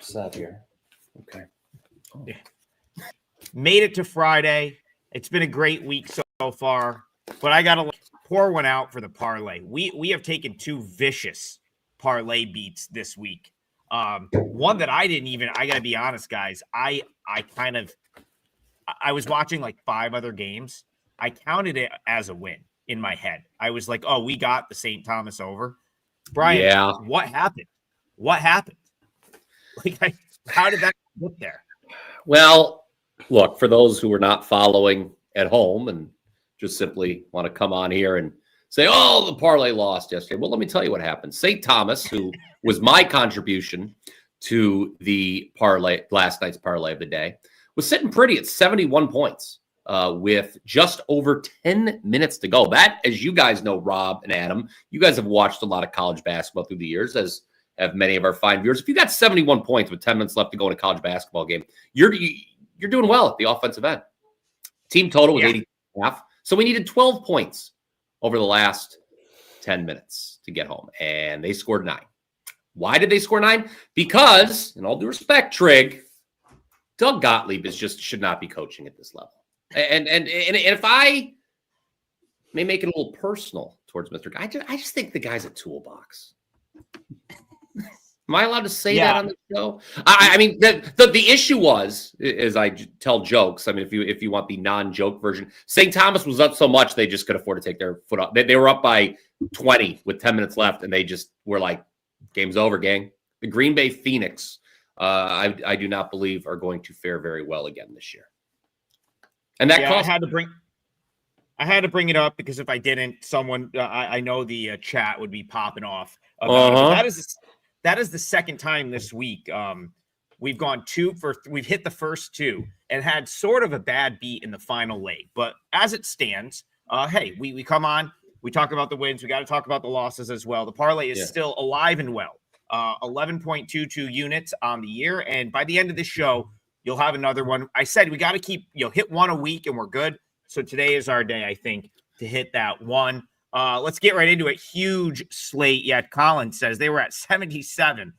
Xavier. Okay. Oh. Yeah. Made it to Friday. It's been a great week so far, but I got to pour one out for the parlay. We have taken 2 vicious parlay beats this week. One that I got to be honest, guys. I was watching like 5 other games. I counted it as a win in my head. I was like, oh, we got the St. Thomas over. Brian, yeah. What happened? Like, how did that get there? Well, look, for those who are not following at home and just simply want to come on here and say, oh, the parlay lost yesterday. Well, let me tell you what happened. St. Thomas, who was my contribution to the parlay, last night's parlay of the day, was sitting pretty at 71 points with just over 10 minutes to go. That, as you guys know, Rob and Adam, you guys have watched a lot of college basketball through the years, as have many of our fine viewers. If you got 71 points with 10 minutes left to go in a college basketball game, you're doing well at the offensive end. Team total was 80.5. So we needed 12 points over the last 10 minutes to get home, and they scored 9. Why did they score 9? Because, in all due respect, Trig, Doug Gottlieb should not be coaching at this level. And if I may make it a little personal towards Mr. Guy, I just think the guy's a toolbox. Am I allowed to say that on the show? I mean, the issue was, as I tell jokes, I mean, if you want the non-joke version, St. Thomas was up so much they just could afford to take their foot off. They were up by 20 with 10 minutes left, and they just were like, game's over, gang. The Green Bay Phoenix, I do not believe are going to fare very well again this year. And that cost. I had to bring it up because if I didn't, someone I know the chat would be popping off. That is the second time this week. We've gone we've hit the first 2 and had sort of a bad beat in the final leg. But as it stands, hey, we come on, we talk about the wins. We got to talk about the losses as well. The parlay is still alive and well. 11.22 units on the year. And by the end of the show, you'll have another one. I said we got to keep, hit 1 a week and we're good. So today is our day, I think, to hit that 1. Let's get right into it. Huge slate yet. Colin says they were at 77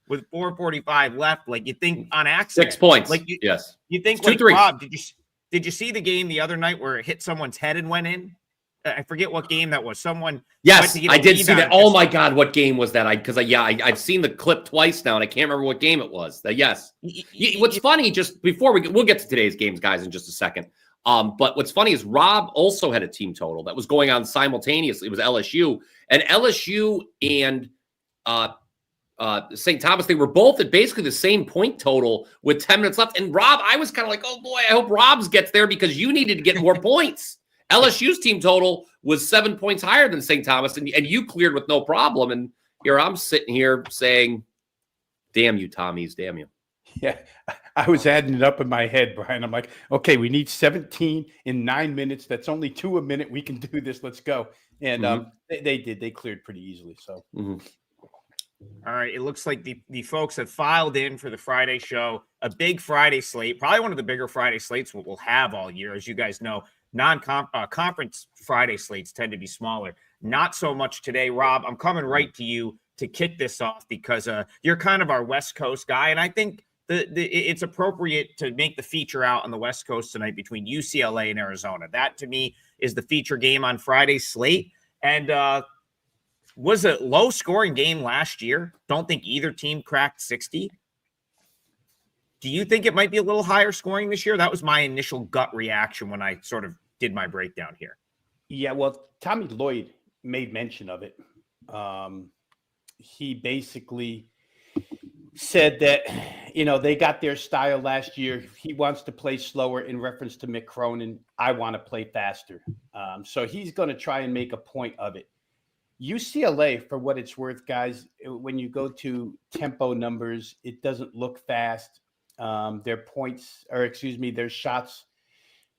with 4:45 left. Like, you think on accident. 6 points. Like, yes. You think, like, Rob, did you see the game the other night where it hit someone's head and went in? I forget what game that was. Someone. Yes, I did see that. Oh my God, what game was that? I've seen the clip twice now, and I can't remember what game it was. Yes. What's funny, just before we'll get to today's games, guys, in just a second. But what's funny is Rob also had a team total that was going on simultaneously. It was LSU and St. Thomas. They were both at basically the same point total with 10 minutes left. And Rob, I was kind of like, oh boy, I hope Rob's gets there because you needed to get more points. LSU's team total was 7 points higher than St. Thomas, and you cleared with no problem. And here I'm sitting here saying, damn you, Tommies, damn you. Yeah, I was adding it up in my head, Brian. I'm like, okay, we need 17 in 9 minutes. That's only 2 a minute. We can do this. Let's go. And they did. They cleared pretty easily. So, All right. It looks like the folks have filed in for the Friday show. A big Friday slate, probably one of the bigger Friday slates we'll have all year. As you guys know, conference Friday slates tend to be smaller. Not so much today, Rob. I'm coming right to you to kick this off because you're kind of our West Coast guy, and I think it's appropriate to make the feature out on the West Coast tonight between UCLA and Arizona. That, to me, is the feature game on Friday's slate. And was a low-scoring game last year. Don't think either team cracked 60. Do you think it might be a little higher scoring this year? That was my initial gut reaction when I sort of did my breakdown here. Yeah, well, Tommy Lloyd made mention of it. He basically said that, they got their style last year. He wants to play slower in reference to Mick Cronin. I want to play faster. So he's going to try and make a point of it. UCLA, for what it's worth, guys, when you go to tempo numbers, it doesn't look fast. Their shots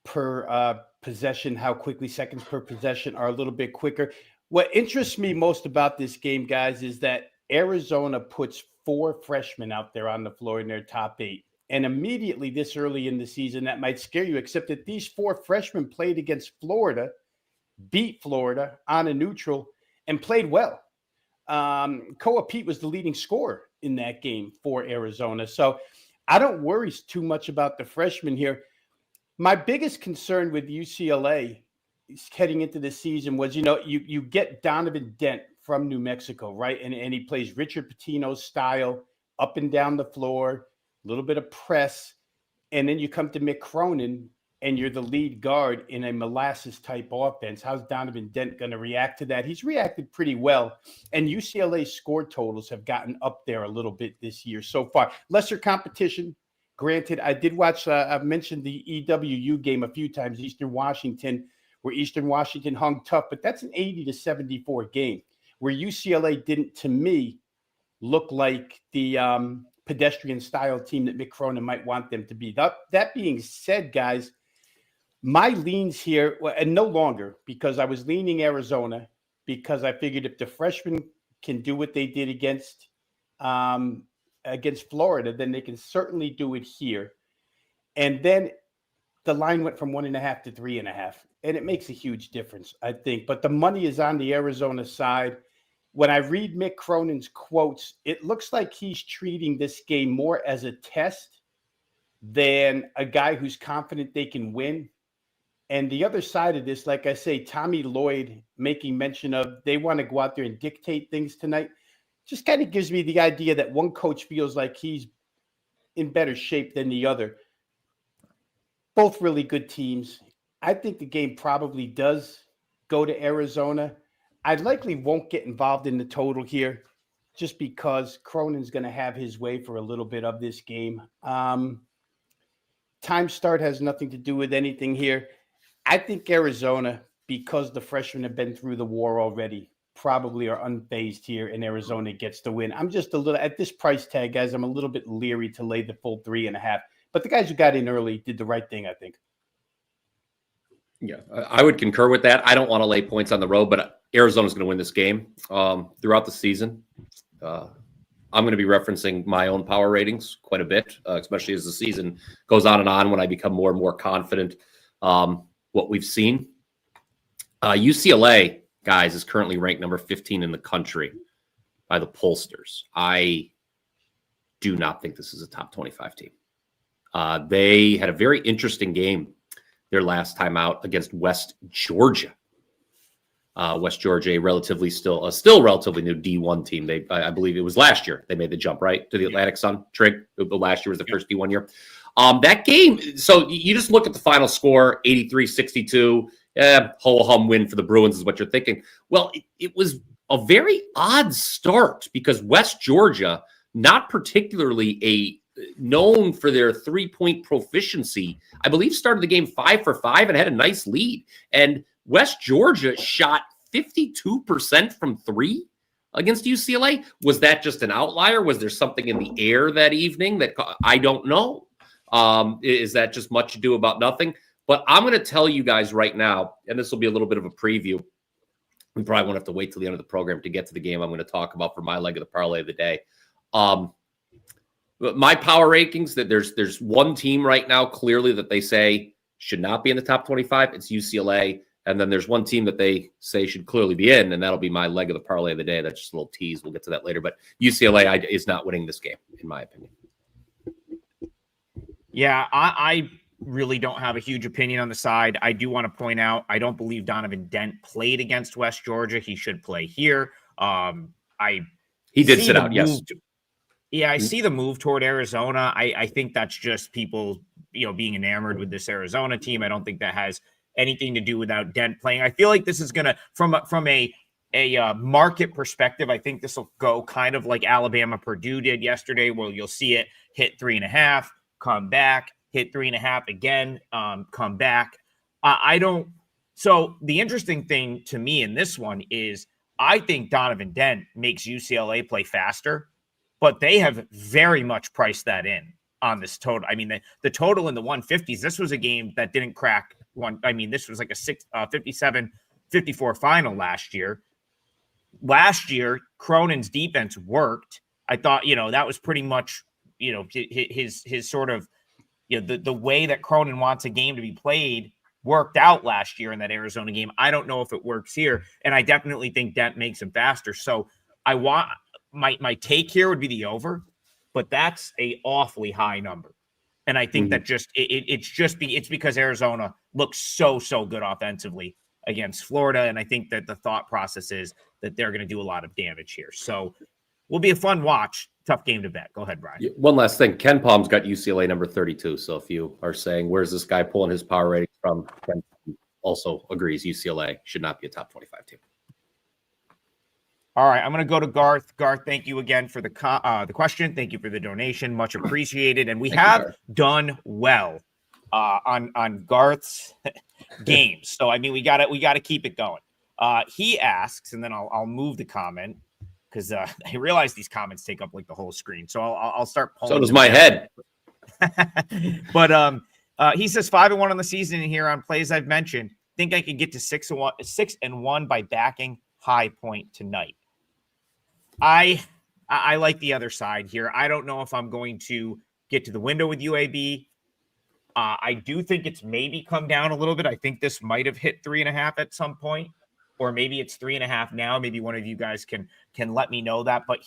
per possession, how quickly seconds per possession are a little bit quicker. What interests me most about this game, guys, is that Arizona puts 4 freshmen out there on the floor in their top 8. And immediately this early in the season, that might scare you, except that these 4 freshmen played against Florida, beat Florida on a neutral, and played well. Koa Pete was the leading scorer in that game for Arizona. So I don't worry too much about the freshman here. My biggest concern with UCLA heading into the season was, you get Donovan Dent from New Mexico, right? And he plays Richard Pitino's style, up and down the floor, a little bit of press. And then you come to Mick Cronin, and you're the lead guard in a molasses-type offense. How's Donovan Dent going to react to that? He's reacted pretty well. And UCLA's score totals have gotten up there a little bit this year so far. Lesser competition, granted. I did watch, I've mentioned the EWU game a few times, Eastern Washington, where Eastern Washington hung tough. But that's an 80-74 game, where UCLA didn't, to me, look like the pedestrian-style team that Mick Cronin might want them to be. That being said, guys, my leans here, and no longer, because I was leaning Arizona, because I figured if the freshmen can do what they did against Florida, then they can certainly do it here. And then the line went from 1.5 to 3.5, and it makes a huge difference, I think. But the money is on the Arizona side. When I read Mick Cronin's quotes, it looks like he's treating this game more as a test than a guy who's confident they can win. And the other side of this, like I say, Tommy Lloyd making mention of they want to go out there and dictate things tonight, just kind of gives me the idea that one coach feels like he's in better shape than the other. Both really good teams. I think the game probably does go to Arizona. I likely won't get involved in the total here just because Cronin's going to have his way for a little bit of this game. Time start has nothing to do with anything here. I think Arizona, because the freshmen have been through the war already, probably are unfazed here, and Arizona gets the win. I'm just a little, at this price tag, guys, I'm a little bit leery to lay the full 3.5. But the guys who got in early did the right thing, I think. Yeah, I would concur with that. I don't want to lay points on the road, but Arizona's going to win this game throughout the season. I'm going to be referencing my own power ratings quite a bit, especially as the season goes on and on when I become more and more confident what we've seen. UCLA, guys, is currently ranked number 15 in the country by the pollsters. I do not think this is a top 25 team. They had a very interesting game their last time out against West Georgia. West Georgia, a relatively still relatively new D1 team. I believe it was last year they made the jump, right, to the Atlantic Sun. Trig, last year was the first D1 year. That game, so you just look at the final score, 83-62. Ho-hum win for the Bruins is what you're thinking. Well, it was a very odd start because West Georgia, not particularly known for their three-point proficiency, I believe started the game 5 for 5 and had a nice lead. And West Georgia shot 52% from three against UCLA. Was that just an outlier? Was there something in the air that evening that I don't know? Is that just much ado about nothing? But I'm going to tell you guys right now, and this will be a little bit of a preview. We probably won't have to wait till the end of the program to get to the game I'm going to talk about for my leg of the parlay of the day. My power rankings, that there's one team right now clearly that they say should not be in the top 25. It's UCLA. And then there's one team that they say should clearly be in, and that'll be my leg of the parlay of the day. That's just a little tease. We'll get to that later. But UCLA is not winning this game, in my opinion. Yeah, I really don't have a huge opinion on the side. I do want to point out, I don't believe Donovan Dent played against West Georgia. He should play here. He did sit out, yes. I see the move toward Arizona. I think that's just people, being enamored with this Arizona team. I don't think that has anything to do without Dent playing. I feel like this is going to, from a market perspective, I think this will go kind of like Alabama Purdue did yesterday, where you'll see it hit 3.5, come back, hit 3.5 again, come back. So the interesting thing to me in this one is I think Donovan Dent makes UCLA play faster, but they have very much priced that in on this total. I mean, the total in the 150s, this was a game that didn't crack one. I mean, this was like a 57-54 final last year. Last year, Cronin's defense worked. I thought, that was pretty much, his sort of, the way that Cronin wants a game to be played worked out last year in that Arizona game. I don't know if it works here. And I definitely think Dent makes him faster. So my take here would be the over, but that's a awfully high number. And I think that just it's because Arizona looks so good offensively against Florida. And I think that the thought process is that they're going to do a lot of damage here. So will be a fun watch. Tough game to bet. Go ahead, Brian. One last thing. Ken Palm's got UCLA number 32. So if you are saying, where's this guy pulling his power rating from? Ken also agrees UCLA should not be a top 25 team. All right, I'm going to go to Garth. Garth, thank you again for the question. Thank you for the donation. Much appreciated. And we have done well on Garth's games. So, I mean, we got to keep it going. He asks, and then I'll move the comment because I realize these comments take up like the whole screen. So I'll start pulling. So does my head. But he says 5-1 on the season here on plays I've mentioned. Think I could get to 6-1 by backing High Point tonight. I like the other side here. I don't know if I'm going to get to the window with UAB. I do think it's maybe come down a little bit. I think this might have hit 3.5 at some point, or maybe it's 3.5 now. Maybe one of you guys can let me know that. But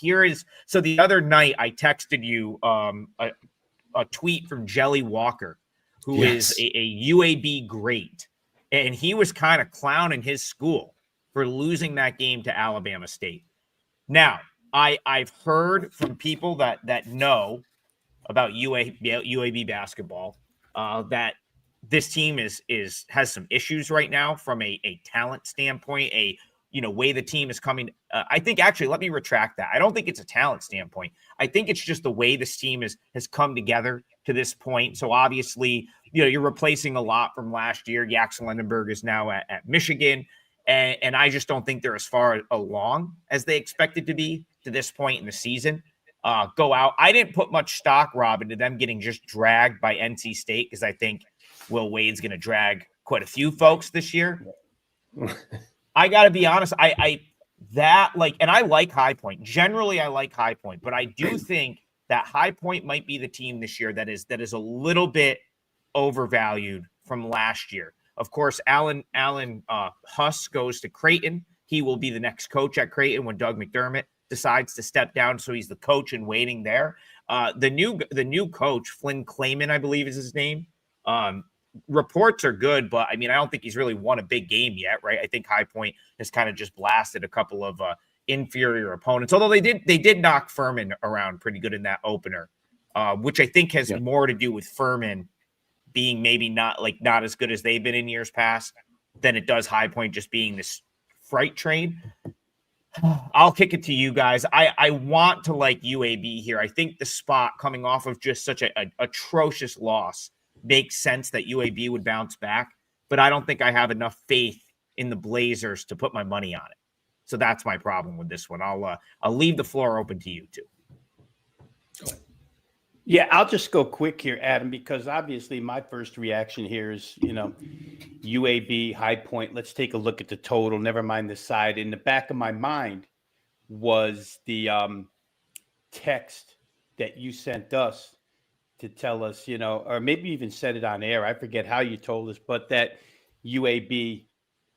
so the other night I texted you a tweet from Jelly Walker, who is a UAB great, and he was kind of clowning his school for losing that game to Alabama State. Now, I've heard from people that know about UAB basketball that this team has some issues right now from a talent standpoint, way the team is coming. I think actually, let me retract that. I don't think it's a talent standpoint. I think it's just the way this team has come together to this point. So obviously, you're replacing a lot from last year. Jackson Lindenberg is now at Michigan. And I just don't think they're as far along as they expected to be to this point in the season. Go out. I didn't put much stock, Rob, into them getting just dragged by NC State because I think Will Wade's going to drag quite a few folks this year. I got to be honest. And I like High Point. Generally, I like High Point, but I do think that High Point might be the team this year that is a little bit overvalued from last year. Of course, Alan Huss goes to Creighton. He will be the next coach at Creighton when Doug McDermott decides to step down. So he's the coach in waiting there. The new coach, Flynn Clayman, I believe is his name. Reports are good, but I mean, I don't think he's really won a big game yet, right? I think High Point has kind of just blasted a couple of inferior opponents. Although they did knock Furman around pretty good in that opener, which I think has more to do with Furman being maybe not as good as they've been in years past than it does High Point just being this freight train. I'll kick it to you guys. I want to like UAB here. I think the spot coming off of just such a atrocious loss makes sense that UAB would bounce back, but I don't think I have enough faith in the Blazers to put my money on it. So that's my problem with this one. I'll leave the floor open to you two. Yeah, I'll just go quick here, Adam, because obviously my first reaction here is, UAB, High Point. Let's take a look at the total. Never mind the side. In the back of my mind was the text that you sent us to tell us, or maybe even said it on air. I forget how you told us, but that UAB,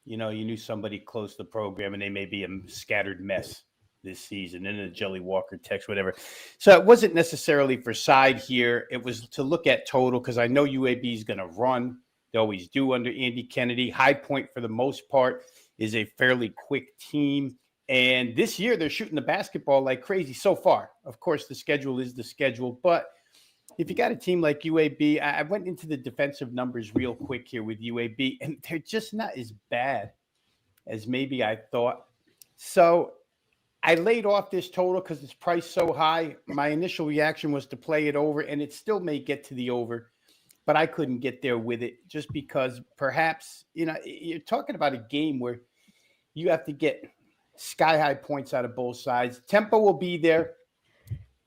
you knew somebody close to the program and they may be a scattered mess this season, in a Jelly Walker text, whatever. So it wasn't necessarily for side here. It was to look at total because I know UAB is going to run. They always do under Andy Kennedy. High Point, for the most part, is a fairly quick team. And this year, they're shooting the basketball like crazy so far. Of course, the schedule is the schedule. But if you got a team like UAB, I went into the defensive numbers real quick here with UAB, and they're just not as bad as maybe I thought. So I laid off this total because it's priced so high. My initial reaction was to play it over, and it still may get to the over, but I couldn't get there with it just because perhaps, you're talking about a game where you have to get sky-high points out of both sides. Tempo will be there.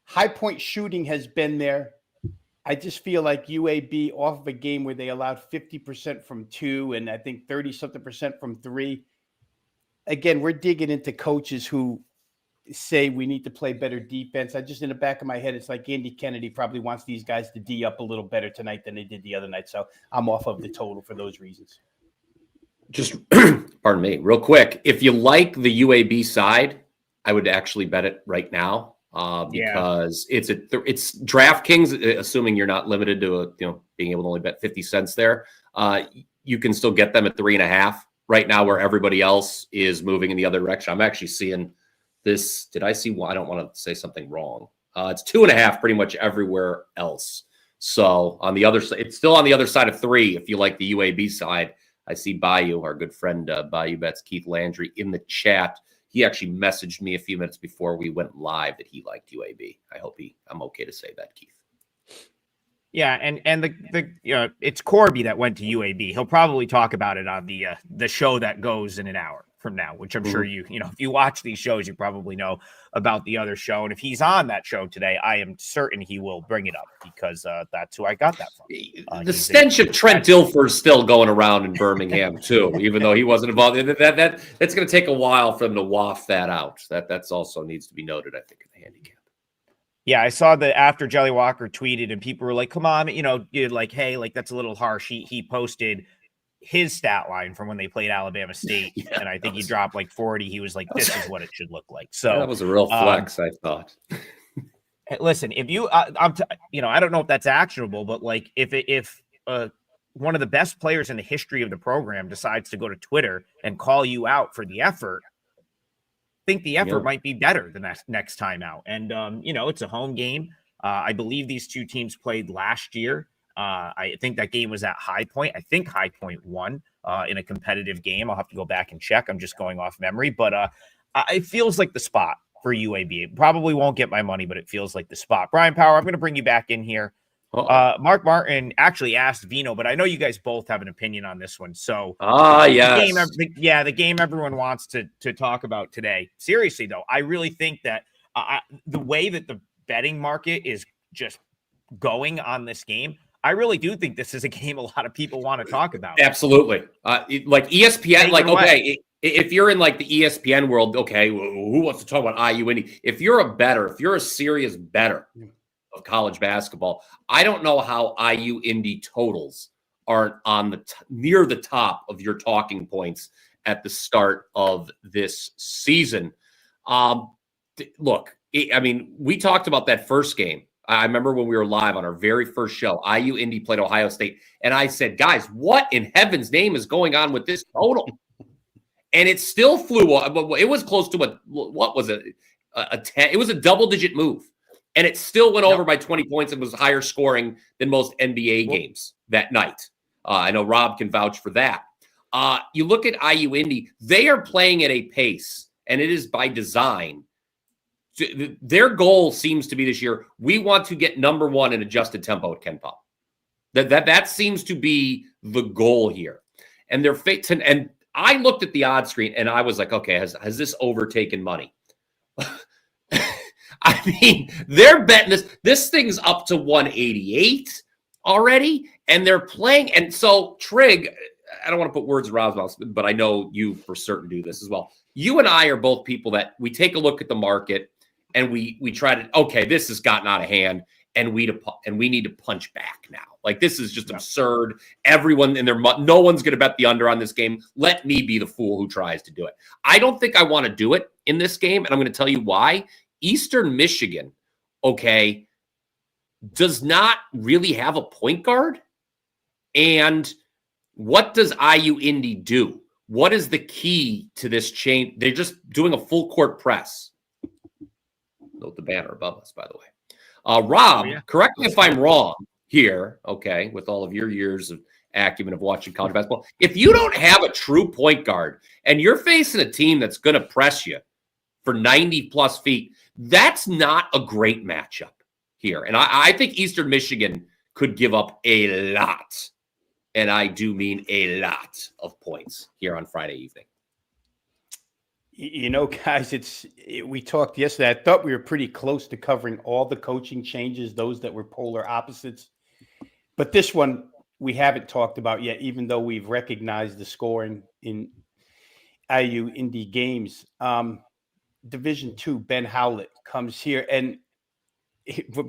High Point shooting has been there. I just feel like UAB off of a game where they allowed 50% from 2 and I think 30-something% from 3. Again, we're digging into coaches who say we need to play better defense. I just, in the back of my head, it's like Andy Kennedy probably wants these guys to D up a little better tonight than they did the other night. So I'm off of the total for those reasons. Just, pardon me, real quick. If you like the UAB side, I would actually bet it right now because it's DraftKings, assuming you're not limited to being able to only bet 50 cents there. You can still get them at 3.5 right now, where everybody else is moving in the other direction. I'm actually seeing this. Did I see one? I don't want to say something wrong. It's 2.5 pretty much everywhere else. So on the other side, it's still on the other side of 3. If you like the UAB side, I see Bayou, our good friend Bayou Bets, Keith Landry, in the chat. He actually messaged me a few minutes before we went live that he liked UAB. I'm okay to say that, Keith. Yeah, and the it's Corby that went to UAB. He'll probably talk about it on the show that goes in an hour from now, which I'm sure if you watch these shows, you probably know about the other show. And if he's on that show today, I am certain he will bring it up because that's who I got that from. The stench of Trent Dilfer is still going around in Birmingham too, even though he wasn't involved. That's going to take a while for them to waft that out. That's also needs to be noted, I think, in the handicap. Yeah, I saw that after Jelly Walker tweeted and people were like, come on, you're like, hey, like that's a little harsh. He posted his stat line from when they played Alabama State. And I think he dropped like 40. He was like, this is what it should look like. So that was a real flex, I thought. Listen, if you, I don't know if that's actionable, but like if one of the best players in the history of the program decides to go to Twitter and call you out for the effort, think the effort might be better the next time out. And, it's a home game. I believe these two teams played last year. I think that game was at High Point. I think High Point won in a competitive game. I'll have to go back and check. I'm just going off memory. But it feels like the spot for UAB. It probably won't get my money, but it feels like the spot. Brian Power, I'm going to bring you back in here. Mark Martin actually asked Vino, but I know you guys both have an opinion on this one. So, yes. The game everyone wants to talk about today. Seriously, though, I really think that the way that the betting market is just going on this game, I really do think this is a game a lot of people want to talk about. Absolutely. Like ESPN, if you're in like the ESPN world, okay, who wants to talk about IU Indy? If you're a serious bettor of college basketball, I don't know how IU Indy totals aren't on near the top of your talking points at the start of this season. Look, we talked about that first game. I remember when we were live on our very first show, IU Indy played Ohio State, and I said, guys, what in heaven's name is going on with this total? And it still flew up. It was close to what was it? A 10. It was a double-digit move. And it still went over by 20 points and was higher scoring than most NBA games that night. I know Rob can vouch for that. You look at IU Indy, they are playing at a pace, and it is by design. Their goal seems to be this year, we want to get number 1 in adjusted tempo at Ken Pop. That seems to be the goal here. And they're and I looked at the odds screen, and I was like, okay, has this overtaken money? They're betting this thing's up to 188 already, and they're playing. And so, Trig, I don't want to put words in Rob's mouth, but I know you for certain do this as well. You and I are both people that we take a look at the market and we try to, okay, this has gotten out of hand, and we need to punch back now. Like, this is just absurd. Everyone in no one's going to bet the under on this game. Let me be the fool who tries to do it. I don't think I want to do it in this game, and I'm going to tell you why. Eastern Michigan, okay, does not really have a point guard. And what does IU Indy do? What is the key to this change? They're just doing a full court press. Note the banner above us, by the way. Rob, correct me if I'm wrong here, okay, with all of your years of acumen of watching college basketball. If you don't have a true point guard and you're facing a team that's going to press you for 90-plus feet, that's not a great matchup here. And I think Eastern Michigan could give up a lot, and I do mean a lot of points here on Friday evening. Guys, we talked yesterday. I thought we were pretty close to covering all the coaching changes, those that were polar opposites. But this one we haven't talked about yet, even though we've recognized the scoring in IU Indy games. Division II, Ben Howlett comes here. And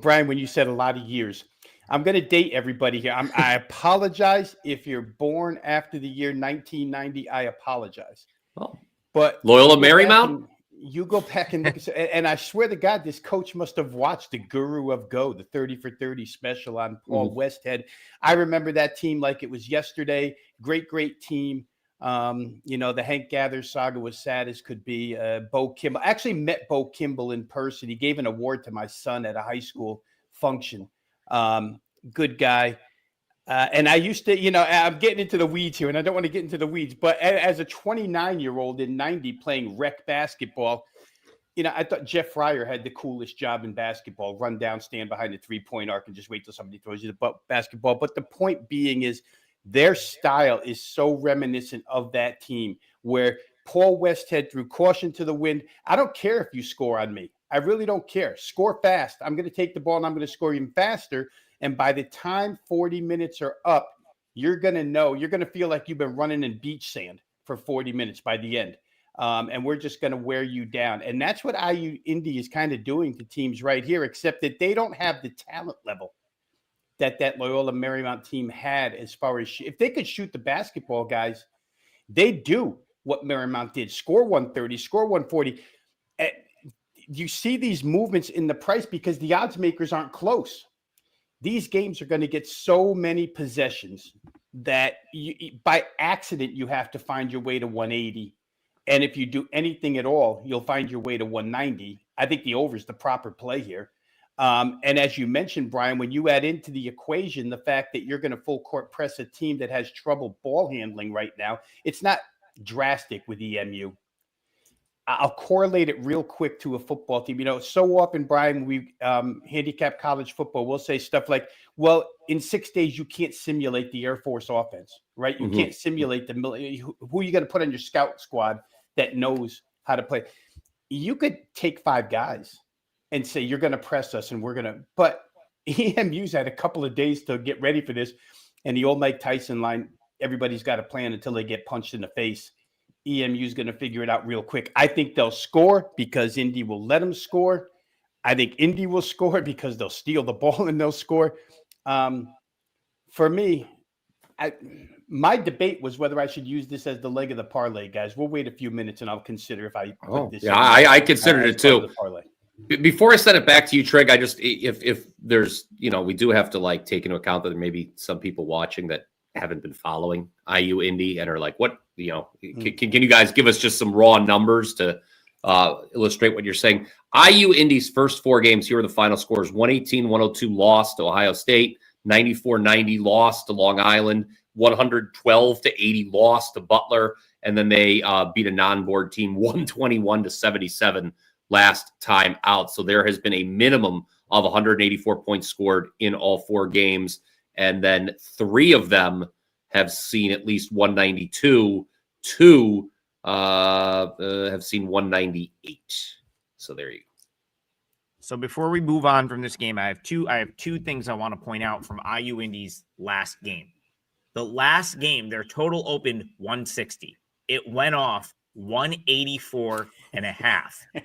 Brian, when you said a lot of years, I'm going to date everybody here. I apologize if you're born after the year 1990. I apologize. Oh. But Loyola Marymount? you go back and look, and I swear to God, this coach must have watched the Guru of Go, the 30 for 30 special on Paul Westhead. I remember that team like it was yesterday. Great team. The Hank Gathers saga was sad as could be. Bo Kimball. I actually met Bo Kimball in person. He gave an award to my son at a high school function. Good guy. And I used to, I'm getting into the weeds here, and I don't want to get into the weeds, but as a 29-year-old in 90 playing rec basketball, I thought Jeff Fryer had the coolest job in basketball: run down, stand behind the three-point arc, and just wait till somebody throws you the basketball. But the point being is their style is so reminiscent of that team, where Paul Westhead threw caution to the wind. I don't care if you score on me. I really don't care. Score fast. I'm going to take the ball, and I'm going to score even faster. And by the time 40 minutes are up, you're going to feel like you've been running in beach sand for 40 minutes by the end. And we're just going to wear you down. And that's what Indy is kind of doing to teams right here, except that they don't have the talent level that Loyola Marymount team had as far as if they could shoot the basketball, guys, they do what Marymount did. Score 130, score 140. You see these movements in the price because the odds makers aren't close. These games are going to get so many possessions that by accident, you have to find your way to 180. And if you do anything at all, you'll find your way to 190. I think the over is the proper play here. And as you mentioned, Brian, when you add into the equation the fact that you're going to full court press a team that has trouble ball handling right now, it's not drastic with EMU. I'll correlate it real quick to a football team. So often, Brian, we handicap college football. We'll say stuff like, well, in 6 days, you can't simulate the Air Force offense, right? You can't simulate who are you going to put on your scout squad that knows how to play. You could take 5 guys and say, you're going to press us and we're going to, but EMU's had a couple of days to get ready for this. And the old Mike Tyson line, everybody's got a plan until they get punched in the face. EMU is going to figure it out real quick. I think they'll score because Indy will let them score. I think Indy will score because they'll steal the ball and they'll score. For me, my debate was whether I should use this as the leg of the parlay, guys. We'll wait a few minutes and I'll consider if I put this. Yeah, I considered it too. Before I send it back to you, Trig, I just, if there's, we do have to take into account that there may be some people watching that haven't been following IU Indy and are like, what, can you guys give us just some raw numbers to illustrate what you're saying? IU Indy's first 4 games, here are the final scores: 118-102 loss to Ohio State, 94-90 loss to Long Island, 112-80 loss to Butler, and then they beat a non-board team 121-77 last time out. So there has been a minimum of 184 points scored in all 4 games. And then 3 of them have seen at least 192. 2 have seen 198. So there you go. So before we move on from this game, I have two things I want to point out from IU Indy's last game. The last game, their total opened 160. It went off 184.5,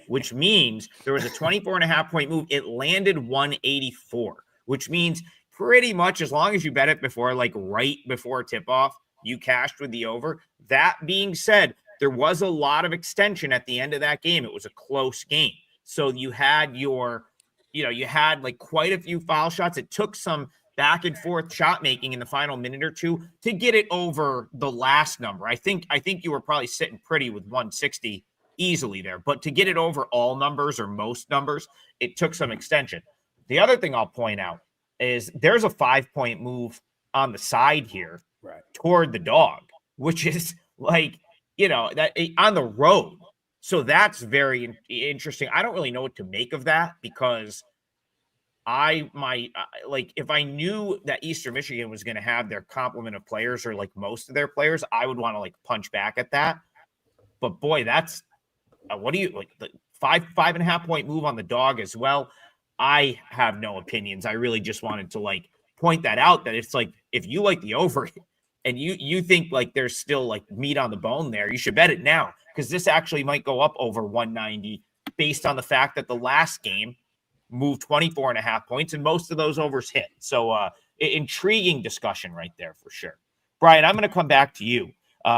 which means there was a 24.5 point move. It landed 184, which means pretty much as long as you bet it before, right before tip-off, you cashed with the over. That being said, there was a lot of extension at the end of that game. It was a close game. So you had quite a few foul shots. It took some back and forth shot making in the final minute or two to get it over the last number. I think you were probably sitting pretty with 160 easily there, but to get it over all numbers or most numbers, it took some extension. The other thing I'll point out is there's a 5-point move on the side here toward the dog, which is that on the road. So that's very interesting. I don't really know what to make of that because if I knew that Eastern Michigan was going to have their complement of players or most of their players, I would want to punch back at that. But boy, that's what do you the 5.5 point move on the dog as well. I have no opinions. I really just wanted to point that out, that it's if you like the over and you think there's still meat on the bone there, you should bet it now, because this actually might go up over 190 based on the fact that the last game moved 24.5 points and most of those overs hit. So intriguing discussion right there for sure. Brian, I'm going to come back to you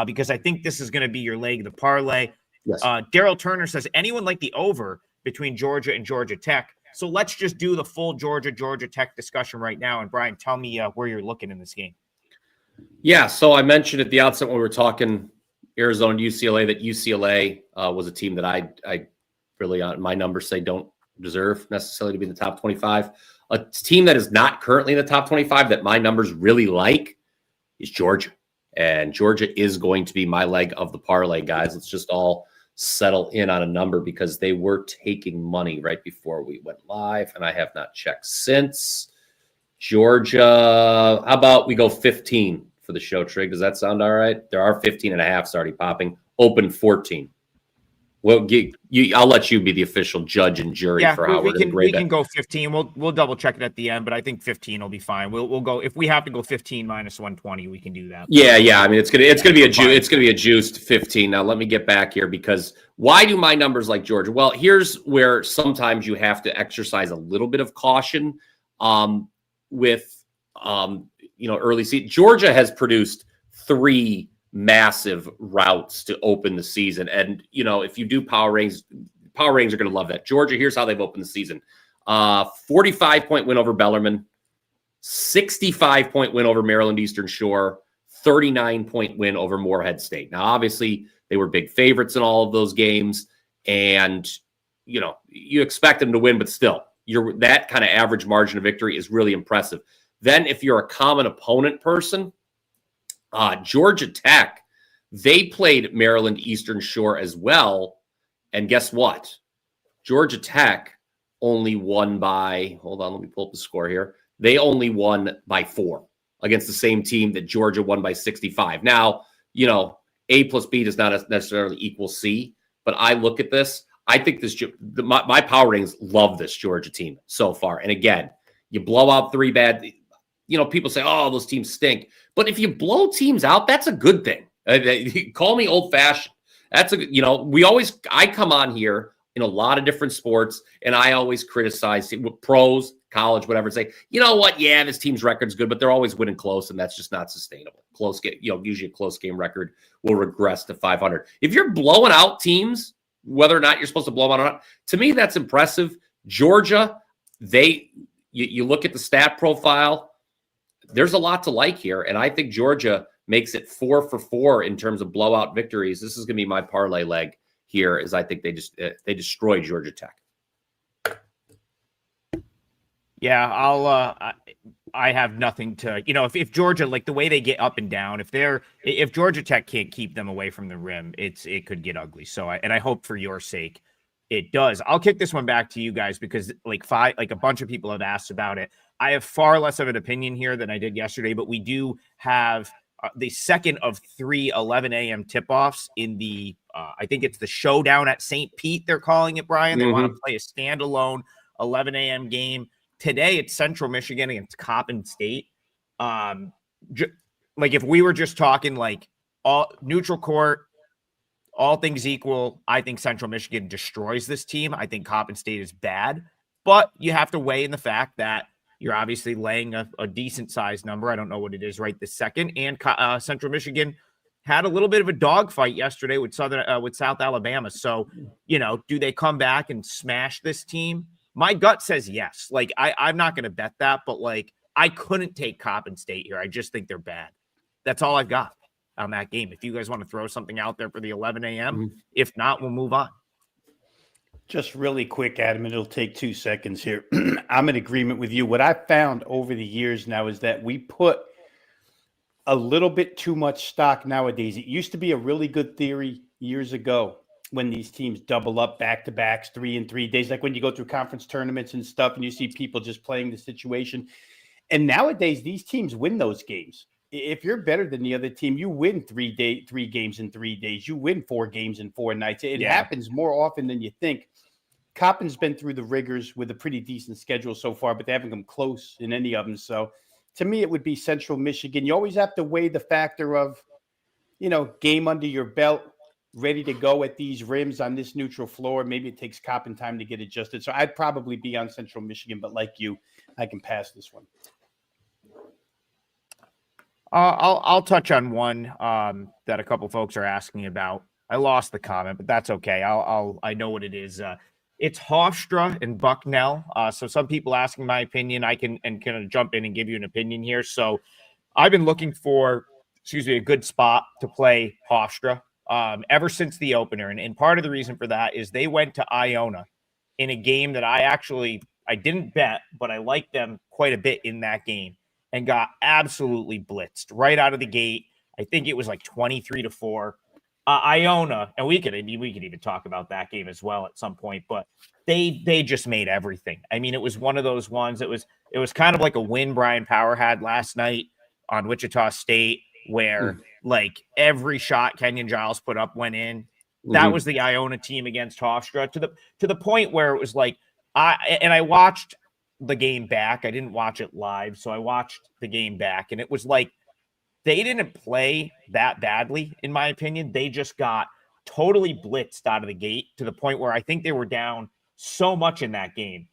because I think this is going to be your leg of the parlay. Yes. Daryl Turner says, anyone like the over between Georgia and Georgia Tech? So let's just do the full Georgia Tech discussion right now. And Brian, tell me where you're looking in this game. Yeah, so I mentioned at the outset when we were talking Arizona UCLA that UCLA was a team that I really, on my numbers, say don't deserve necessarily to be in the top 25. A team that is not currently in the top 25 that my numbers really like is Georgia. And Georgia is going to be my leg of the parlay, guys. Let's just all settle in on a number because they were taking money right before we went live, and I have not checked since. Georgia, how about we go 15 for the show, Trig? Does that sound all right? There are 15.5s already popping. Open 14. Well, I'll let you be the official judge and jury for how we're going to grade that. We can go 15. We'll double check it at the end, but I think 15 will be fine. We'll go if we have to go 15 minus 120, we can do that. Yeah. I mean, it's gonna be a juiced 15. Now let me get back here because why do my numbers like Georgia? Well, here's where sometimes you have to exercise a little bit of caution with early season. Georgia has produced 3 massive routes to open the season. And, if you do power ratings are going to love that. Georgia, here's how they've opened the season. 45-point win over Bellarmine, 65-point win over Maryland Eastern Shore, 39-point win over Morehead State. Now, obviously, they were big favorites in all of those games. And, you expect them to win, but still, that kind of average margin of victory is really impressive. Then if you're a common opponent person, Georgia Tech, they played Maryland Eastern Shore as well. And guess what? Georgia Tech only won by, hold on, let me pull up the score here. They only won by 4 against the same team that Georgia won by 65. Now, A plus B does not necessarily equal C, but I look at this. I think my power ratings love this Georgia team so far. And again, you blow out 3 bad. People say, oh, those teams stink. But if you blow teams out, that's a good thing. Call me old-fashioned. I come on here in a lot of different sports, and I always criticize pros, college, whatever, and say, you know what? Yeah, this team's record's good, but they're always winning close, and that's just not sustainable. Close game, usually a close game record will regress to 500. If you're blowing out teams, whether or not you're supposed to blow them out or not, to me, that's impressive. Georgia, you look at the stat profile, there's a lot to like here, and I think Georgia makes it 4 for 4 in terms of blowout victories. This is going to be my parlay leg here, as I think they destroy Georgia Tech. Yeah, I have nothing to, if Georgia, like the way they get up and down, if Georgia Tech can't keep them away from the rim, it could get ugly. So I hope for your sake it does. I'll kick this one back to you guys because a bunch of people have asked about it. I have far less of an opinion here than I did yesterday, but we do have the second of 3 11 a.m. tip-offs in the, I think it's the Showdown at St. Pete, they're calling it, Brian. They want to play a standalone 11 a.m. game. Today, it's Central Michigan against Coppin State. If we were just talking all neutral court, all things equal, I think Central Michigan destroys this team. I think Coppin State is bad, but you have to weigh in the fact that you're obviously laying a decent sized number. I don't know what it is right this second. And Central Michigan had a little bit of a dogfight yesterday with South Alabama. So, do they come back and smash this team? My gut says yes. I'm not going to bet that, but I couldn't take Coppin State here. I just think they're bad. That's all I've got on that game. If you guys want to throw something out there for the 11 a.m., if not, we'll move on. Just really quick, Adam, it'll take 2 seconds here. I'm in agreement with you. What I've found over the years now is that we put a little bit too much stock nowadays. It used to be a really good theory years ago when these teams double up back-to-backs 3 in 3 days, like when you go through conference tournaments and stuff and you see people just playing the situation. And nowadays, these teams win those games. If you're better than the other team, you win 3 games in 3 days. You win 4 games in 4 nights. It happens more often than you think. Coppin's been through the rigors with a pretty decent schedule so far, but they haven't come close in any of them. So to me, it would be Central Michigan. You always have to weigh the factor of, game under your belt, ready to go at these rims on this neutral floor. Maybe it takes Coppin time to get adjusted. So I'd probably be on Central Michigan, but like you, I can pass this one. I'll touch on one that a couple folks are asking about. I lost the comment, but that's okay. I know what it is. It's Hofstra and Bucknell. So some people asking my opinion, I can kind of jump in and give you an opinion here. So I've been looking for, a good spot to play Hofstra ever since the opener. And part of the reason for that is they went to Iona in a game that I didn't bet, but I liked them quite a bit in that game and got absolutely blitzed right out of the gate. I think it was like 23-4. Iona, and we could even talk about that game as well at some point, but they just made everything. I mean, it was one of those ones. It was kind of like a win Brian Power had last night on Wichita State, where like every shot Kenyon Giles put up went in. That was the Iona team against Hofstra to the point where it was like I watched the game back. I didn't watch it live, so I watched the game back, and it was like they didn't play that badly, in my opinion. They just got totally blitzed out of the gate to the point where I think they were down so much in that game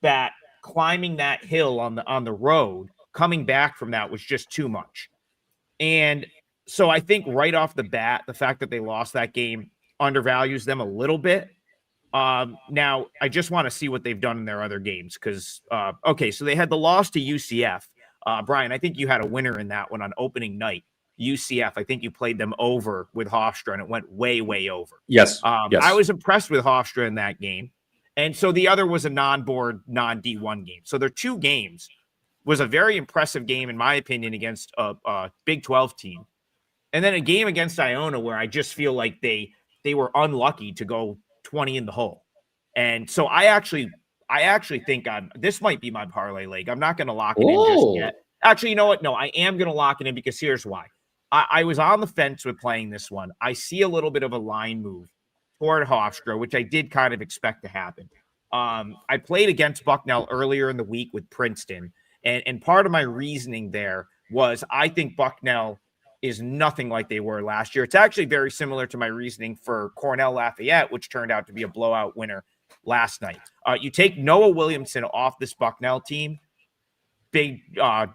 that climbing that hill on the road, coming back from that was just too much. And so I think right off the bat, the fact that they lost that game undervalues them a little bit. Now, I just want to see what they've done in their other games because, so they had the loss to UCF. Brian, I think you had a winner in that one on opening night. UCF, I think you played them over with Hofstra, and it went way, way over. Yes. Yes. I was impressed with Hofstra in that game. And so the other was a non-board, non-D1 game. So their two games was a very impressive game, in my opinion, against a Big 12 team. And then a game against Iona where I just feel like they were unlucky to go 20 in the hole. And so I actually think this might be my parlay leg. I'm not going to lock it in just yet. Actually, you know what? No, I am going to lock it in because here's why. I was on the fence with playing this one. I see a little bit of a line move toward Hofstra, which I did kind of expect to happen. I played against Bucknell earlier in the week with Princeton, and part of my reasoning there was I think Bucknell is nothing like they were last year. It's actually very similar to my reasoning for Cornell Lafayette, which turned out to be a blowout winner last night. You take Noah Williamson off this Bucknell team, big, 7. I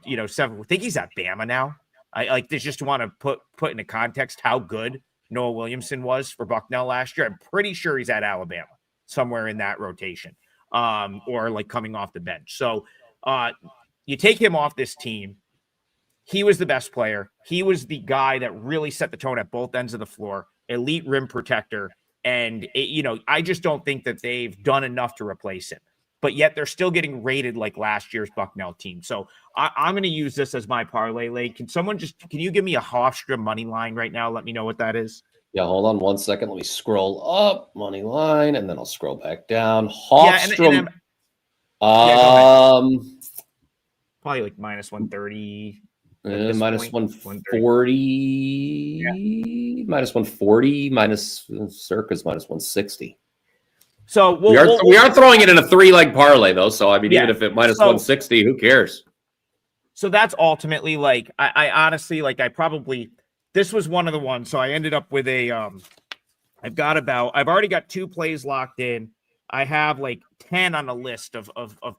think he's at Bama now. I like this just to want to put into context how good Noah Williamson was for Bucknell last year. I'm pretty sure he's at Alabama, somewhere in that rotation, or like coming off the bench. So you take him off this team. He was the best player. He was the guy that really set the tone at both ends of the floor, elite rim protector. And, I just don't think that they've done enough to replace him. But yet they're still getting rated like last year's Bucknell team. So I'm going to use this as my parlay leg. Can you give me a Hofstra money line right now? Let me know what that is. Yeah, hold on 1 second. Let me scroll up money line, and then I'll scroll back down. Hofstra. Probably like minus 130. Minus 140. Minus 140. Minus Circa's minus 160. So we are throwing it in a 3-leg parlay though. So I mean, even if it minus 160, who cares? So that's ultimately like I honestly like this was one of the ones. So I ended up with a I've already got 2 plays locked in. I have like 10 on a list of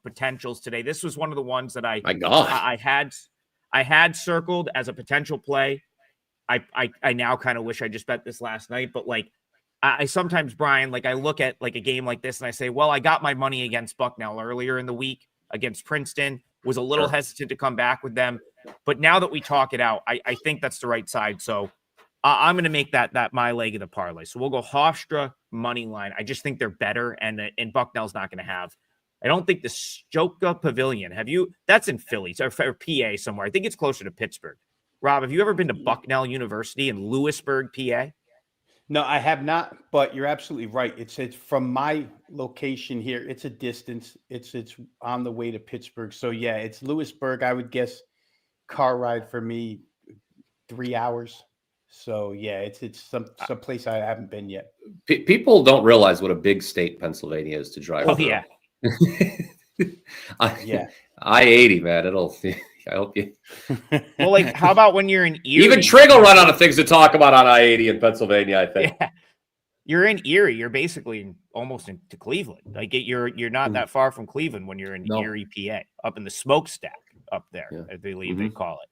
potentials today. This was one of the ones that I had circled as a potential play. I now kind of wish I just bet this last night, but like I sometimes, Brian, like I look at like a game like this and I say, well, I got my money against Bucknell earlier in the week against Princeton, was a little hesitant to come back with them. But now that we talk it out, I think that's the right side. So I'm going to make that my leg of the parlay. So we'll go Hofstra money line. I just think they're better. And Bucknell's not going to have, I don't think the Stoka Pavilion, that's in Philly or PA somewhere. I think it's closer to Pittsburgh. Rob, have you ever been to Bucknell University in Lewisburg, PA? No, I have not, but you're absolutely right. It's from my location here. It's a distance. It's on the way to Pittsburgh. So yeah, it's Lewisburg. I would guess car ride for me 3 hours. So yeah, it's some place I haven't been yet. People don't realize what a big state Pennsylvania is to drive. Oh yeah. Yeah. I-80, man. I hope you. Well, like, how about when you're in Erie? Even Trigg will run out of things to talk about on I-80 in Pennsylvania, I think. Yeah. You're in Erie. You're basically almost into Cleveland. Like you're not that far from Cleveland when you're in Erie, PA, up in the smokestack up there, I believe they call it.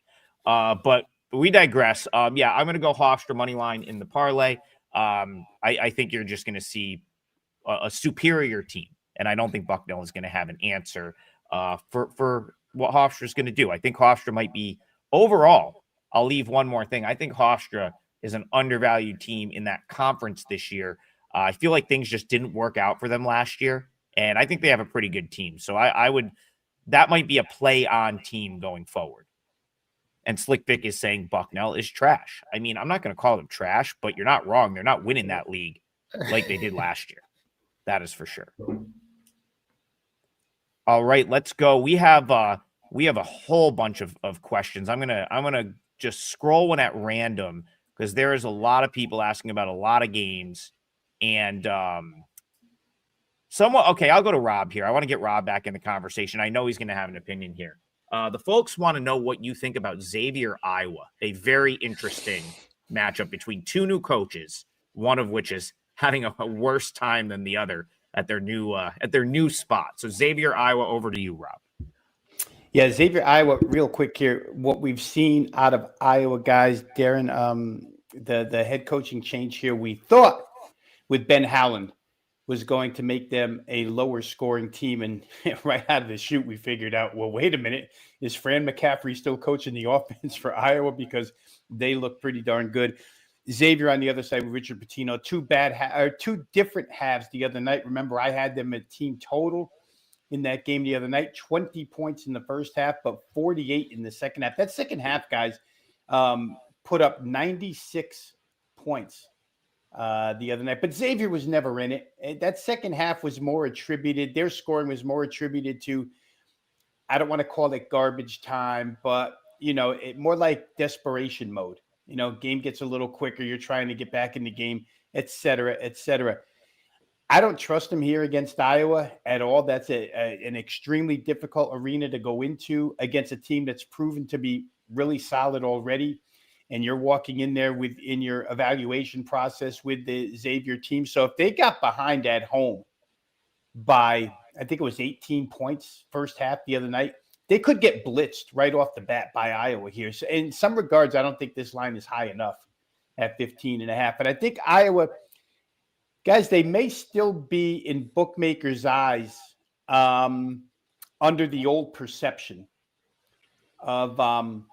But we digress. I'm going to go Hofstra money line in the parlay. I think you're just going to see a superior team. And I don't think Bucknell is going to have an answer for what Hofstra is going to do. I think Hofstra might be overall. I'll leave one more thing. I think Hofstra is an undervalued team in that conference this year. I feel like things just didn't work out for them last year, and I think they have a pretty good team. So that might be a play on team going forward. And Slick Vic is saying Bucknell is trash. I mean, I'm not going to call them trash, but you're not wrong. They're not winning that league like they did last year. That is for sure. All right, let's go. We have a whole bunch of questions. I'm gonna just scroll one at random because there is a lot of people asking about a lot of games. And okay, I'll go to Rob here. I want to get Rob back in the conversation. I know he's going to have an opinion here. The folks want to know what you think about Xavier, Iowa, a very interesting matchup between two new coaches, one of which is having a worse time than the other at their new spot. So Xavier, Iowa, over to you, Rob. Yeah, Xavier, Iowa, real quick here. What we've seen out of Iowa, guys, Darren, the head coaching change here, we thought with Ben Howland was going to make them a lower scoring team. And right out of the chute, we figured out, well, wait a minute, is Fran McCaffrey still coaching the offense for Iowa? Because they look pretty darn good. Xavier on the other side with Richard Pitino, two different halves the other night. Remember, I had them at team total in that game the other night, 20 points in the first half, but 48 in the second half. That second half, guys, put up 96 points the other night, but Xavier was never in it. That second half was more attributed. Their scoring was more attributed to, I don't want to call it garbage time, but, more like desperation mode. Game gets a little quicker. You're trying to get back in the game, et cetera, et cetera. I don't trust him here against Iowa at all. That's an extremely difficult arena to go into against a team that's proven to be really solid already. And you're walking in there in your evaluation process with the Xavier team. So if they got behind at home by, I think it was 18 points first half the other night, they could get blitzed right off the bat by Iowa here. So in some regards, I don't think this line is high enough at 15.5. But I think Iowa, guys, they may still be in bookmakers' eyes under the old perception of, under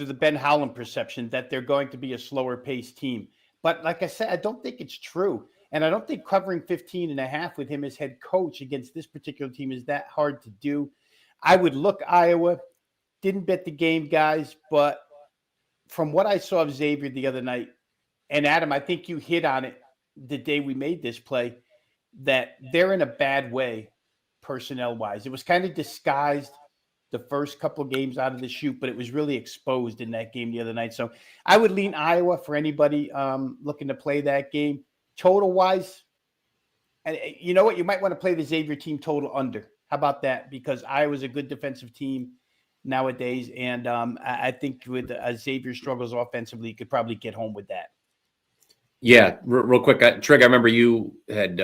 the Ben Howland perception that they're going to be a slower paced team. But like I said, I don't think it's true. And I don't think covering 15.5 with him as head coach against this particular team is that hard to do. I would look Iowa. Didn't bet the game, guys. But from what I saw of Xavier the other night, and Adam, I think you hit on it the day we made this play, that they're in a bad way personnel-wise. It was kind of disguised the first couple of games out of the chute, but it was really exposed in that game the other night. So I would lean Iowa for anybody looking to play that game. Total-wise, and you know what? You might want to play the Xavier team total under. How about that? Because Iowa's a good defensive team nowadays, and I think with Xavier struggles offensively, you could probably get home with that. Yeah, real quick, Trig, I remember you had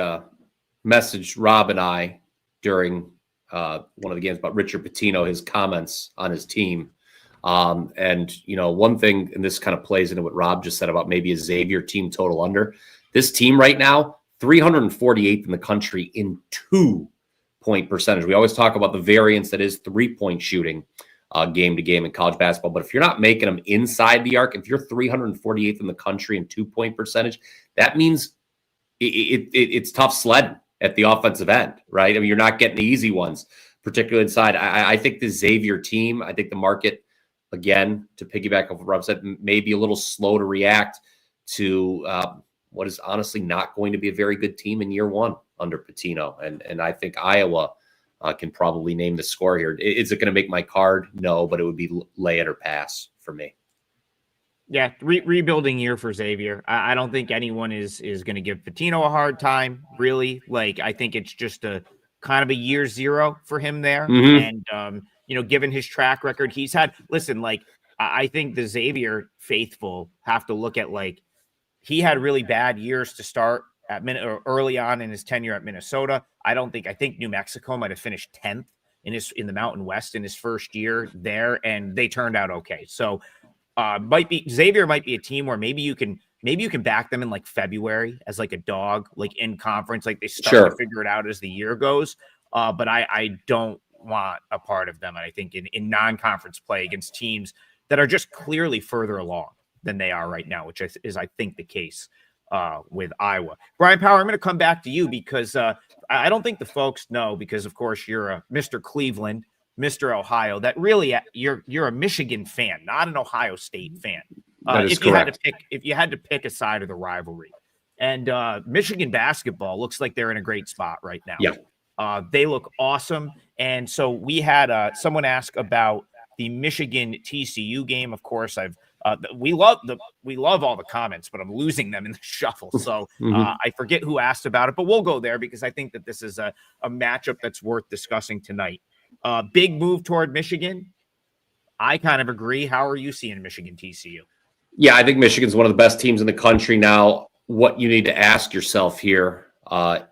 messaged Rob and I during one of the games about Richard Pitino, his comments on his team. And, one thing, and this kind of plays into what Rob just said about maybe a Xavier team total under. This team right now, 348th in the country in 2-point percentage. We always talk about the variance that is 3-point shooting game to game in college basketball. But if you're not making them inside the arc, if you're 348th in the country in 2-point percentage, that means it's tough sledding at the offensive end, right? I mean, you're not getting the easy ones, particularly inside. I think the Xavier team, I think the market, again, to piggyback off what Rob said, may be a little slow to react to what is honestly not going to be a very good team in year one under Pitino. And I think Iowa can probably name the score here. Is it going to make my card? No, but it would be lay it or pass for me. Yeah, rebuilding year for Xavier. I don't think anyone is going to give Pitino a hard time, really. Like, I think it's just a kind of a year zero for him there. Mm-hmm. And, given his track record, he's had, listen, like, I think the Xavier faithful have to look at, like, he had really bad years to start at early on in his tenure at Minnesota. I think New Mexico might have finished 10th in the Mountain West in his first year there, and they turned out okay. So Xavier might be a team where maybe you can maybe you can back them in like February as like a dog, like in conference, like they start to figure it out as the year goes. But I don't want a part of them. And I think in non-conference play against teams that are just clearly further along than they are right now, which is I think the case with Iowa. Brian Power, I'm going to come back to you because I don't think the folks know, because of course you're a Mr. Cleveland, Mr. Ohio, that really you're a Michigan fan, not an Ohio State fan. That is correct. If you had to pick a side of the rivalry, and Michigan basketball looks like they're in a great spot right now. Yeah. They look awesome. And so we had someone ask about the Michigan TCU game. Of course, we love all the comments, but I'm losing them in the shuffle. So I forget who asked about it, but we'll go there because I think that this is a matchup that's worth discussing tonight. Big move toward Michigan. I kind of agree. How are you seeing Michigan TCU? Yeah, I think Michigan's one of the best teams in the country now. What you need to ask yourself here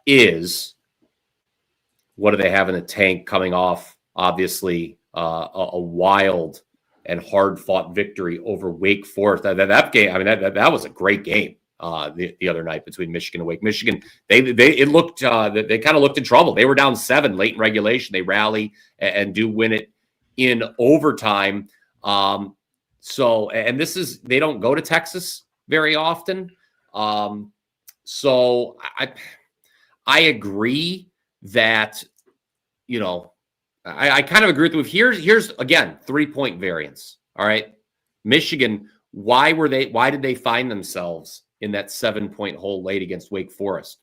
is, what do they have in the tank coming off, obviously, a wild and hard-fought victory over Wake Forest. That game, I mean, that was a great game the other night between Michigan and Wake. Michigan, they kind of looked in trouble. They were down 7 late in regulation. They rally and do win it in overtime. So, and they don't go to Texas very often. So I agree that, I kind of agree with you. Here's again, 3-point variance. All right. Michigan, why did they find themselves in that 7-point hole late against Wake Forest?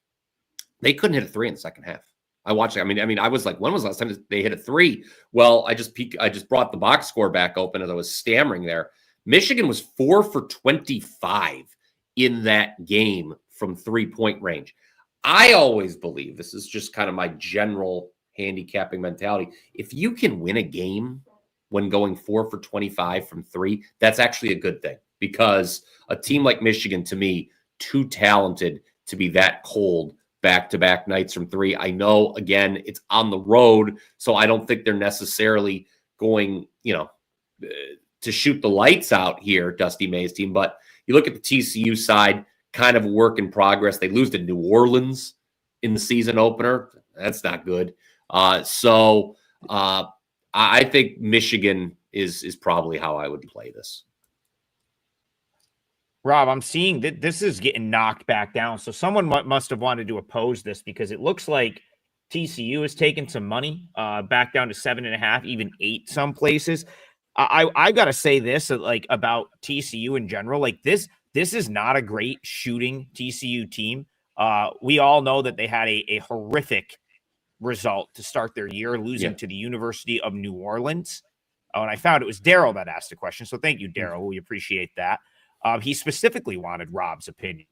They couldn't hit a 3 in the second half. I watched it. I mean, I was like, when was the last time they hit a 3? Well, I just brought the box score back open as I was stammering there. Michigan was 4 for 25 in that game from 3-point range. I always believe, this is just kind of my general handicapping mentality, if you can win a game when going 4 for 25 from 3, that's actually a good thing, because a team like Michigan, to me, too talented to be that cold back-to-back nights from 3. I know, again, it's on the road, so I don't think they're necessarily going, to shoot the lights out here, Dusty May's team. But you look at the TCU side, kind of a work in progress. They lose to New Orleans in the season opener. That's not good. So I think Michigan is probably how I would play this. Rob, I'm seeing that this is getting knocked back down. So someone must have wanted to oppose this, because it looks like TCU has taken some money back down to 7.5, even 8 some places. I got to say this about TCU in general. This is not a great shooting TCU team. We all know that they had a horrific result to start their year, losing to the University of New Orleans. And I found it was Daryl that asked the question. So thank you, Daryl. We appreciate that. He specifically wanted Rob's opinion.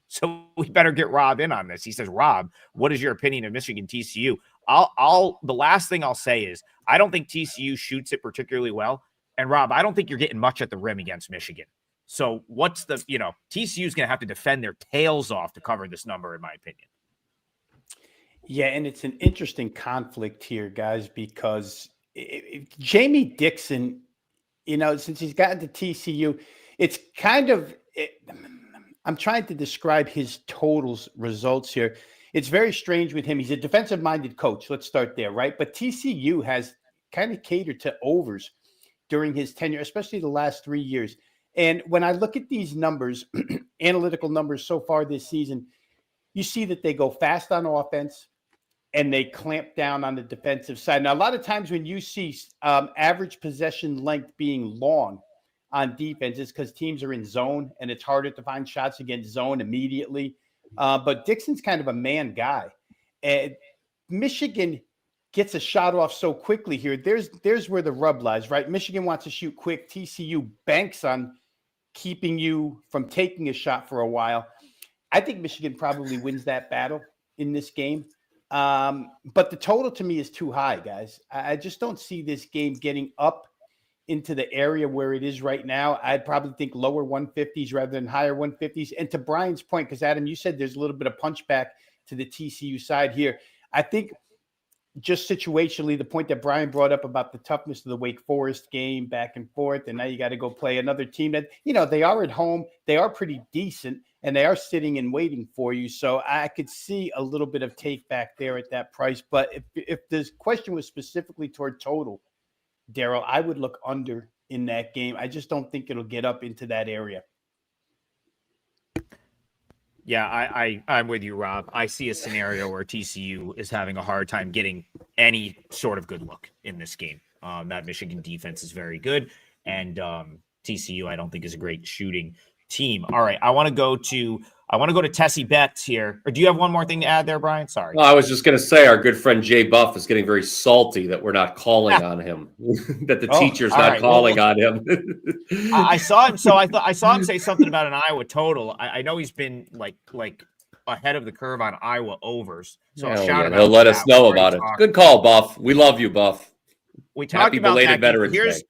So we better get Rob in on this. He says, Rob, what is your opinion of Michigan TCU? The last thing I'll say is, I don't think TCU shoots it particularly well. And Rob, I don't think you're getting much at the rim against Michigan. So what's TCU is going to have to defend their tails off to cover this number, in my opinion. Yeah, and it's an interesting conflict here, guys, because Jamie Dixon, since he's gotten to TCU, it's kind of I'm trying to describe his totals results here. It's very strange with him. He's a defensive-minded coach. Let's start there, right? But TCU has kind of catered to overs during his tenure, especially the last 3 years. And when I look at these numbers, analytical numbers so far this season, you see that they go fast on offense and they clamp down on the defensive side. Now, a lot of times when you see average possession length being long on defense, it's because teams are in zone and it's harder to find shots against zone immediately. But Dixon's kind of a man guy. And Michigan gets a shot off so quickly here. There's where the rub lies, right? Michigan wants to shoot quick. TCU banks on keeping you from taking a shot for a while. I think Michigan probably wins that battle in this game. But the total to me is too high, guys. I just don't see this game getting up into the area where it is right now. I'd probably think lower 150s rather than higher 150s. And to Brian's point, because Adam, you said there's a little bit of punchback to the TCU side here. I think just situationally, the point that Brian brought up about the toughness of the Wake Forest game back and forth, and now you got to go play another team that, they are at home. They are pretty decent. and they are sitting and waiting for you. So I could see a little bit of take back there at that price. But if this question was specifically toward total, Daryl, I would look under in that game. I just don't think it'll get up into that area. Yeah, I'm with you, Rob. I see a scenario where TCU is having a hard time getting any sort of good look in this game. That Michigan defense is very good, and TCU I don't think is a great shooting team. All right, I want to go to Tessie Betts here. Or do you have one more thing to add there, Brian? Sorry. Well, I was just going to say our good friend Jay Buff is getting very salty that we're not calling on him, that the teacher's not calling on him. I saw him. So I saw him say something about an Iowa total. I know he's been like ahead of the curve on Iowa overs. So he'll let us know about it. Good call, Buff. We love you, Buff. We talked about that.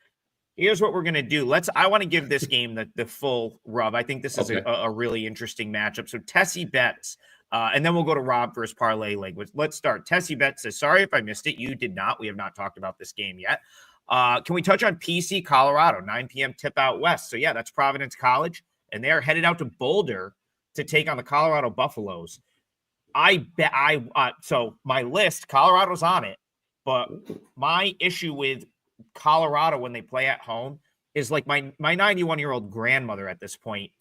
Here's what we're going to do. I want to give this game the full rub. I think this is a really interesting matchup. So Tessie Betts, and then we'll go to Rob for his parlay leg. Let's start. Tessie Betts says, sorry if I missed it. You did not. We have not talked about this game yet. Can we touch on PC Colorado, 9 p.m. tip out west? So yeah, that's Providence College, and they are headed out to Boulder to take on the Colorado Buffaloes. So my list, Colorado's on it, but my issue with Colorado when they play at home is like my 91-year-old grandmother at this point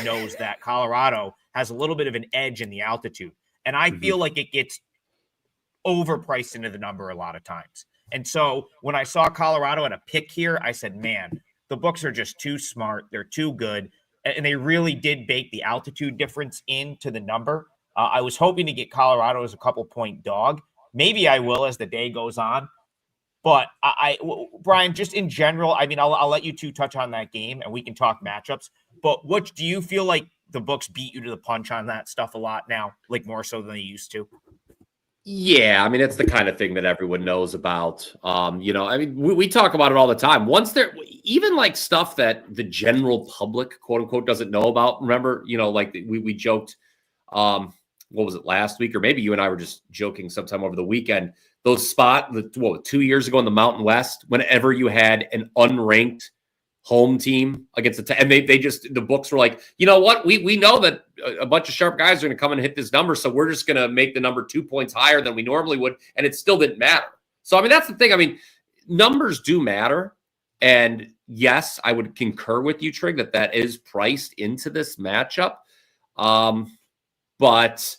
knows that Colorado has a little bit of an edge in the altitude, and I feel like it gets overpriced into the number a lot of times. And so when I saw Colorado at a pick here, I said, man, the books are just too smart, they're too good, and they really did bake the altitude difference into the number. I was hoping to get Colorado as a couple point dog. Maybe I will as the day goes on. But Brian, just in general, I mean, I'll let you two touch on that game and we can talk matchups. But what do you feel like the books beat you to the punch on that stuff a lot now, like more so than they used to? Yeah, I mean, it's the kind of thing that everyone knows about. I mean, we talk about it all the time. Once even like stuff that the general public, quote unquote, doesn't know about. Remember, like we joked, what was it, last week? Or maybe you and I were just joking sometime over the weekend. Those 2 years ago in the Mountain West, whenever you had an unranked home team against and the books were like, you know what? We know that a bunch of sharp guys are going to come and hit this number. So we're just going to make the number 2 points higher than we normally would. And it still didn't matter. So, I mean, that's the thing. I mean, numbers do matter. And yes, I would concur with you, Trig, that is priced into this matchup. But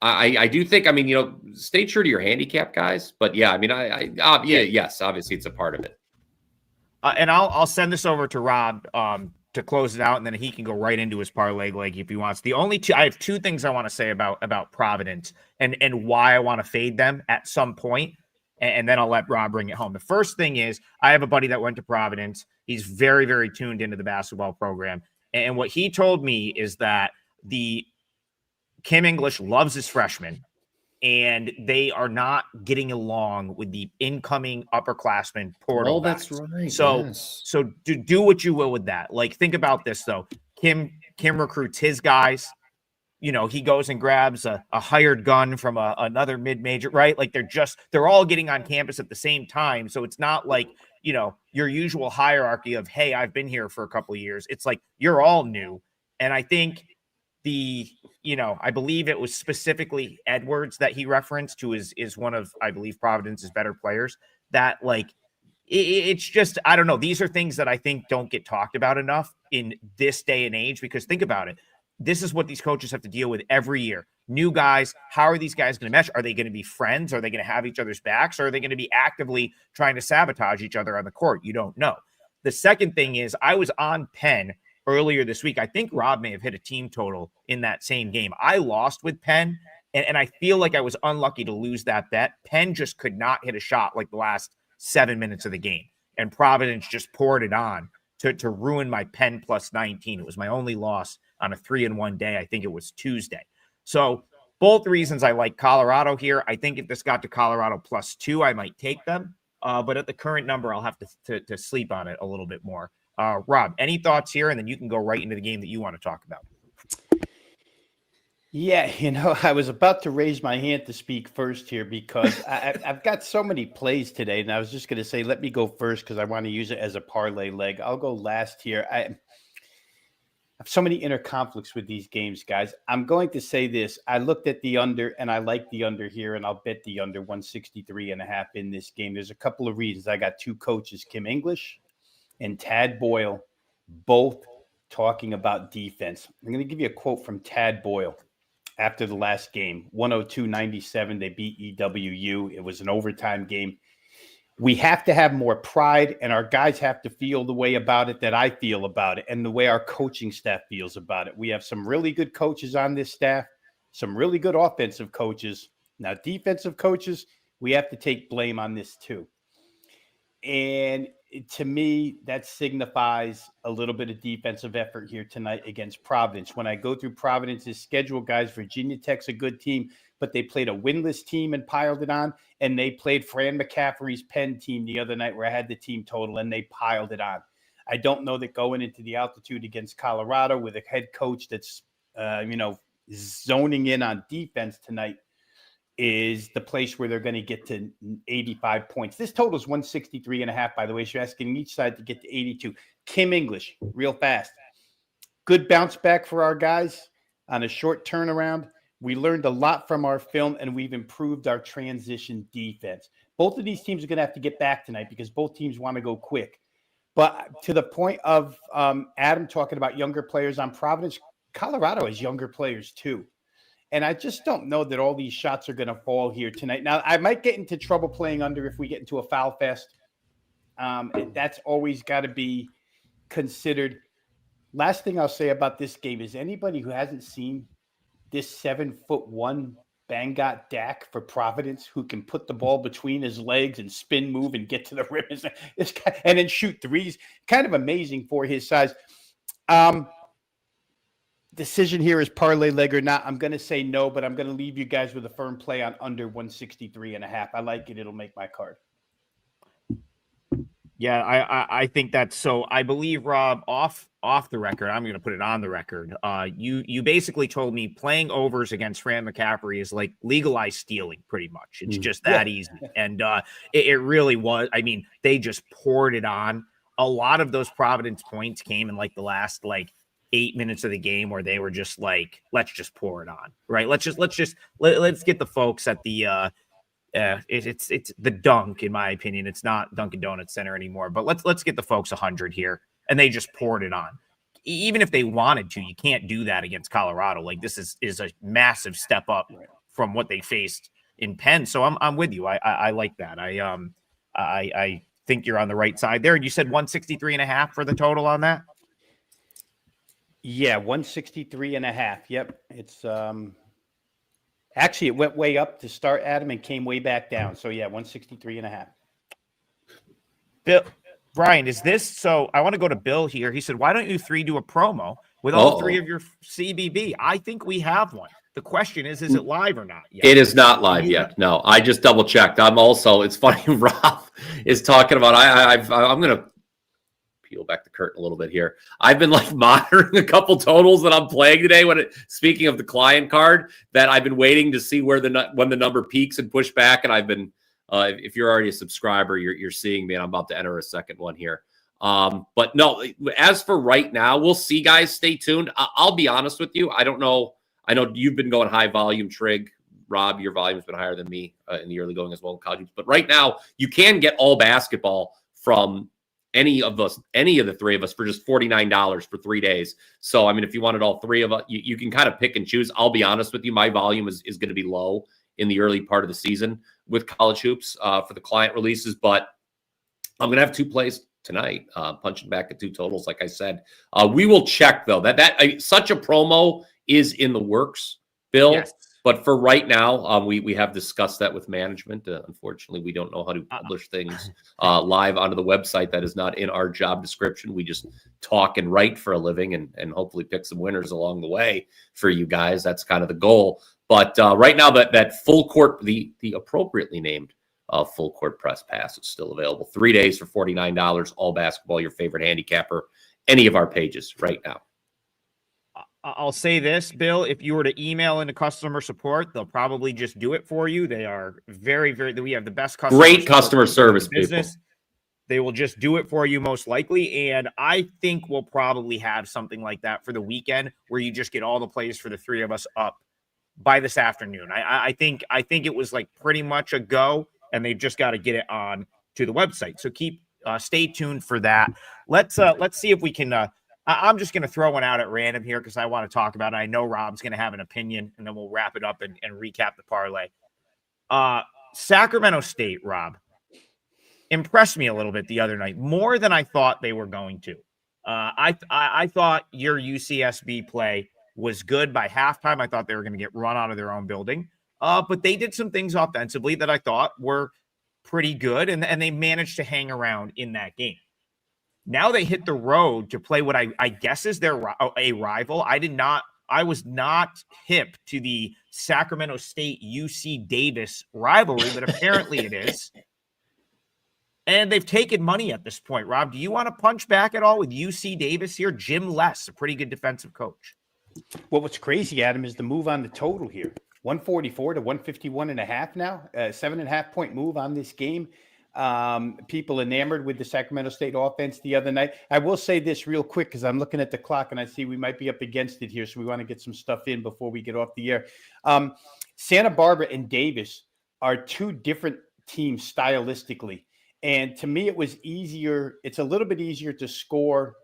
I do think, I mean, stay true to your handicap, guys. But yeah, I mean, yes, obviously it's a part of it. And I'll send this over to Rob to close it out, and then he can go right into his parlay leg if he wants. I have two things I want to say about Providence and why I want to fade them at some point, and then I'll let Rob bring it home. The first thing is I have a buddy that went to Providence. He's very, very tuned into the basketball program, and what he told me is that Kim English loves his freshmen, and they are not getting along with the incoming upperclassmen portal. Oh, that's right. So do what you will with that. Like, think about this though. Kim recruits his guys. He goes and grabs a hired gun from another mid-major, right? Like they're all getting on campus at the same time. So it's not like, your usual hierarchy of, hey, I've been here for a couple of years. It's like you're all new. And I think I believe it was specifically Edwards that he referenced, who is one of, I believe, Providence's better players, that it's just, I don't know. These are things that I think don't get talked about enough in this day and age, because think about it. This is what these coaches have to deal with every year. New guys. How are these guys going to mesh? Are they going to be friends? Are they going to have each other's backs? Or are they going to be actively trying to sabotage each other on the court? You don't know. The second thing is I was on Penn earlier this week. I think Rob may have hit a team total in that same game. I lost with Penn, and I feel like I was unlucky to lose that bet. Penn just could not hit a shot like the last 7 minutes of the game, and Providence just poured it on to ruin my Penn plus 19. It was my only loss on a 3-1 day. I think it was Tuesday. So both reasons I like Colorado here. I think if this got to Colorado plus 2, I might take them. But at the current number, I'll have to sleep on it a little bit more. Rob, any thoughts here? And then you can go right into the game that you want to talk about. Yeah, I was about to raise my hand to speak first here because I've got so many plays today, and I was just going to say, let me go first because I want to use it as a parlay leg. I'll go last here. have so many inner conflicts with these games, guys. I'm going to say this. I looked at the under, and I like the under here, and I'll bet the under 163.5 in this game. There's a couple of reasons. I got two coaches, Kim English and Tad Boyle, both talking about defense. I'm going to give you a quote from Tad Boyle after the last game. 102-97, they beat EWU. It was an overtime game. We have to have more pride, and our guys have to feel the way about it that I feel about it and the way our coaching staff feels about it. We have some really good coaches on this staff, some really good offensive coaches. Now, defensive coaches, we have to take blame on this too. And to me, that signifies a little bit of defensive effort here tonight against Providence. When I go through Providence's schedule, guys, Virginia Tech's a good team, but they played a winless team and piled it on. And they played Fran McCaffrey's Penn team the other night where I had the team total, and they piled it on. I don't know that going into the altitude against Colorado with a head coach that's, zoning in on defense tonight is the place where they're going to get to 85 points. This total is 163.5, by the way. So you're asking each side to get to 82. Kim English, real fast. Good bounce back for our guys on a short turnaround. We learned a lot from our film, and we've improved our transition defense. Both of these teams are going to have to get back tonight because both teams want to go quick. But to the point of Adam talking about younger players on Providence, Colorado has younger players too. And I just don't know that all these shots are going to fall here tonight. Now, I might get into trouble playing under if we get into a foul fest. And that's always got to be considered. Last thing I'll say about this game is anybody who hasn't seen this 7'1" Bangot Dak for Providence who can put the ball between his legs and spin move and get to the rim and then shoot threes, kind of amazing for his size. Decision here is parlay leg or not. I'm going to say no, but I'm going to leave you guys with a firm play on under 163.5. I like it. It'll make my card. Yeah, I think that's so. I believe, Rob, off the record, I'm going to put it on the record. You basically told me playing overs against Fran McCaffrey is like legalized stealing, pretty much. It's just that easy. And it really was. I mean, they just poured it on. A lot of those Providence points came in like the last 8 minutes of the game where they were just like, let's just pour it on, right? Let's get the folks at the it's the dunk, in my opinion. It's not Dunkin' Donuts Center anymore, but let's get the folks 100 here, and they just poured it on. Even if they wanted to, you can't do that against Colorado. Like this is a massive step up from what they faced in Penn. So I'm with you. I like that. I think you're on the right side there. And you said 163.5 for the total on that. Yeah, 163.5. Yep. It's actually it went way up to start, Adam, and came way back down. So yeah, 163.5. Bill, Brian, is this so? I want to go to Bill here. He said, "Why don't you three do a promo with all three of your CBB?" I think we have one. The question is it live or not yet? It is not live yet. No, I just double checked. I'm also. It's funny. Rob is talking about. I'm gonna peel back the curtain a little bit here. I've been monitoring a couple totals that I'm playing today. Speaking of the client card, that I've been waiting to see when the number peaks and push back, and I've been. If you're already a subscriber, you're seeing me, and I'm about to enter a second one here. But no, as for right now, we'll see, guys. Stay tuned. I'll be honest with you. I don't know. I know you've been going high volume, Trig. Rob, your volume's been higher than me in the early going as well in college. But right now, you can get all basketball from any of the three of us for just $49 for 3 days. So, I mean, if you wanted all three of us, you can kind of pick and choose. I'll be honest with you. My volume is going to be low in the early part of the season with college hoops for the client releases, but I'm going to have two plays tonight, punching back at two totals. Like I said, we will check though that such a promo is in the works, Bill. Yes. But for right now, we have discussed that with management. Unfortunately, we don't know how to publish things live onto the website. That is not in our job description. We just talk and write for a living and hopefully pick some winners along the way for you guys. That's kind of the goal. But right now, that full court, the appropriately named full court press pass is still available. 3 days for $49, all basketball, your favorite handicapper, any of our pages right now. I'll say this, Bill, if you were to email into customer support, they'll probably just do it for you. They are very, very, we have the best customer great customer service business. They will just do it for you most likely. And I think we'll probably have something like that for the weekend where you just get all the plays for the three of us up by this afternoon. I think it was like pretty much a go, and they've just got to get it on to the website. So stay tuned for that. Let's see if we can. I'm just going to throw one out at random here because I want to talk about it. I know Rob's going to have an opinion, and then we'll wrap it up and recap the parlay. Sacramento State, Rob, impressed me a little bit the other night, more than I thought they were going to. I thought your UCSB play was good by halftime. I thought they were going to get run out of their own building. But they did some things offensively that I thought were pretty good, and they managed to hang around in that game. Now they hit the road to play what I guess is a rival. I was not hip to the Sacramento State UC Davis rivalry, but apparently it is. And they've taken money at this point. Rob, do you want to punch back at all with UC Davis here? Jim Less, a pretty good defensive coach. Well, what's crazy, Adam, is the move on the total here. 144 to 151.5 now. 7.5 point move on this game. People enamored with the Sacramento State offense the other night. I will say this real quick because I'm looking at the clock and I see we might be up against it here. So we want to get some stuff in before we get off the air. Santa Barbara and Davis are two different teams stylistically. And to me, it was easier. It's a little bit easier to score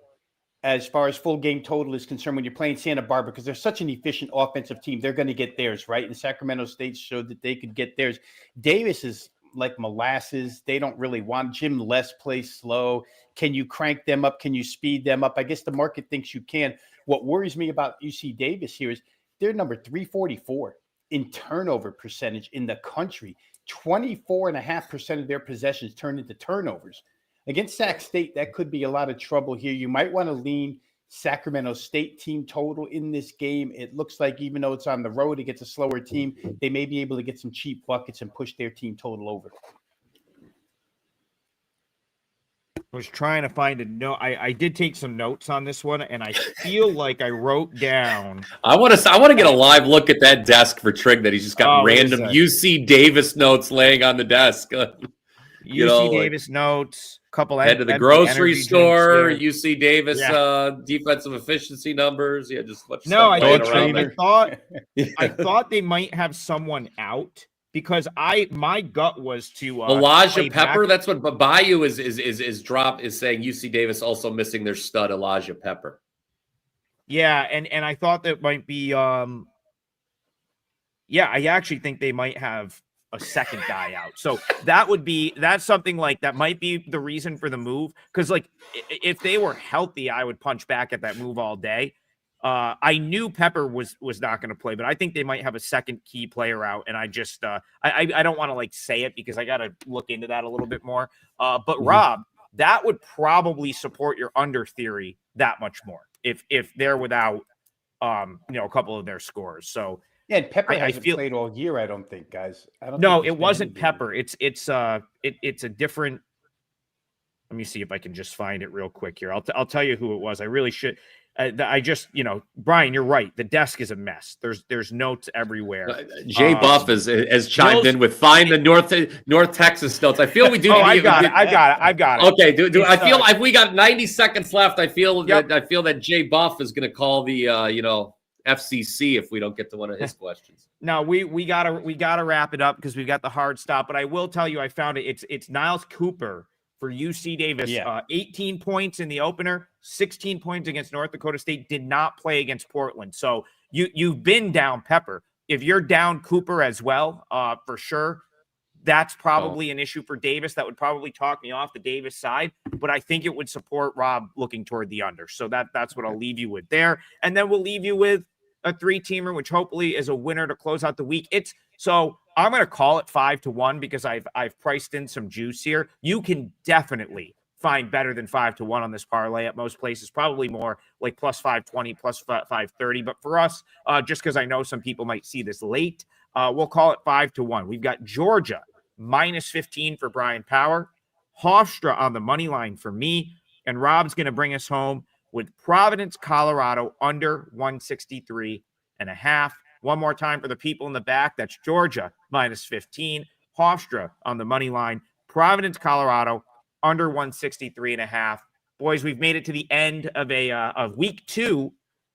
as far as full game total is concerned when you're playing Santa Barbara because they're such an efficient offensive team. They're going to get theirs, right? And Sacramento State showed that they could get theirs. Davis is like molasses. They don't really want Jim Less plays slow. Can you crank them up? Can you speed them up? I guess the market thinks you can. What worries me about UC Davis here is they're number 344 in turnover percentage in the country. 24.5% of their possessions turn into turnovers. Against Sac State, that could be a lot of trouble here. You might want to lean Sacramento State team total in this game. It looks like even though it's on the road against a slower team, they may be able to get some cheap buckets and push their team total over. I was trying to find a note. I did take some notes on this one, and I feel like I wrote down. I want to get a live look at that desk for Trig that he's just got random UC Davis notes laying on the desk. UC Davis notes, couple head to the grocery store, UC Davis defensive efficiency numbers. Yeah, just much stuff I thought they might have someone out. Because my gut was to Elijah Pepper. That's what Bayou is saying. UC Davis also missing their stud Elijah Pepper. Yeah, and I thought that might be I actually think they might have a second guy out. So that's something like that might be the reason for the move. Because like if they were healthy, I would punch back at that move all day. I knew Pepper was not going to play, but I think they might have a second key player out. And I just, I don't want to like say it because I got to look into that a little bit more. But Rob, that would probably support your under theory that much more if they're without, a couple of their scores. So yeah, and Pepper hasn't played all year. I don't think, guys. No, it wasn't Pepper. It's a different. Let me see if I can just find it real quick here. I'll tell you who it was. I really should. I just, Brian, you're right. The desk is a mess. There's notes everywhere. Jay Buff has chimed in with find the North Texas notes. I feel we do. I've got it. Okay. Do I feel like we got 90 seconds left? I feel that Jay Buff is going to call the FCC if we don't get to one of his questions. No, we gotta wrap it up because we've got the hard stop. But I will tell you, I found it. It's Niles Cooper for UC Davis. 18 points in the opener, 16 points against North Dakota State, did not play against Portland. So you've been down Pepper. If you're down Cooper as well, for sure, that's probably an issue for Davis. That would probably talk me off the Davis side, but I think it would support Rob looking toward the under. So that's what I'll leave you with there. And then we'll leave you with a 3-teamer, which hopefully is a winner to close out the week. So I'm going to call it 5-1 because I've priced in some juice here. You can definitely find better than 5-1 on this parlay at most places, probably more like plus 520, plus 530. But for us, just because I know some people might see this late, we'll call it 5-1. We've got Georgia minus 15 for Brian Power, Hofstra on the money line for me, and Rob's going to bring us home with Providence, Colorado under 163.5. One more time for the people in the back. That's Georgia minus 15. Hofstra on the money line. Providence, Colorado under 163.5. Boys, we've made it to the end of week 2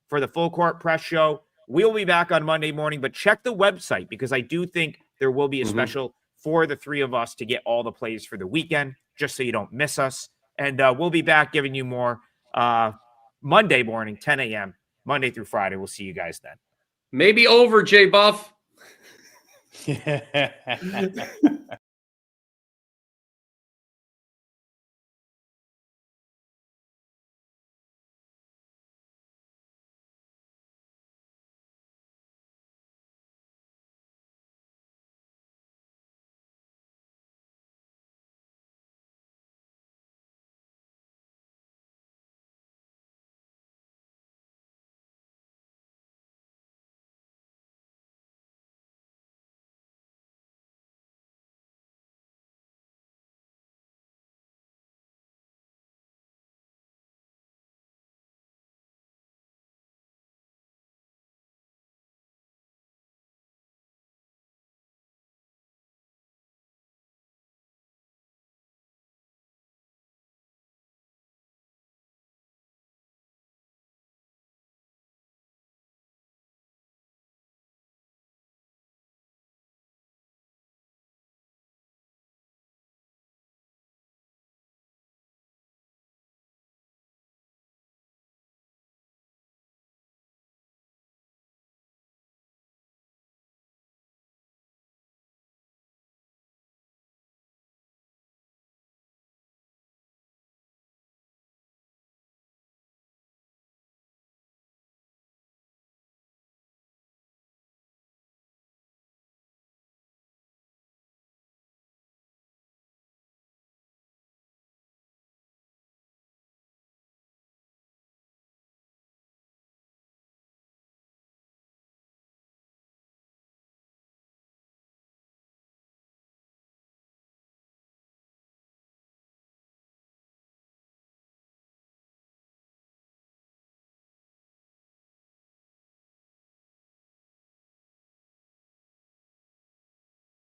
for the Full Court Press Show. We'll be back on Monday morning, but check the website because I do think there will be a special for the 3 of us to get all the plays for the weekend, just so you don't miss us. And we'll be back giving you more Monday morning, 10 a.m., Monday through Friday. We'll see you guys then. Maybe over, J Buff.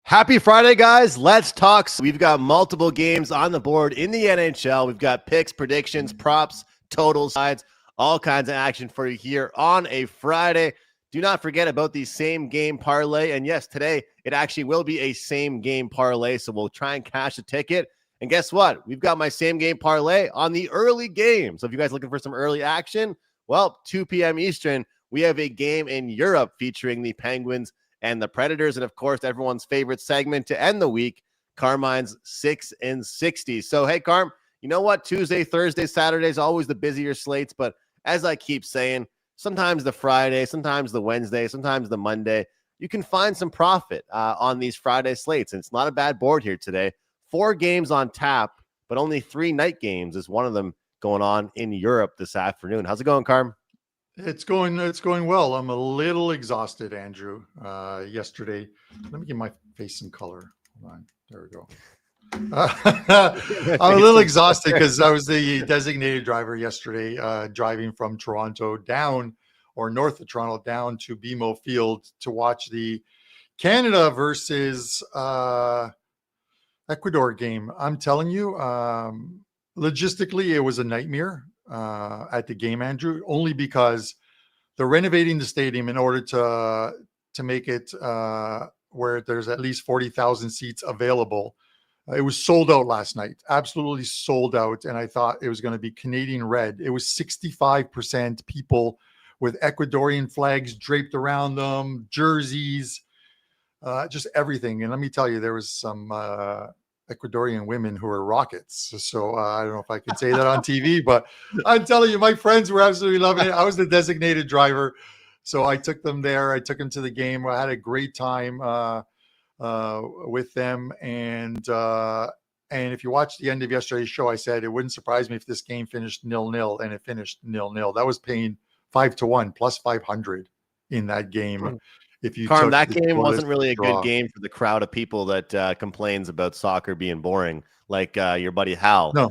Happy Friday, guys. Let's talk. We've got multiple games on the board in the NHL. We've got picks, predictions, props, totals, sides, all kinds of action for you here on a Friday. Do not forget about the same game parlay. And yes, today it actually will be a same game parlay. So we'll try and cash a ticket. And guess what? We've got my same game parlay on the early game. So if you guys are looking for some early action, well, 2 p.m. Eastern, we have a game in Europe featuring the Penguins and the Predators, and of course, everyone's favorite segment to end the week, Carmine's 6 and 60. So, hey, Carm, you know what? Tuesday, Thursday, Saturday is always the busier slates, but as I keep saying, sometimes the Friday, sometimes the Wednesday, sometimes the Monday, you can find some profit on these Friday slates, and it's not a bad board here today. 4 games on tap, but only 3 night games is one of them going on in Europe this afternoon. How's it going, Carm? It's going well. I'm a little exhausted, Andrew. Yesterday, let me give my face some color. Hold on. There we go. I'm a little exhausted because I was the designated driver yesterday, driving from Toronto down, or north of Toronto down to BMO Field to watch the Canada versus Ecuador game. I'm telling you, logistically, it was a nightmare at the game, Andrew, only because they're renovating the stadium in order to make it where there's at least 40,000 seats available. It was sold out last night, absolutely sold out. And I thought it was going to be Canadian red. It was 65% people with Ecuadorian flags draped around them, jerseys, just everything. And let me tell you, there was some Ecuadorian women who are rockets. So I don't know if I can say that on TV, but I'm telling you, my friends were absolutely loving it. I was the designated driver, so I took them there. I took them to the game. I had a great time with them. And if you watch the end of yesterday's show, I said it wouldn't surprise me if this game finished 0-0, and it finished 0-0. That was paying 5-1 plus 500 in that game. If you Carm, that game wasn't really a good game for the crowd of people that complains about soccer being boring, like your buddy Hal. No.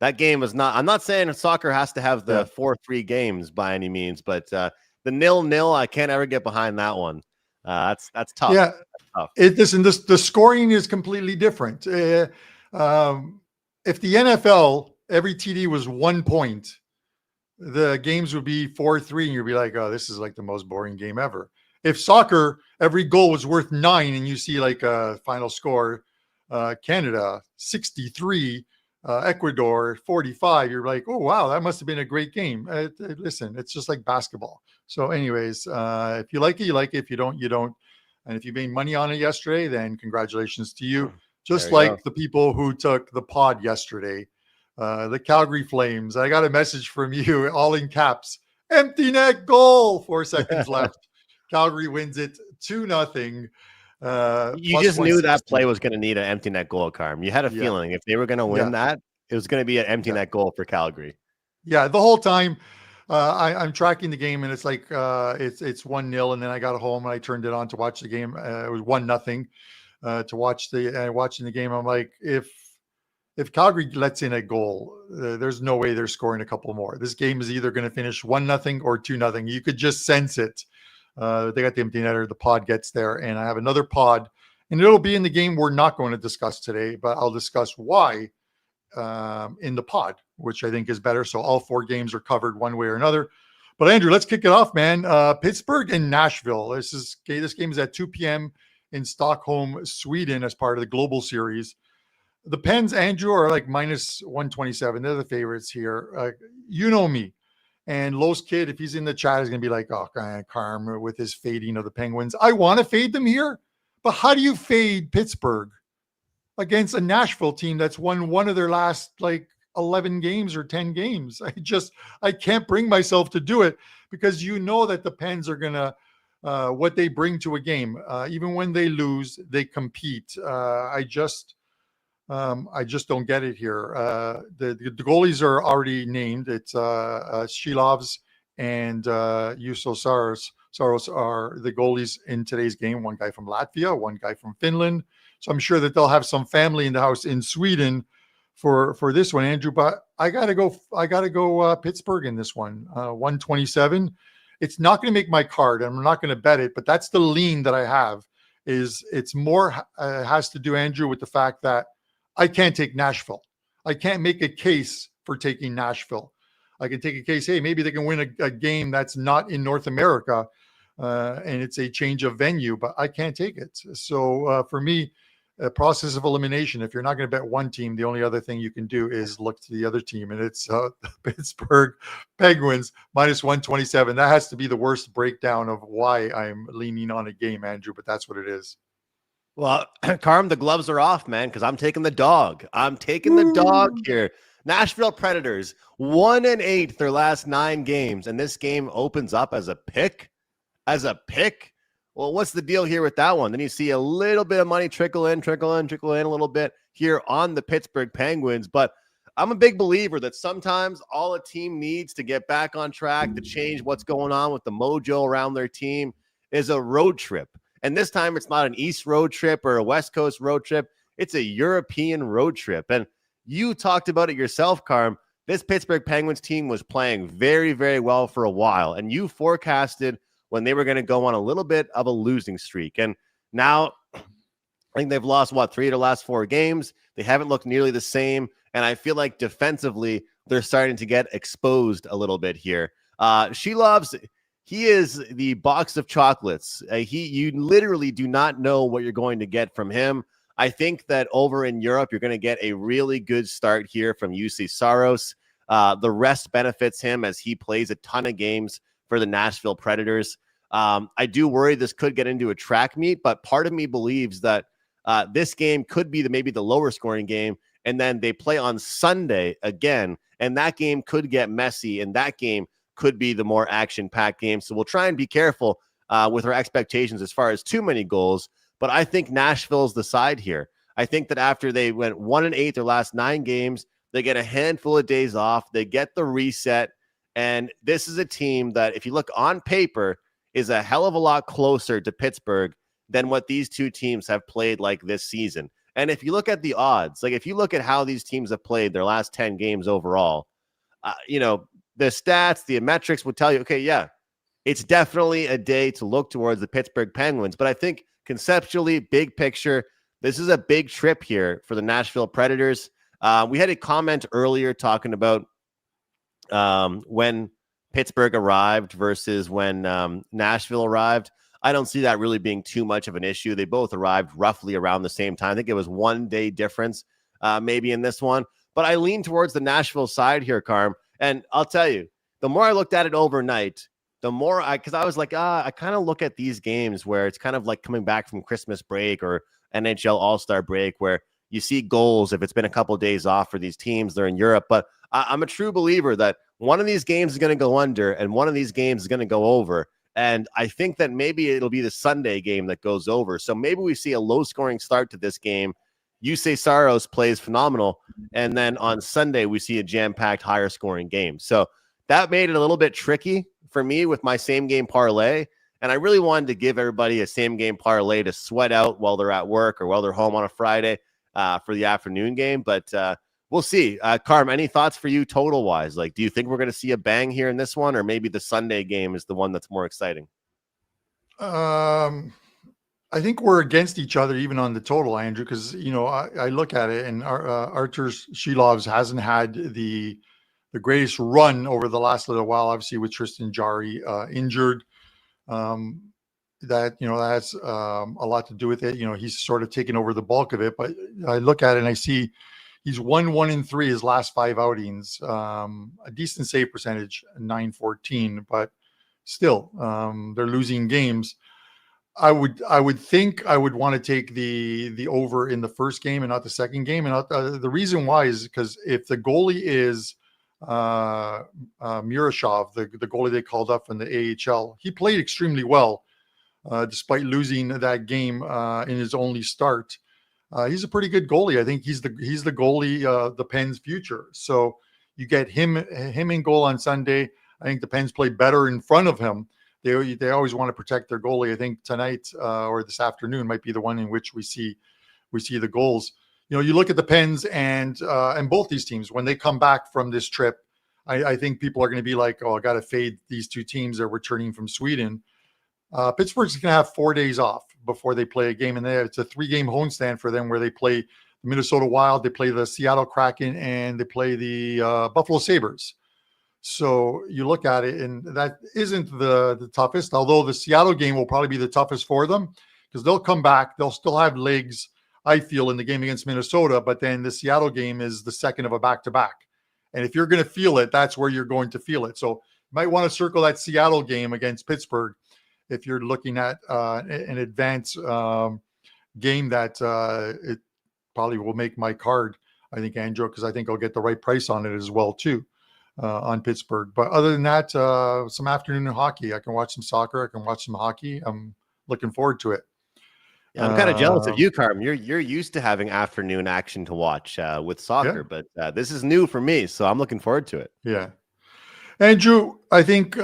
That game was not. I'm not saying soccer has to have the 4-3 games by any means, but the 0-0, I can't ever get behind that one. That's tough. Yeah, that's tough. The scoring is completely different. if the NFL, every TD was 1 point, the games would be 4-3, and you'd be like, oh, this is like the most boring game ever. If soccer, every goal was worth 9, and you see like a final score, Canada 63, Ecuador 45, you're like, oh, wow, that must have been a great game. Listen, it's just like basketball. So anyways, if you like it, you like it. If you don't, you don't. And if you made money on it yesterday, then congratulations to you. Just There you like the people who took the pod yesterday, the Calgary Flames. I got a message from you, all in caps. Empty net goal. 4 seconds left. Calgary wins it 2-0. You just knew that play was going to need an empty net goal, Carm. You had a feeling if they were going to win that, it was going to be an empty net goal for Calgary. Yeah, the whole time I'm tracking the game, and it's like it's 1-0, and then I got home and I turned it on to watch the game. It was 1-0 to watching the game. I'm like, if Calgary lets in a goal, there's no way they're scoring a couple more. This game is either going to finish 1-0 or 2-0. You could just sense it. They got the empty netter. The pod gets there, and I have another pod, and it'll be in the game we're not going to discuss today, but I'll discuss why in the pod, which I think is better. So all 4 games are covered one way or another. But Andrew, let's kick it off, man. Pittsburgh and Nashville. This game is at 2 p.m. in Stockholm, Sweden, as part of the Global Series. The Pens, Andrew, are like minus 127. They're the favorites here. You know me. And Los Kid, if he's in the chat, is going to be like, oh, Carm with his fading of the Penguins. I want to fade them here, but how do you fade Pittsburgh against a Nashville team that's won one of their last like 11 games or 10 games? I can't bring myself to do it, because you know that the Pens are going to, what they bring to a game. Even when they lose, they compete. I just don't get it here. The goalies are already named. It's Shilovs and Juuso Saros are the goalies in today's game. One guy from Latvia, one guy from Finland. So I'm sure that they'll have some family in the house in Sweden for this one, Andrew. But I gotta go Pittsburgh in this one. 127. It's not going to make my card, and I'm not going to bet it. But that's the lean that I have. It's more has to do, Andrew, with the fact that I can't take Nashville. I can't make a case for taking Nashville. I can take a case, hey, maybe they can win a game that's not in North America, and it's a change of venue, but I can't take it. So for me, a process of elimination, if you're not going to bet one team, the only other thing you can do is look to the other team, and it's Pittsburgh Penguins minus 127. That has to be the worst breakdown of why I'm leaning on a game, Andrew, but that's what it is. Well, Carm, the gloves are off, man, because I'm taking the dog. I'm taking the dog here. Nashville Predators, 1-8 their last 9 games, and this game opens up as a pick. Well, what's the deal here with that one? Then you see a little bit of money trickle in a little bit here on the Pittsburgh Penguins. But I'm a big believer that sometimes all a team needs to get back on track, to change what's going on with the mojo around their team, is a road trip. And this time it's not an East road trip or a West Coast road trip. It's a European road trip. And you talked about it yourself, Carm. This Pittsburgh Penguins team was playing very, very well for a while. And you forecasted when they were going to go on a little bit of a losing streak. And now I think they've lost, 3 of their last 4 games. They haven't looked nearly the same. And I feel like defensively, they're starting to get exposed a little bit here. He is the box of chocolates. You literally do not know what you're going to get from him. I think that over in Europe, you're going to get a really good start here from UC Saros. The rest benefits him as he plays a ton of games for the Nashville Predators. I do worry this could get into a track meet, but part of me believes that this game could be maybe the lower scoring game, and then they play on Sunday again, and that game could get messy, and that game could be the more action-packed game. So we'll try and be careful with our expectations as far as too many goals. But I think Nashville's the side here. I think that after they went 1-8 their last 9 games, they get a handful of days off. They get the reset. And this is a team that, if you look on paper, is a hell of a lot closer to Pittsburgh than what these two teams have played like this season. And if you look at the odds, like if you look at how these teams have played their last 10 games overall, the stats, the metrics would tell you, okay, yeah, it's definitely a day to look towards the Pittsburgh Penguins. But I think conceptually, big picture, this is a big trip here for the Nashville Predators. We had a comment earlier talking about when Pittsburgh arrived versus when Nashville arrived. I don't see that really being too much of an issue. They both arrived roughly around the same time. I think it was 1 day difference maybe in this one. But I lean towards the Nashville side here, Carm. And I'll tell you, the more I looked at it overnight, the more because I was like, I kind of look at these games where it's kind of like coming back from Christmas break or NHL All-Star break where you see goals if it's been a couple of days off for these teams. They're in Europe. But I'm a true believer that one of these games is going to go under and one of these games is going to go over. And I think that maybe it'll be the Sunday game that goes over. So maybe we see a low-scoring start to this game. Yusei Saros plays phenomenal. And then on Sunday, we see a jam-packed, higher-scoring game. So that made it a little bit tricky for me with my same-game parlay. And I really wanted to give everybody a same-game parlay to sweat out while they're at work or while they're home on a Friday for the afternoon game. But we'll see. Carm, any thoughts for you total-wise? Like, do you think we're going to see a bang here in this one, or maybe the Sunday game is the one that's more exciting? I think we're against each other even on the total, Andrew, because, I look at it and Artur Shilovs hasn't had the greatest run over the last little while, obviously with Tristan Jarry injured. That's a lot to do with it. He's sort of taken over the bulk of it, but I look at it and I see he's 1-1-3 his last 5 outings, a decent save percentage, 914, but still they're losing games. I would think I would want to take the over in the first game and not the second game. And the reason why is because if the goalie is Murashov, the goalie they called up from the AHL, he played extremely well despite losing that game in his only start. He's a pretty good goalie. I think he's the goalie, the Pens' future. So you get him in goal on Sunday. I think the Pens play better in front of him. They always want to protect their goalie. I think tonight or this afternoon might be the one in which we see the goals. You look at the Pens and both these teams when they come back from this trip. I think people are going to be like, oh, I got to fade these two teams that are returning from Sweden. Pittsburgh's going to have 4 days off before they play a game, and it's a 3-game homestand for them where they play the Minnesota Wild, they play the Seattle Kraken, and they play the Buffalo Sabres. So you look at it, and that isn't the toughest, although the Seattle game will probably be the toughest for them because they'll come back. They'll still have legs, I feel, in the game against Minnesota, but then the Seattle game is the second of a back-to-back. And if you're going to feel it, that's where you're going to feel it. So you might want to circle that Seattle game against Pittsburgh if you're looking at an advanced game that it probably will make my card, I think, Andrew, because I think I'll get the right price on it as well, too. On Pittsburgh. But other than that, some afternoon hockey. I can watch some soccer. I can watch some hockey. I'm looking forward to it. Yeah, I'm kind of jealous of you, Carm. You're used to having afternoon action to watch with soccer, but this is new for me, so I'm looking forward to it. Yeah. Andrew, I think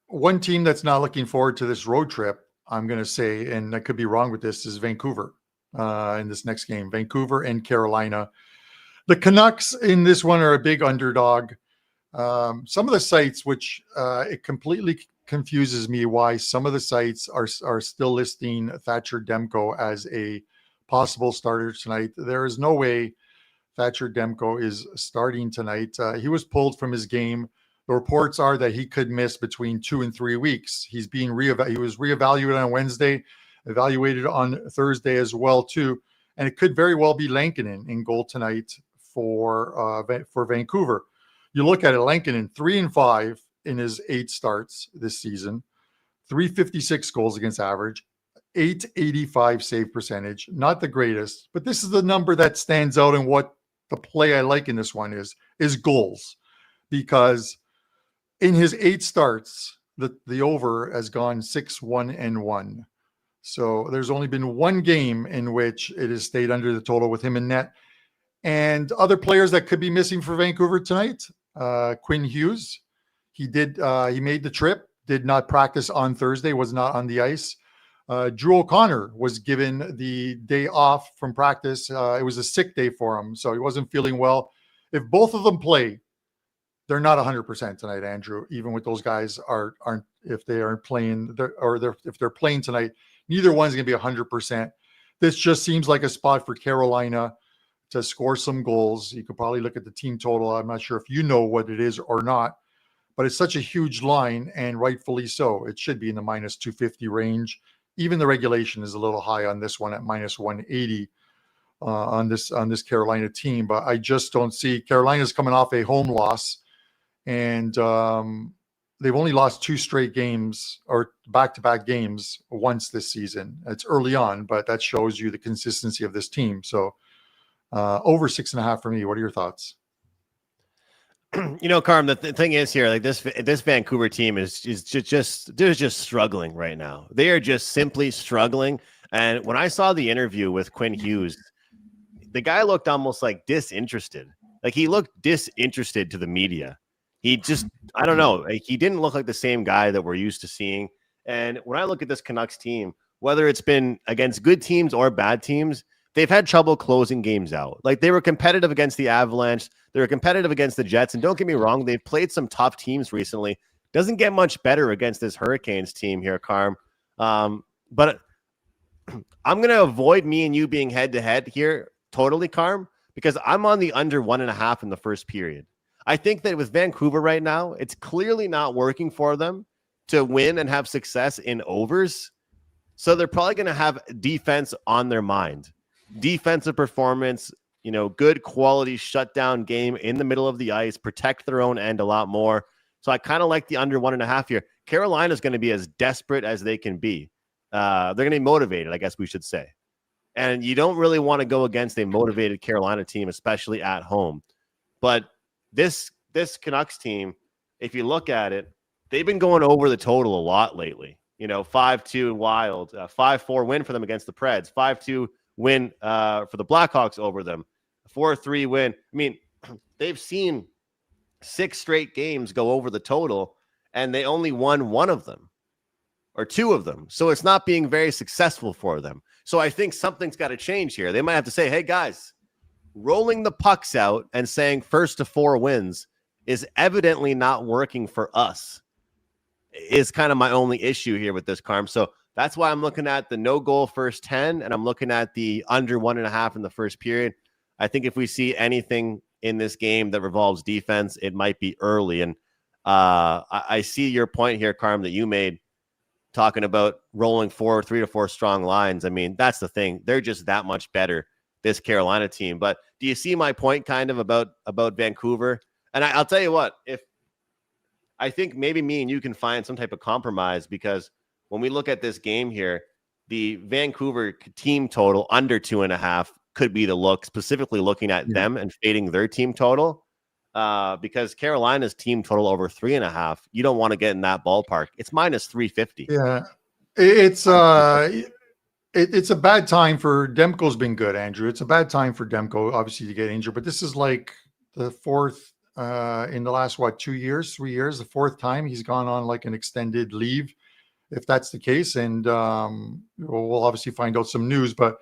one team that's not looking forward to this road trip, I'm going to say, and I could be wrong with this, is Vancouver in this next game. Vancouver and Carolina. The Canucks in this one are a big underdog. Some of the sites, which it completely confuses me why some of the sites are still listing Thatcher Demko as a possible starter tonight. There is no way Thatcher Demko is starting tonight. He was pulled from his game. The reports are that he could miss between 2 and 3 weeks. He's being he was reevaluated on Wednesday, evaluated on Thursday as well too, and it could very well be Lankinen in goal tonight for Vancouver. You look at it, Lankinen 3-5 in his 8 starts this season, 356 goals against average, 885 save percentage. Not the greatest, but this is the number that stands out. And what the play I like in this one is goals, because in his 8 starts, the over has gone 6-1-1. So there's only been 1 game in which it has stayed under the total with him in net. And other players that could be missing for Vancouver tonight, Quinn Hughes. He made the trip, did not practice on Thursday, was not on the ice. Drew O'Connor was given the day off from practice. It was a sick day for him, so he wasn't feeling well. If both of them play, they're not 100% tonight, Andrew. Even with those guys aren't if they aren't playing if they're playing tonight, neither one's going to be 100%. This just seems like a spot for Carolina to score some goals. You could probably look at the team total. I'm not sure if you know what it is or not, but it's such a huge line, and rightfully so. It should be in the minus 250 range. Even the regulation is a little high on this one at minus 180 on this Carolina team. But I just don't see Carolina's coming off a home loss, and they've only lost 2 straight games or back-to-back games once this season. It's early on, but that shows you the consistency of this team. So over 6.5 for me. What are your thoughts? Carm, the thing is here, like this Vancouver team is just struggling right now. They are just simply struggling. And when I saw the interview with Quinn Hughes, the guy looked almost like disinterested. Like he looked disinterested to the media. He just, I don't know. Like he didn't look like the same guy that we're used to seeing. And when I look at this Canucks team, whether it's been against good teams or bad teams, they've had trouble closing games out. Like they were competitive against the Avalanche. They were competitive against the Jets. And don't get me wrong, they've played some tough teams recently. Doesn't get much better against this Hurricanes team here, Carm. But I'm going to avoid me and you being head-to-head here totally, Carm, because I'm on the under 1.5 in the first period. I think that with Vancouver right now, it's clearly not working for them to win and have success in overs. So they're probably going to have defense on their mind. Defensive performance, good quality shutdown game in the middle of the ice, protect their own end a lot more. So I kind of like the under 1.5 here. Carolina's going to be as desperate as they can be. They're going to be motivated, I guess we should say. And you don't really want to go against a motivated Carolina team, especially at home. But this Canucks team, if you look at it, they've been going over the total a lot lately. 5-2 Wild, 5-4 win for them against the Preds, 5-2 win for the Blackhawks over them, 4-3 win. I mean, they've seen 6 straight games go over the total, and they only won 1 of them or 2 of them. So it's not being very successful for them. So I think something's got to change here. They might have to say, hey, guys, rolling the pucks out and saying first to 4 wins is evidently not working for us, is kind of my only issue here with this, Carm. So that's why I'm looking at the no goal first 10, and I'm looking at the under 1.5 in the first period. I think if we see anything in this game that revolves defense, it might be early. And I see your point here, Carm, that you made talking about rolling 3 to 4 strong lines. I mean, that's the thing. They're just that much better, this Carolina team. But do you see my point kind of about Vancouver? And I'll tell you what, if I think maybe me and you can find some type of compromise, because when we look at this game here, the Vancouver team total under 2.5 could be the look, specifically looking at them and fading their team total, because Carolina's team total over 3.5, you don't want to get in that ballpark. It's minus 350. Yeah, it's a bad time for Demko's been good, Andrew. It's a bad time for Demko, obviously, to get injured, but this is like the 4th in the last 3 years, the 4th time he's gone on like an extended leave, if that's the case. And we'll obviously find out some news, but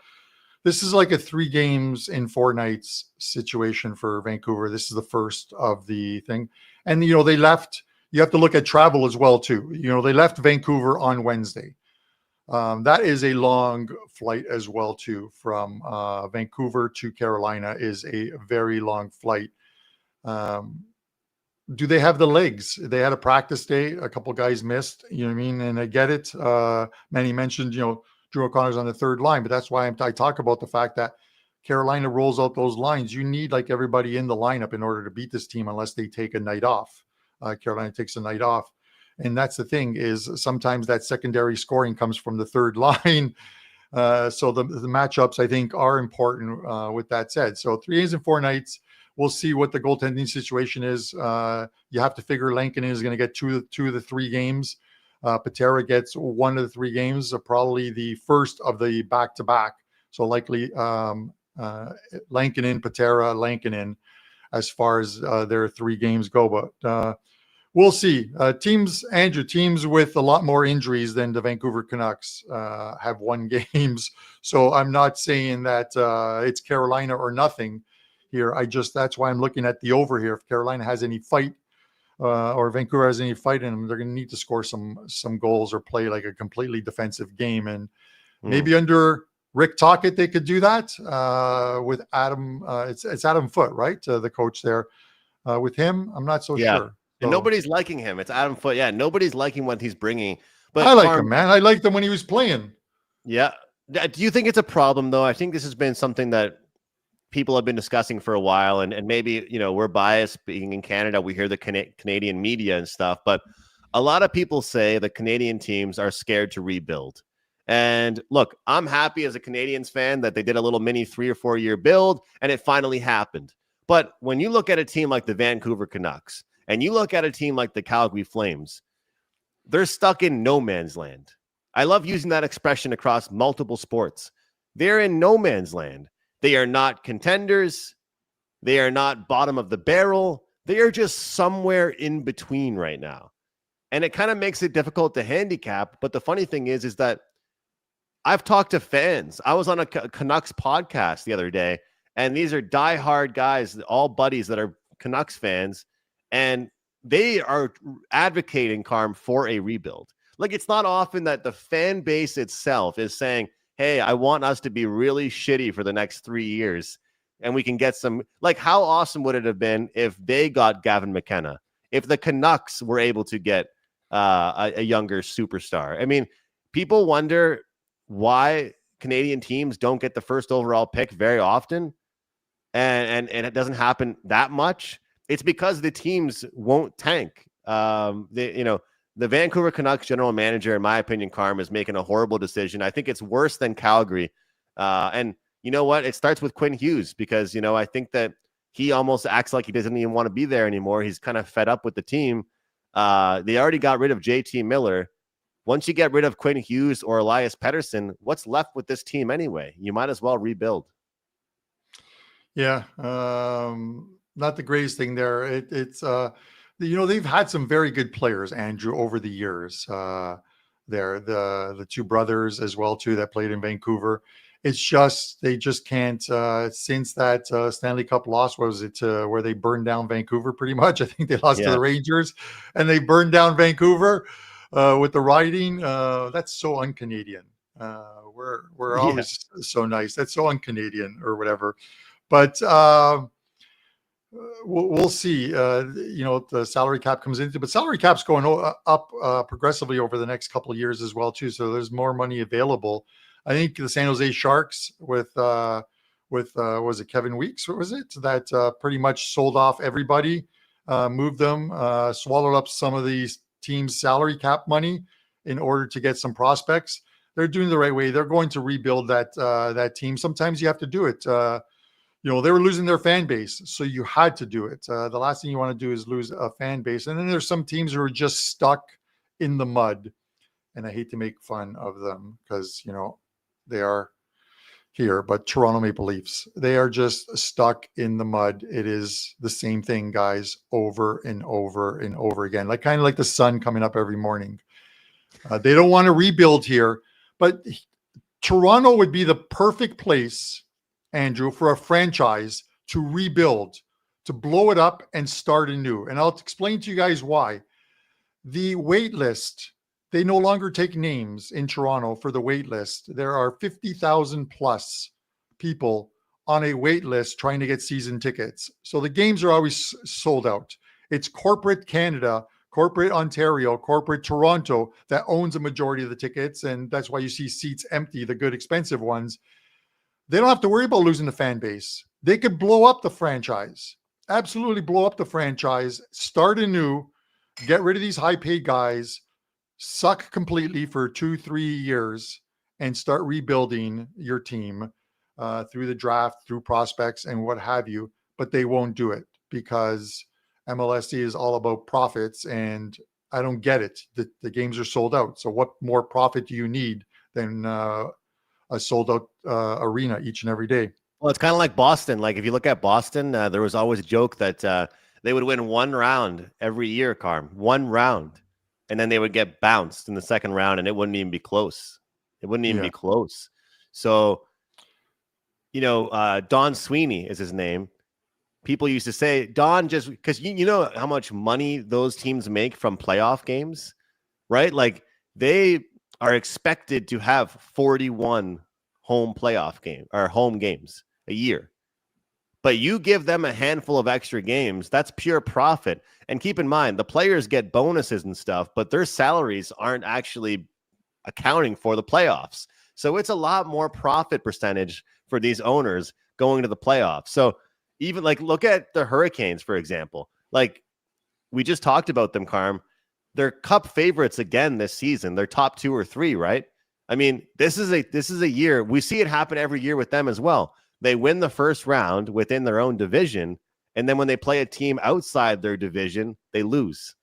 this is like a 3 games in 4 nights situation for Vancouver. This is the first of the thing. And, they left, you have to look at travel as well, too. They left Vancouver on Wednesday. That is a long flight as well, too. From Vancouver to Carolina is a very long flight. Do they have the legs? They had a practice day. A couple guys missed, you know what I mean? And I get it. Manny mentioned, Drew O'Connor's on the 3rd line, but that's why I talk about the fact that Carolina rolls out those lines. You need like everybody in the lineup in order to beat this team, unless they take a night off. Carolina takes a night off. And that's the thing, is sometimes that secondary scoring comes from the 3rd line. So the matchups, I think, are important with that said. So 3 days and 4 nights. We'll see what the goaltending situation is. You have to figure Lankinen is going to get 2 of the 3 games. Patera gets 1 of the 3 games, probably the first of the back-to-back. So likely Lankinen, Patera, Lankinen, as far as their 3 games go. But we'll see. Teams with a lot more injuries than the Vancouver Canucks have won games. So I'm not saying that it's Carolina or nothing here. That's why I'm looking at the over here. If Carolina has any fight or Vancouver has any fight in them, they're going to need to score some goals or play like a completely defensive game. And maybe under Rick Tocchet, they could do that with Adam. It's Adam Foote, right? The coach there. With him, I'm not so sure. And So, nobody's liking him. It's Adam Foote. Yeah, nobody's liking what he's bringing. But I like Carm, him, man. I liked him when he was playing. yeah. Do you think it's a problem, though? I think this has been something that people have been discussing for a while, and maybe, we're biased being in Canada. We hear the Canadian media and stuff, but a lot of people say the Canadian teams are scared to rebuild. And look, I'm happy as a Canadians fan that they did a little mini 3 or 4 year build and it finally happened. But when you look at a team like the Vancouver Canucks and you look at a team like the Calgary Flames, they're stuck in no man's land. I love using that expression across multiple sports. They're in no man's land. They are not contenders. They are not bottom of the barrel. They are just somewhere in between right now. And it kind of makes it difficult to handicap. But the funny thing is that I've talked to fans. I was on a Canucks podcast the other day, and these are diehard guys, all buddies that are Canucks fans, and they are advocating, Carm, for a rebuild. Like, it's not often that the fan base itself is saying, hey, I want us to be really shitty for the next 3 years, and we can get some. Like, how awesome would it have been if they got Gavin McKenna, if the Canucks were able to get a younger superstar? I mean, people wonder why Canadian teams don't get the first overall pick very often, and it doesn't happen that much. It's because the teams won't tank. The Vancouver Canucks general manager, in my opinion, Carm, is making a horrible decision. I think it's worse than Calgary. And you know what? It starts with Quinn Hughes because, I think that he almost acts like he doesn't even want to be there anymore. He's kind of fed up with the team. They already got rid of JT Miller. Once you get rid of Quinn Hughes or Elias Pettersson, what's left with this team anyway? You might as well rebuild. Yeah, not the greatest thing there. It's they've had some very good players, Andrew, over the years. There, the two brothers as well too that played in Vancouver. It's just they just can't. Since that Stanley Cup loss, what was it where they burned down Vancouver? Pretty much, I think they lost to the Rangers, and they burned down Vancouver. With the writing, that's so un-Canadian. We're always so nice. That's so un-Canadian or whatever. But we'll see. The salary cap comes into, but salary cap's going up progressively over the next couple of years as well too. So there's more money available. I think the San Jose Sharks with was it Kevin Weeks? What was it that pretty much sold off everybody, moved them, swallowed up some of these team's salary cap money in order to get some prospects. They're doing the right way. They're going to rebuild that team. Sometimes you have to do it. They were losing their fan base, so you had to do it. The last thing you want to do is lose a fan base. And then there's some teams who are just stuck in the mud. And I hate to make fun of them because, they are here, but Toronto Maple Leafs, they are just stuck in the mud. It is the same thing, guys, over and over and over again, kind of like the sun coming up every morning. They don't want to rebuild here, but Toronto would be the perfect place, Andrew, for a franchise to rebuild, to blow it up and start anew. And I'll explain to you guys why. The wait list, they no longer take names in Toronto for the wait list. There are 50,000 plus people on a wait list trying to get season tickets. So the games are always sold out. It's corporate Canada, corporate Ontario, corporate Toronto that owns a majority of the tickets. And that's why you see seats empty, the good expensive ones. They don't have to worry about losing the fan base. They could blow up the franchise, absolutely blow up the franchise, start anew, get rid of these high paid guys, suck completely for 2-3 years and start rebuilding your team through the draft, through prospects and what have you. But they won't do it because MLSE is all about profits, and I don't get it. The games are sold out. So what more profit do you need than a sold out arena each and every day? Well, it's kind of like Boston. Like if you look at Boston, there was always a joke that they would win one round every year, Carm, one round. And then they would get bounced in the second round, and it wouldn't even be close. It wouldn't even be close. So, Don Sweeney is his name. People used to say, Don, just because you know how much money those teams make from playoff games, right? Like they are expected to have 41 home playoff game or home games a year. But you give them a handful of extra games, that's pure profit. And keep in mind, the players get bonuses and stuff, but their salaries aren't actually accounting for the playoffs. So it's a lot more profit percentage for these owners going to the playoffs. So even like look at the Hurricanes, for example. Like we just talked about them, Carm. They're cup favorites again this season. They're top 2 or 3, right? I mean, this is a year. We see it happen every year with them as well. They win the first round within their own division, and then when they play a team outside their division, they lose,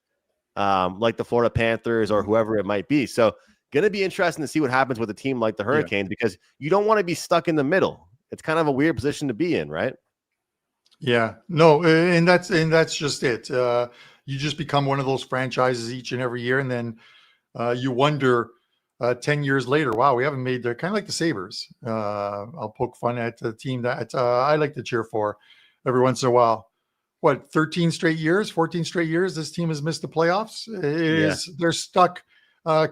like the Florida Panthers or whoever it might be. So going to be interesting to see what happens with a team like the Hurricanes because you don't want to be stuck in the middle. It's kind of a weird position to be in, right? Yeah, no, and that's just it. You just become one of those franchises each and every year, and then you wonder 10 years later, wow, we haven't made the kind of like the Sabres. I'll poke fun at the team that I like to cheer for every once in a while. What, 13 straight years, 14 straight years, this team has missed the playoffs. They're stuck.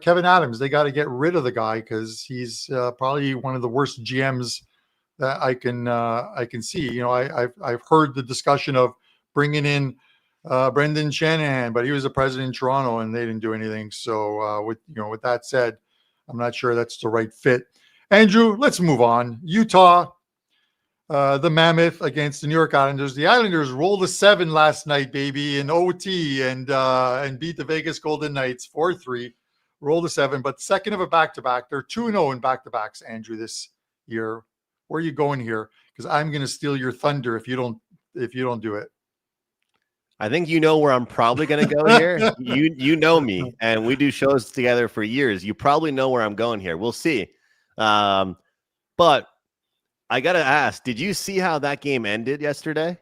Kevin Adams, they got to get rid of the guy because he's probably one of the worst GMs that I can see. You know, I've heard the discussion of bringing in Brendan Shanahan, but he was a president in Toronto and they didn't do anything. So with that said, I'm not sure that's the right fit. Andrew, let's move on. Utah, the Mammoth against the New York Islanders. The Islanders rolled a 7 last night, baby, in OT and beat the Vegas Golden Knights 4-3. Rolled a 7, but second of a back-to-back. They're 2-0 in back-to-backs, Andrew, this year. Where are you going here? Because I'm going to steal your thunder if you don't do it. I think you know where I'm probably going to go here. You know me, and we do shows together for years. You probably know where I'm going here. We'll see. But I got to ask, did you see how that game ended yesterday?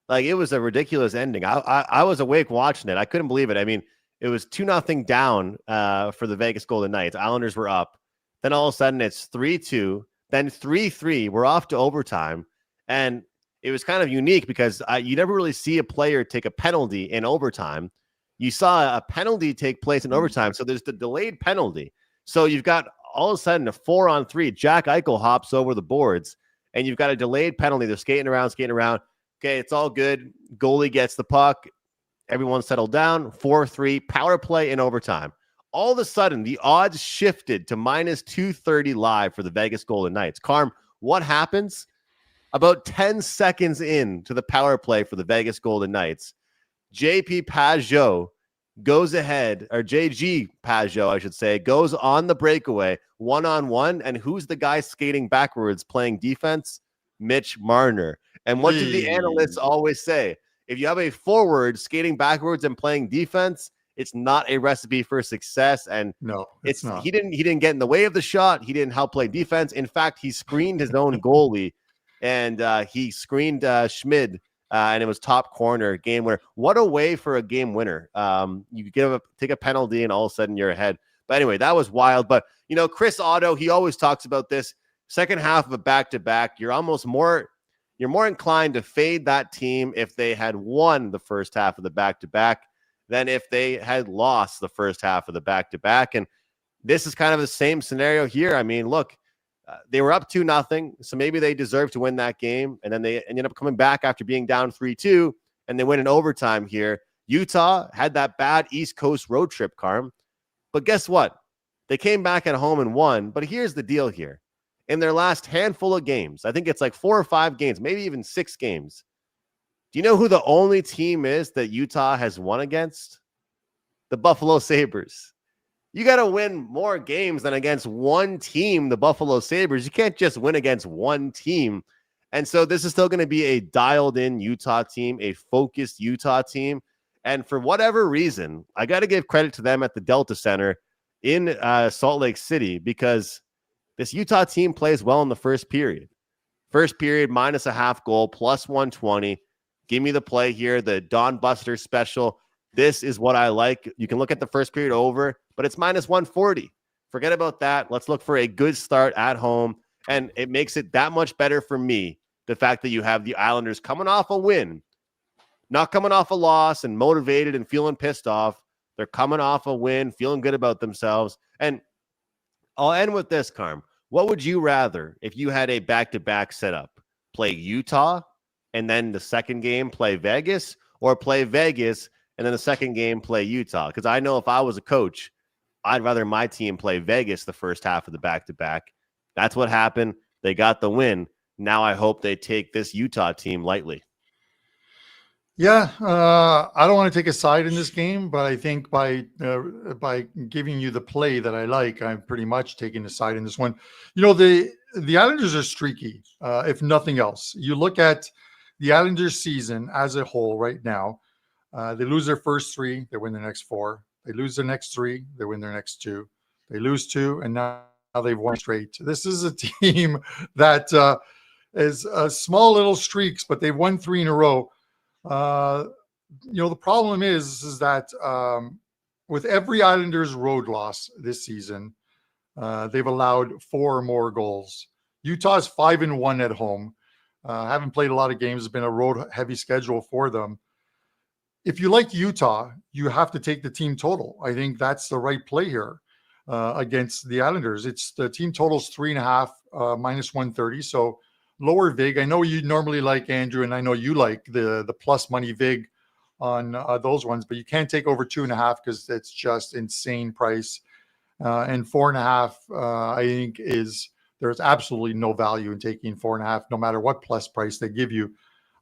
Like, it was a ridiculous ending. I was awake watching it. I couldn't believe it. I mean, it was 2-0 down for the Vegas Golden Knights. Islanders were up. Then all of a sudden it's 3-2, then 3-3. We're off to overtime. And it was kind of unique because you never really see a player take a penalty in overtime. You saw a penalty take place in overtime. So there's the delayed penalty. So you've got all of a sudden a 4-on-3. Jack Eichel hops over the boards and you've got a delayed penalty. They're skating around. Okay, it's all good. Goalie gets the puck. Everyone settled down. 4-3, power play in overtime. All of a sudden, the odds shifted to minus 230 live for the Vegas Golden Knights. Carm, what happens? About 10 seconds in to the power play for the Vegas Golden Knights, JP Pajot goes ahead, or JG Pajot, I should say, goes on the breakaway, one-on-one, and who's the guy skating backwards playing defense? Mitch Marner. And what do the analysts always say? If you have a forward skating backwards and playing defense, it's not a recipe for success. And no, it's not. He didn't get in the way of the shot. He didn't help play defense. In fact, he screened his own goalie, and he screened Schmid, and it was top corner game winner. What a way for a game winner! You take a penalty, and all of a sudden you're ahead. But anyway, that was wild. But you know, Chris Otto, he always talks about this second half of a back-to-back. You're more inclined to fade that team if they had won the first half of the back-to-back than if they had lost the first half of the back-to-back. And this is kind of the same scenario here. I mean, look, they were up 2-0, so maybe they deserved to win that game. And then they ended up coming back after being down 3-2, and they win in overtime here. Utah had that bad East Coast road trip, Carm. But guess what? They came back at home and won. But here's the deal here. In their last handful of games, I think it's like 4 or 5 games, maybe even 6 games. Do you know who the only team is that Utah has won against? The Buffalo Sabres. You got to win more games than against one team, the Buffalo Sabres. You can't just win against one team. And so this is still going to be a dialed-in Utah team, a focused Utah team. And for whatever reason, I got to give credit to them at the Delta Center in Salt Lake City, because this Utah team plays well in the first period. First period, minus a half goal, plus 120. Give me the play here, the Don Buster special. This is what I like. You can look at the first period over, but it's minus 140. Forget about that. Let's look for a good start at home. And it makes it that much better for me, the fact that you have the Islanders coming off a win, not coming off a loss and motivated and feeling pissed off. They're coming off a win, feeling good about themselves. And I'll end with this, Carm. What would you rather if you had a back-to-back setup? Play Utah and then the second game play Vegas, or play Vegas and then the second game play Utah? Because I know if I was a coach, I'd rather my team play Vegas the first half of the back-to-back. That's what happened. They got the win. Now I hope they take this Utah team lightly. Yeah, I don't want to take a side in this game, but I think by giving you the play that I like, I'm pretty much taking a side in this one. You know, the Islanders are streaky, if nothing else. You look at the Islanders season as a whole right now. They lose their first 3, they win their next 4. They lose their next 3, they win their next 2. They lose 2, and now they've won straight. This is a team that is small little streaks, but they've won 3 in a row. You know, the problem is that with every Islanders road loss this season, they've allowed 4 or more goals. Utah's 5-1 at home. Haven't played a lot of games. It's been a road heavy schedule for them. If you like Utah, you have to take the team total. I think that's the right play here against the Islanders. It's the team total's 3.5 minus 130. So lower VIG. I know you normally like, Andrew, and I know you like the plus money VIG on those ones, but you can't take over 2.5 because it's just insane price. And 4.5, I think there's absolutely no value in taking 4.5, no matter what plus price they give you.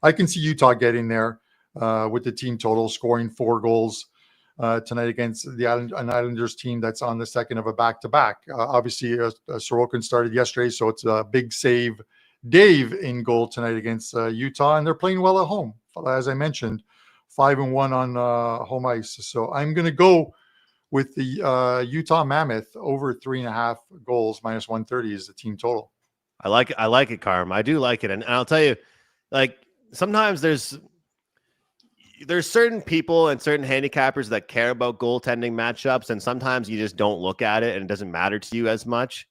I can see Utah getting there with the team total, scoring 4 goals tonight against an Islanders team that's on the second of a back-to-back. Obviously, Sorokin started yesterday, so it's a big save. Dave in goal tonight against Utah, and they're playing well at home. As I mentioned, 5-1 on home ice. So I'm going to go with the Utah Mammoth over 3.5 goals minus 130 is the team total. I like it, Carm. I do like it, and I'll tell you, like sometimes there's certain people and certain handicappers that care about goaltending matchups, and sometimes you just don't look at it and it doesn't matter to you as much.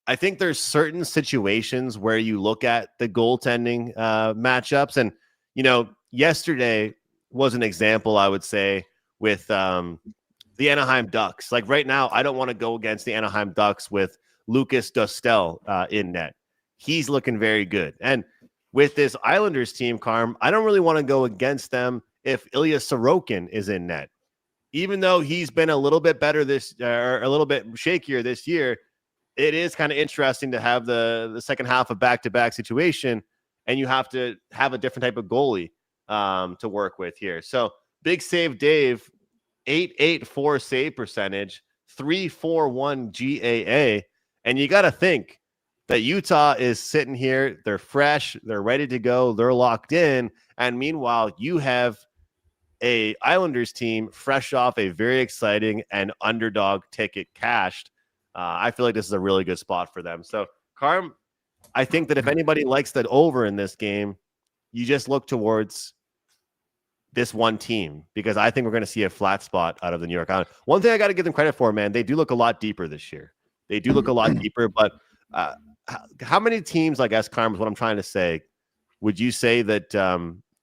I think there's certain situations where you look at the goaltending matchups. And, you know, yesterday was an example, I would say, with the Anaheim Ducks. Like right now, I don't want to go against the Anaheim Ducks with Lucas Dostal in net. He's looking very good. And with this Islanders team, Carm, I don't really want to go against them if Ilya Sorokin is in net. Even though he's been a little bit better or a little bit shakier this year, it is kind of interesting to have the second half of back-to-back situation, and you have to have a different type of goalie to work with here. So big save Dave, 884 save percentage, 341 GAA. And you got to think that Utah is sitting here. They're fresh. They're ready to go. They're locked in. And meanwhile, you have a Islanders team fresh off a very exciting and underdog ticket cashed. I feel like this is a really good spot for them. So, Carm, I think that if anybody likes that over in this game, you just look towards this one team, because I think we're going to see a flat spot out of the New York Islanders. One thing I got to give them credit for, man, they do look a lot deeper this year. They do look a lot deeper, but how many teams, I guess, Carm, is what I'm trying to say, would you say that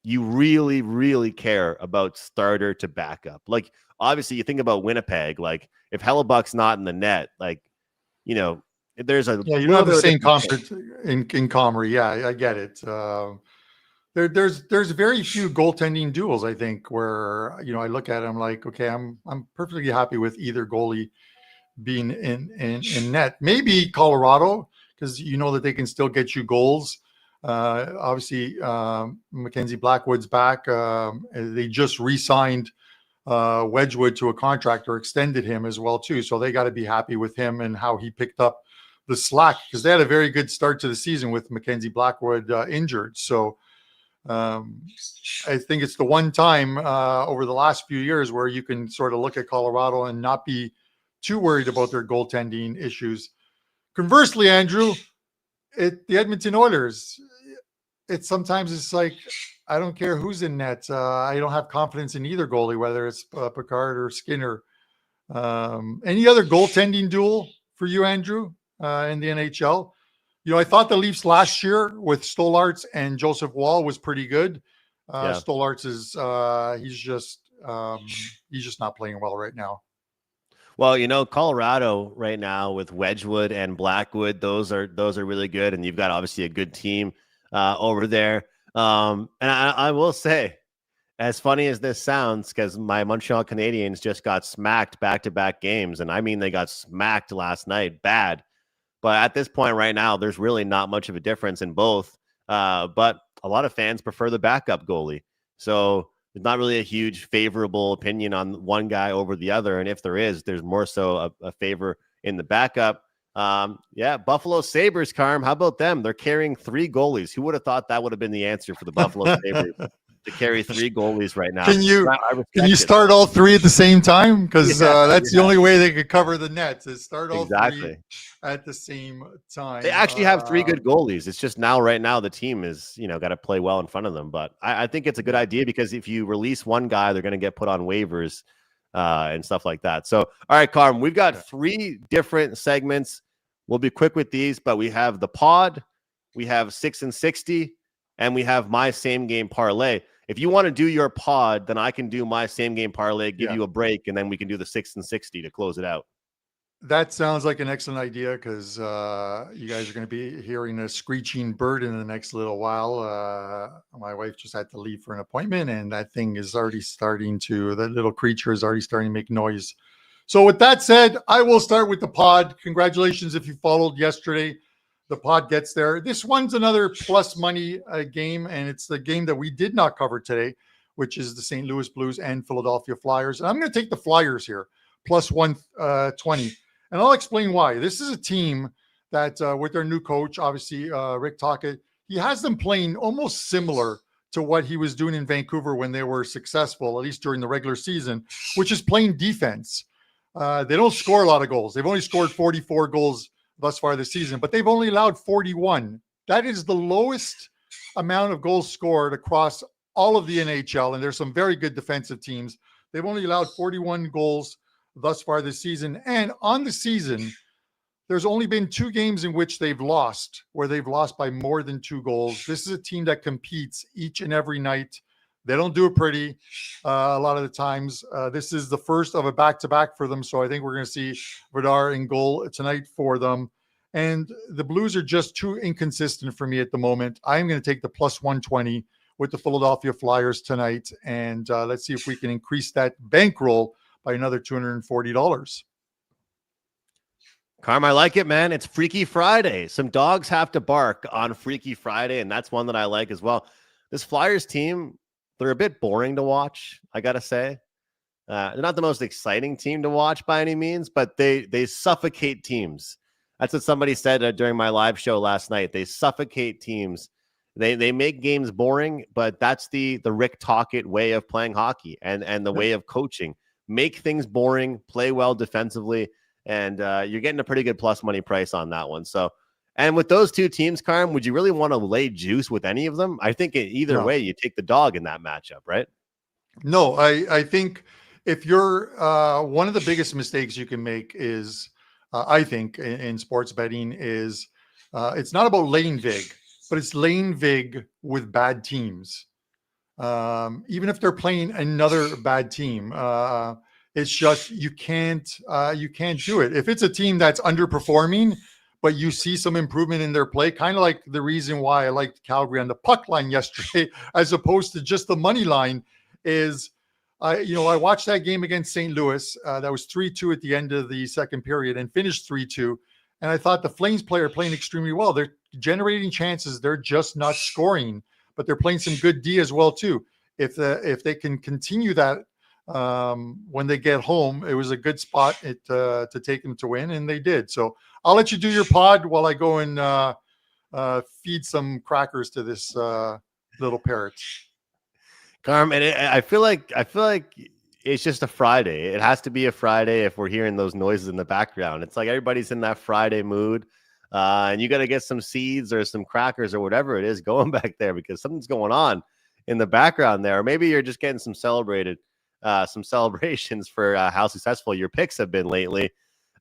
you really, really care about starter to backup? Like, obviously, you think about Winnipeg, like, if Hellebuck's not in the net, like, you know, there's a... Yeah, you don't have the same confidence in Comrie. Yeah, I get it. There's very few goaltending duels, I think, where, you know, I look at it, I'm like, okay, I'm perfectly happy with either goalie being in net. Maybe Colorado, because you know that they can still get you goals. Obviously, Mackenzie Blackwood's back. They just re-signed Wedgwood to a contract, or extended him as well too. So they got to be happy with him and how he picked up the slack, because they had a very good start to the season with Mackenzie Blackwood injured. So I think it's the one time over the last few years where you can sort of look at Colorado and not be too worried about their goaltending issues. Conversely, Andrew, the Edmonton Oilers, it's like, I don't care who's in net. I don't have confidence in either goalie, whether it's Picard or Skinner. Any other goaltending duel for you, Andrew, in the NHL? You know, I thought the Leafs last year with Stolarz and Joseph Wall was pretty good. Stolarz is he's just not playing well right now. Well, Colorado right now with Wedgwood and Blackwood, those are really good, and you've got obviously a good team over there. And I will say, as funny as this sounds, because my Montreal Canadiens just got smacked back-to-back games, and I mean they got smacked last night, bad. But at this point right now, there's really not much of a difference in both. But a lot of fans prefer the backup goalie, so there's not really a huge favorable opinion on one guy over the other. And if there is, there's more so a favor in the backup. Buffalo Sabres, Carm. How about them? They're carrying 3 goalies. Who would have thought that would have been the answer for the Buffalo Sabres to carry 3 goalies right now? Can you start all 3 at the same time? Because that's the only way they could cover the nets is start all 3 at the same time. They actually have 3 good goalies. It's just right now the team is got to play well in front of them. But I think it's a good idea because if you release one guy, they're going to get put on waivers and stuff like that. So, all right, Carm, we've got 3 different segments. We'll be quick with these, but we have the pod, we have 6 and 60, and we have my same game parlay. If you want to do your pod, then I can do my same game parlay, give you a break, and then we can do the 6 and 60 to close it out. That sounds like an excellent idea because you guys are going to be hearing a screeching bird in the next little while. My wife just had to leave for an appointment, and that thing is already that little creature is already starting to make noise. So with that said, I will start with the pod. Congratulations if you followed yesterday. The pod gets there. This one's another plus money game, and it's the game that we did not cover today, which is the St. Louis Blues and Philadelphia Flyers. And I'm going to take the Flyers here, plus 120. And I'll explain why. This is a team that with their new coach, obviously Rick Tocchet, he has them playing almost similar to what he was doing in Vancouver when they were successful, at least during the regular season, which is playing defense. They don't score a lot of goals. They've only scored 44 goals thus far this season, but they've only allowed 41. That is the lowest amount of goals scored across all of the NHL, and there's some very good defensive teams. They've only allowed 41 goals thus far this season, and on the season, there's only been 2 games in which they've lost, where they've lost by more than 2 goals. This is a team that competes each and every night. They don't do it pretty a lot of the times. This is the first of a back-to-back for them, so I think we're going to see Bettor in goal tonight for them. And the Blues are just too inconsistent for me at the moment. I'm going to take the plus 120 with the Philadelphia Flyers tonight, and let's see if we can increase that bankroll by another $240. Carm, I like it, man. It's Freaky Friday. Some dogs have to bark on Freaky Friday, and that's one that I like as well. This Flyers team, they're a bit boring to watch, I got to say. They're not the most exciting team to watch by any means, but they suffocate teams. That's what somebody said during my live show last night. They suffocate teams. They make games boring, but that's the Rick Tocchet way of playing hockey and the way of coaching. Make things boring, play well defensively, and you're getting a pretty good plus money price on that one. So, and with those 2 teams, Carm, would you really want to lay juice with any of them? I think either way, you take the dog in that matchup, right? No, I think if you're one of the biggest mistakes you can make is, I think in sports betting is it's not about laying vig, but it's laying vig with bad teams. Even if they're playing another bad team, it's just you can't do it. If it's a team that's underperforming, but you see some improvement in their play, kind of like the reason why I liked Calgary on the puck line yesterday, as opposed to just the money line, is I watched that game against St. Louis. That was 3-2 at the end of the second period and finished 3-2. And I thought the Flames player playing extremely well. They're generating chances. They're just not scoring, but they're playing some good D as well too. If they can continue that when they get home, it was a good spot to take them to win, and they did. So I'll let you do your pod while I go and feed some crackers to this little parrot. Carm, and I feel like it's just a Friday. It has to be a Friday if we're hearing those noises in the background. It's like everybody's in that Friday mood, and you got to get some seeds or some crackers or whatever it is going back there because something's going on in the background there. Or maybe you're just getting some celebrations for how successful your picks have been lately.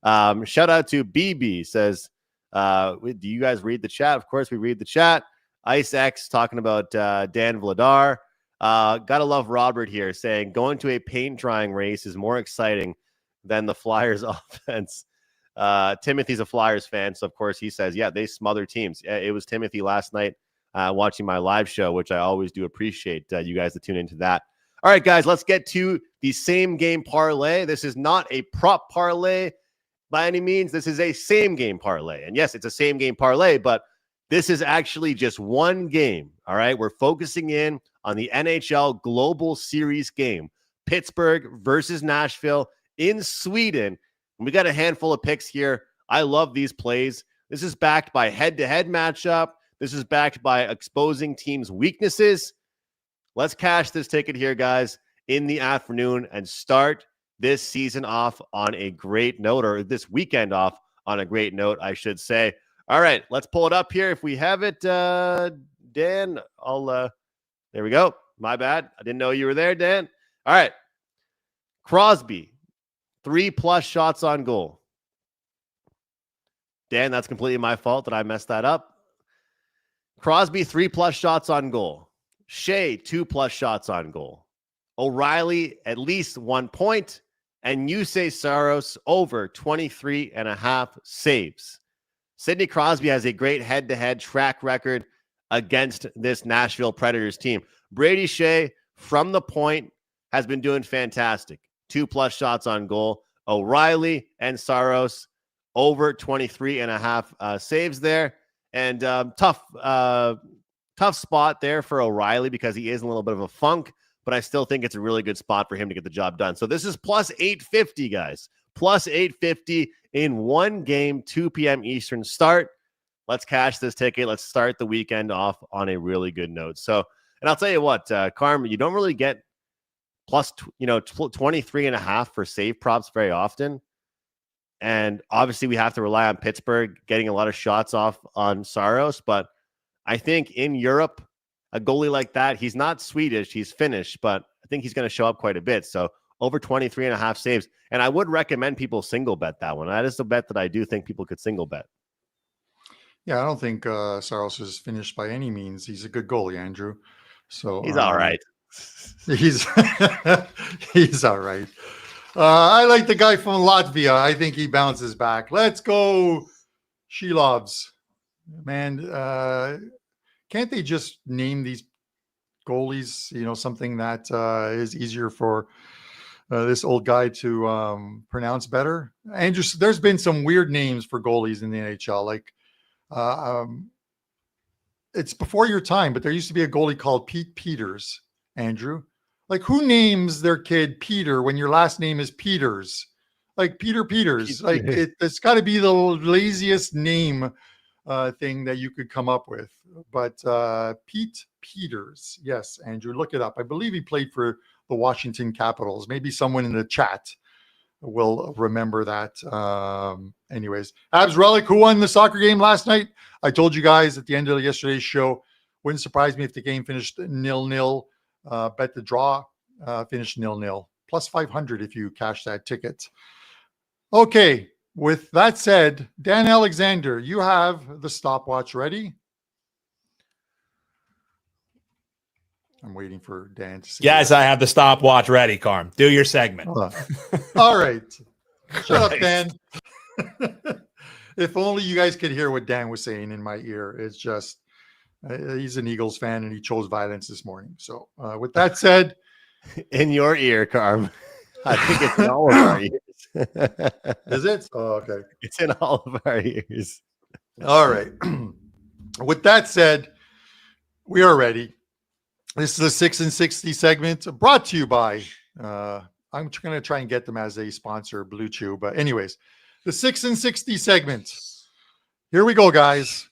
Shout out to BB says, do you guys read the chat? Of course we read the chat. Ice X talking about Dan Vladar. Gotta love Robert here saying going to a paint drying race is more exciting than the Flyers offense. Timothy's a Flyers fan, so of course he says, yeah, they smother teams. It was Timothy last night watching my live show, which I always do appreciate you guys to tune into that. All right, guys, let's get to the same game parlay. This is not a prop parlay by any means. This is a same game parlay. And yes, it's a same game parlay, but this is actually just one game. All right, we're focusing in on the NHL Global Series game, Pittsburgh versus Nashville in Sweden. We got a handful of picks here. I love these plays. This is backed by head-to-head matchup. This is backed by exposing teams' weaknesses. Let's cash this ticket here, guys, in the afternoon and start this season off on a great note, or this weekend off on a great note, I should say. All right, let's pull it up here. If we have it, Dan, there we go. My bad. I didn't know you were there, Dan. All right. Crosby, 3+ shots on goal. Dan, that's completely my fault that I messed that up. Crosby, 3+ shots on goal. Shea, 2+ shots on goal. O'Reilly, at least 1 point. And Yusei Saros, over 23.5 saves. Sidney Crosby has a great head-to-head track record against this Nashville Predators team. Brady Shea, from the point, has been doing fantastic. 2+ shots on goal. O'Reilly and Saros, over 23.5 saves there. And tough spot there for O'Reilly because he is in a little bit of a funk, but I still think it's a really good spot for him to get the job done. So this is plus 850, guys. Plus 850 in one game, 2 p.m. Eastern start. Let's cash this ticket. Let's start the weekend off on a really good note. So, and I'll tell you what, Carm, you don't really get plus 23.5 for save props very often. And obviously we have to rely on Pittsburgh getting a lot of shots off on Saros. But I think in Europe, a goalie like that, he's not Swedish, he's Finnish, but I think he's going to show up quite a bit. So over 23.5 saves. And I would recommend people single bet that one. That is the bet that I do think people could single bet. Yeah, I don't think Saros is finished by any means. He's a good goalie, Andrew. So he's all right. He's he's all right. I like the guy from Latvia. I think he bounces back. Let's go, Shilovs. Man, can't they just name these goalies, something that is easier for this old guy to pronounce better? Andrew, there's been some weird names for goalies in the NHL. Like, it's before your time, but there used to be a goalie called Pete Peters, Andrew. Like, who names their kid Peter when your last name is Peters? Like Peter Peters. Like, it's got to be the laziest name thing that you could come up with. But Pete Peters, yes, Andrew, look it up. I believe he played for the Washington Capitals. Maybe someone in the chat will remember that. Anyways, Abs Relic, who won the soccer game last night? I told you guys at the end of yesterday's show, wouldn't surprise me if the game finished 0-0. Bet the draw finished 0-0. Plus 500 if you cash that ticket. Okay, with that said, Dan Alexander, you have the stopwatch ready. I'm waiting for Dan to see. Yes, I have the stopwatch ready, Carm. Do your segment. All right. Shut up, Dan. If only you guys could hear what Dan was saying in my ear. It's just, he's an Eagles fan and he chose violence this morning. So with that said. In your ear, Carm. I think it's in all of our ears. Is it? Oh, okay. It's in all of our ears. All right. With that said, we are ready. This is the 6 and 60 segment brought to you by, I'm going to try and get them as a sponsor, Blue Chew. But anyways, the 6 and 60 segment. Here we go, guys.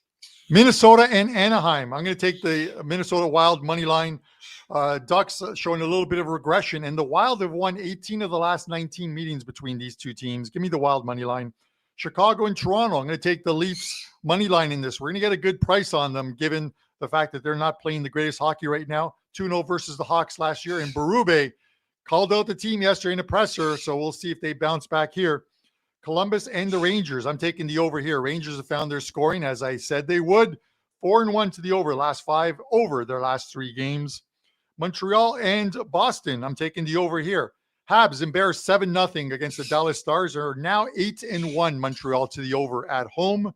Minnesota and Anaheim. I'm going to take the Minnesota Wild money line. Ducks showing a little bit of regression, and the Wild have won 18 of the last 19 meetings between these two teams. Give me the Wild money line. Chicago and Toronto. I'm going to take the Leafs money line in this. We're going to get a good price on them, given the fact that they're not playing the greatest hockey right now. 2-0 versus the Hawks last year, and Berube called out the team yesterday in a presser, so we'll see if they bounce back here. Columbus and the Rangers. I'm taking the over here. Rangers have found their scoring, as I said they would. 4-1 to the over. Last 5 over their last 3 games. Montreal and Boston. I'm taking the over here. Habs embarrassed 7-0 against the Dallas Stars, are now 8-1 Montreal to the over at home.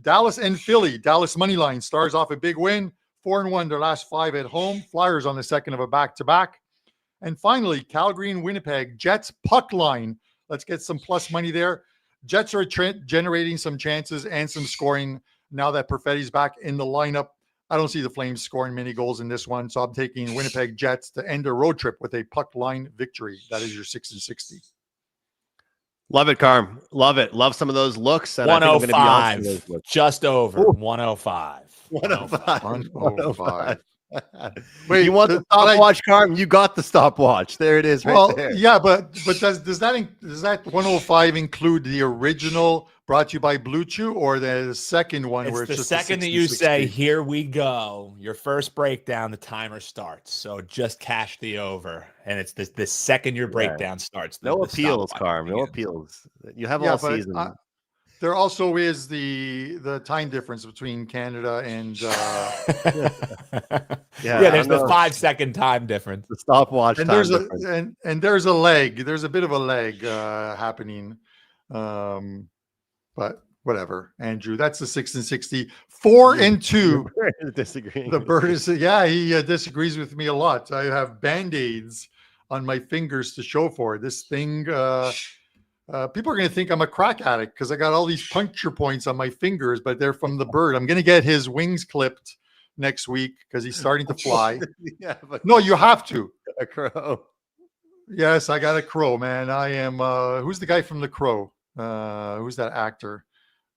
Dallas and Philly. Dallas money line. Stars off a big win. 4-1 their last 5 at home. Flyers on the second of a back-to-back. And finally, Calgary and Winnipeg. Jets puck line. Let's get some plus money there. Jets are generating some chances and some scoring now that Perfetti's back in the lineup. I don't see the Flames scoring many goals in this one, so I'm taking Winnipeg Jets to end a road trip with a puck line victory. That is your 6-60. Love it, Carm. Love it. Love some of those looks. And 105. Just over. 105. 105. 105. Wait, you want the stopwatch, Carm? You got the stopwatch. There it is, right there. Yeah, but does that 105 include the original brought to you by Blue Chew, or the second one where it's the just second that you say, "Here we go," your first breakdown, the timer starts. So just cash the over, and it's the second your breakdown starts. No appeals, Carm. No appeals. You have all season. There also is the time difference between Canada and there's the 5-second time difference. The stopwatch and there's a lag. There's a bit of a lag happening. But whatever, Andrew. That's the 6-60. 4-2. Disagreeing. The bird is he disagrees with me a lot. I have band-aids on my fingers to show for it. This thing. People are going to think I'm a crack addict because I got all these puncture points on my fingers, but they're from the bird. I'm going to get his wings clipped next week because he's starting to fly. No, you have to. A crow. Yes, I got a crow, man. I am. Who's the guy from The Crow? Who's that actor?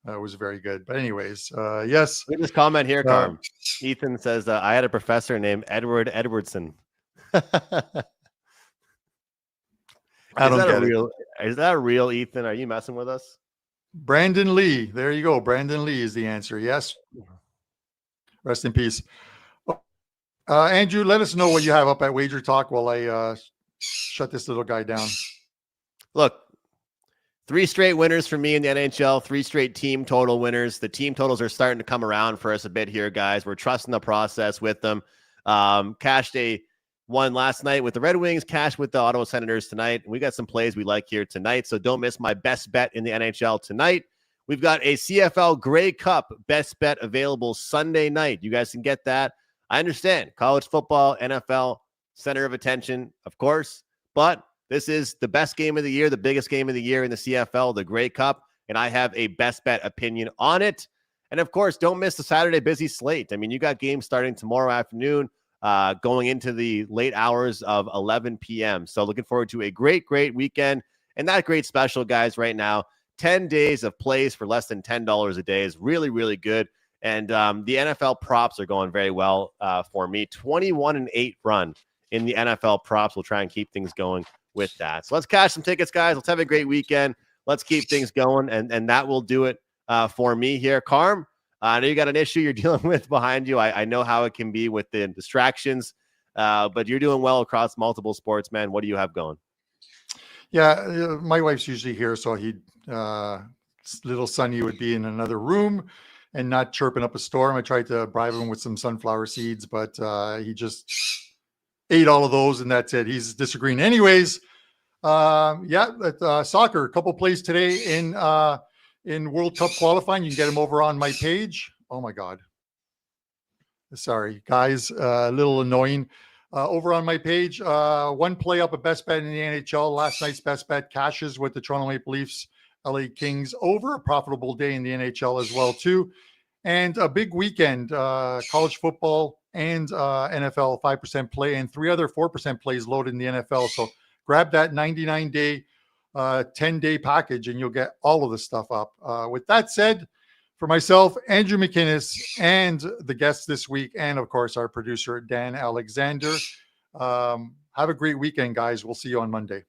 Was very good. But anyways, yes. Look at this comment here, Carm. Ethan says, I had a professor named Edward Edwardson. Is that real, Ethan? Are you messing with us? Brandon Lee. There you go. Brandon Lee is the answer. Yes. Rest in peace. Andrew, let us know what you have up at WagerTalk while I shut this little guy down. Look, 3 straight winners for me in the NHL, 3 straight team total winners. The team totals are starting to come around for us a bit here, guys. We're trusting the process with them. Cashed a one last night with the Red Wings, cash with the Ottawa Senators tonight. We got some plays we like here tonight, so don't miss my best bet in the NHL tonight. We've got a CFL Grey Cup best bet available Sunday night. You guys can get that. I understand college football, NFL, center of attention, of course, but this is the best game of the year, the biggest game of the year in the CFL, the Grey Cup, and I have a best bet opinion on it. And of course, don't miss the Saturday busy slate. I mean, you got games starting tomorrow afternoon, going into the late hours of 11 p.m. So looking forward to a great, great weekend. And that great special, guys, right now, 10 days of plays for less than $10 a day is really, really good. And the NFL props are going very well for me. 21-8 run in the NFL props. We'll try and keep things going with that. So let's cash some tickets, guys. Let's have a great weekend. Let's keep things going. And that will do it for me here. Carm, I know you got an issue you're dealing with behind you. I know how it can be with the distractions, but you're doing well across multiple sports, man. What do you have going? Yeah, my wife's usually here, so little Sonny would be in another room and not chirping up a storm. I tried to bribe him with some sunflower seeds, but he just ate all of those, and that's it. He's disagreeing. Anyways, soccer, a couple plays today in World Cup qualifying. You can get them over on my page. Oh my God. Sorry, guys. A little annoying. Over on my page, one play up a best bet in the NHL. Last night's best bet cashes with the Toronto Maple Leafs, LA Kings over. A profitable day in the NHL as well, too. And a big weekend, college football and NFL 5% play, and 3 other 4% plays loaded in the NFL. So grab that 99-day, 10-day package, and you'll get all of the stuff up. With that said, for myself, Andrew McInnes, and the guests this week, and of course our producer, Dan Alexander, have a great weekend, guys. We'll see you on Monday.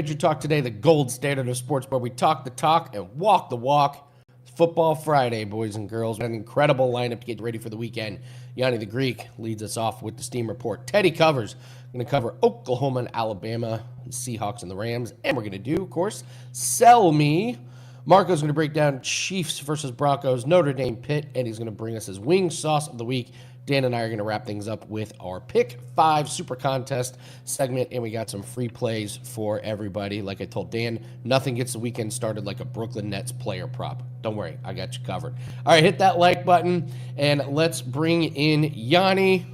WagerTalk today, the gold standard of sports, where we talk the talk and walk the walk. It's Football Friday, boys and girls. An incredible lineup to get ready for the weekend. Gianni The Greek leads us off with the Steam Report. Teddy covers. Going to cover Oklahoma and Alabama, the Seahawks and the Rams. And we're going to do, of course, Sell Me. Marco's going to break down Chiefs versus Broncos, Notre Dame Pitt, and he's going to bring us his wing sauce of the week. Dan and I are going to wrap things up with our Pick 5 Super Contest segment, and we got some free plays for everybody. Like I told Dan, nothing gets the weekend started like a Brooklyn Nets player prop. Don't worry, I got you covered. All right, hit that like button, and let's bring in Yanni.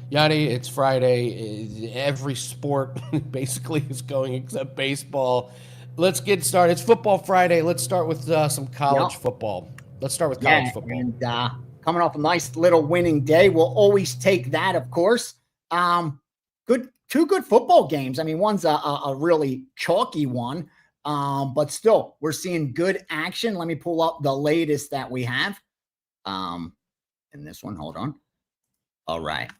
Yanni, it's Friday. Every sport basically is going except baseball. Let's get started. It's Football Friday. Let's start with some college football. Let's start with college football. And coming off a nice little winning day, we'll always take that, of course. Two good football games. I mean, one's a really chalky one, but still, we're seeing good action. Let me pull up the latest that we have. In this one, hold on. All right.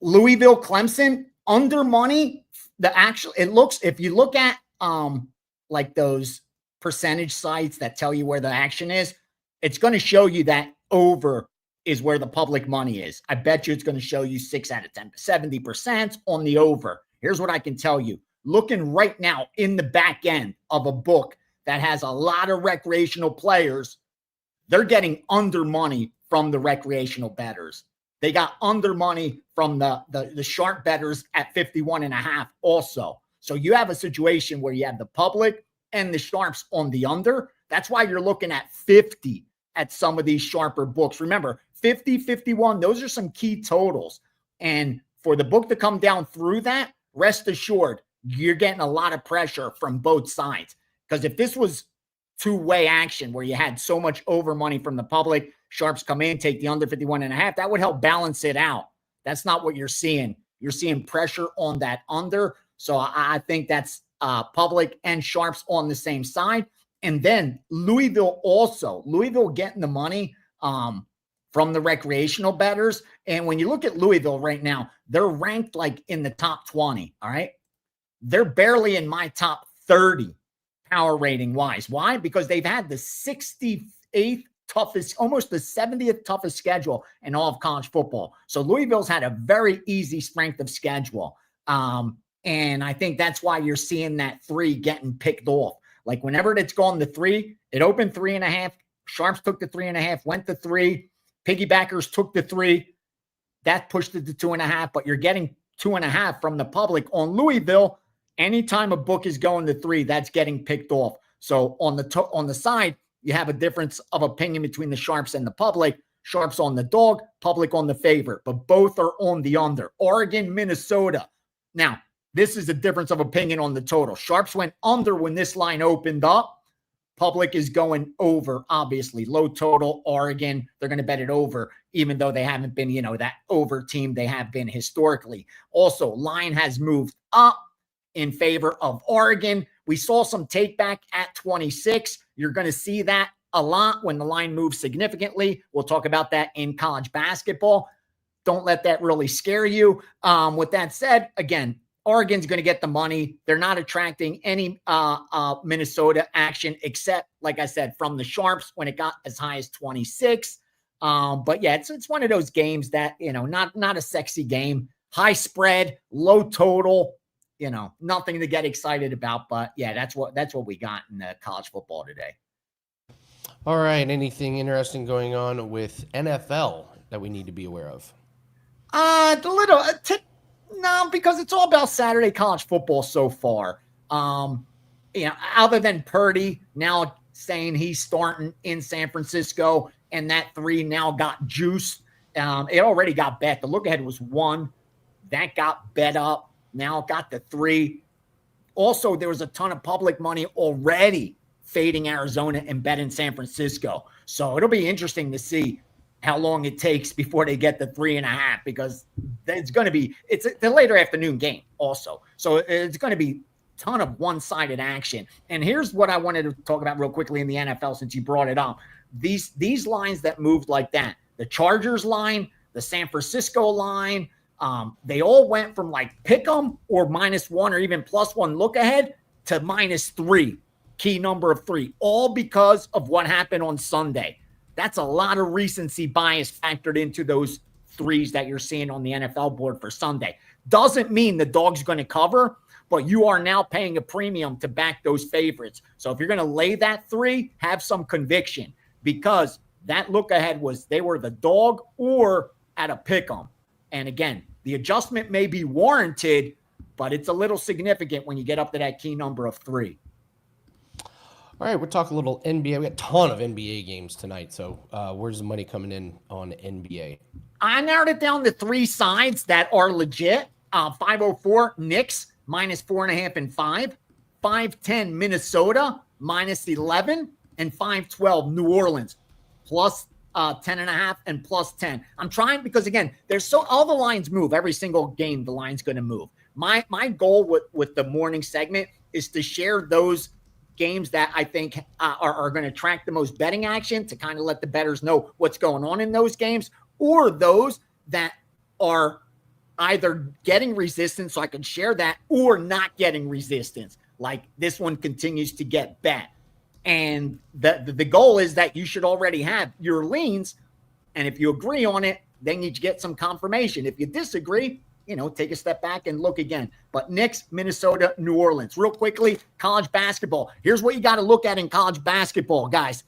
Louisville, Clemson, under money. If you look at like those percentage sites that tell you where the action is, it's going to show you that over is where the public money is. I bet you it's going to show you 6 out of 10, 70% on the over. Here's what I can tell you. Looking right now in the back end of a book that has a lot of recreational players, they're getting under money from the recreational bettors. They got under money from the sharp bettors at 51.5 also. So you have a situation where you have the public and the sharps on the under. That's why you're looking at 50 at some of these sharper books. Remember, 50, 51, those are some key totals. And for the book to come down through that, rest assured, you're getting a lot of pressure from both sides. Because if this was two-way action where you had so much over money from the public, sharps come in, take the under 51.5, that would help balance it out. That's not what you're seeing. You're seeing pressure on that under. So I think that's public and sharps on the same side. And then Louisville getting the money from the recreational bettors. And when you look at Louisville right now, they're ranked like in the top 20. All right. They're barely in my top 30 power rating wise. Why? Because they've had the 68th toughest, almost the 70th toughest schedule in all of college football. So Louisville's had a very easy strength of schedule. And I think that's why you're seeing that 3 getting picked off. Like whenever it's gone to 3, it opened 3.5. Sharps took the 3.5, went to 3. Piggybackers took the 3. That pushed it to 2.5, but you're getting 2.5 from the public on Louisville. Anytime a book is going to 3, that's getting picked off. So on the side, you have a difference of opinion between the sharps and the public. Sharps on the dog, public on the favorite, but both are on the under. Oregon, Minnesota. Now, this is a difference of opinion on the total. Sharps went under when this line opened up. Public is going over, obviously. Low total, Oregon, they're going to bet it over, even though they haven't been, that over team they have been historically. Also, line has moved up in favor of Oregon. We saw some take back at 26. You're going to see that a lot when the line moves significantly. We'll talk about that in college basketball. Don't let that really scare you. With that said, again, Oregon's going to get the money. They're not attracting any Minnesota action except, like I said, from the sharps when it got as high as 26. But yeah, it's one of those games that, not a sexy game. High spread, low total, nothing to get excited about. But yeah, that's what we got in the college football today. All right. Anything interesting going on with NFL that we need to be aware of? No, because it's all about Saturday college football so far. Other than Purdy now saying he's starting in San Francisco, and that 3 now got juiced. It already got bet. The look ahead was 1. That got bet up. Now it got the 3. Also, there was a ton of public money already fading Arizona and betting San Francisco. So it'll be interesting to see how long it takes before they get the 3.5, because it's a later afternoon game also. So it's going to be a ton of one-sided action. And here's what I wanted to talk about real quickly in the NFL, since you brought it up. These lines that moved like that, the Chargers line, the San Francisco line, they all went from like pick 'em or -1 or even +1 look ahead to -3, key number of 3, all because of what happened on Sunday. That's a lot of recency bias factored into those 3s that you're seeing on the NFL board for Sunday. Doesn't mean the dog's going to cover, but you are now paying a premium to back those favorites. So if you're going to lay that 3, have some conviction, because that look ahead was they were the dog or at a pick 'em. And again, the adjustment may be warranted, but it's a little significant when you get up to that key number of 3. All right, we'll talk a little NBA. We got a ton of NBA games tonight. So where's the money coming in on NBA? I narrowed it down to 3 sides that are legit. 504 Knicks -4.5 and 5. 510 Minnesota -11, and 512 New Orleans +10.5 and +10. I'm trying because again, all the lines move every single game. The line's going to move. My goal with the morning segment is to share those games that I think are going to attract the most betting action, to kind of let the bettors know what's going on in those games, or those that are either getting resistance so I can share that, or not getting resistance. Like this one continues to get bet. And the goal is that you should already have your leans. And if you agree on it, then you get some confirmation. If you disagree, take a step back and look again. But Knicks, Minnesota, New Orleans. Real quickly, college basketball. Here's what you got to look at in college basketball, guys.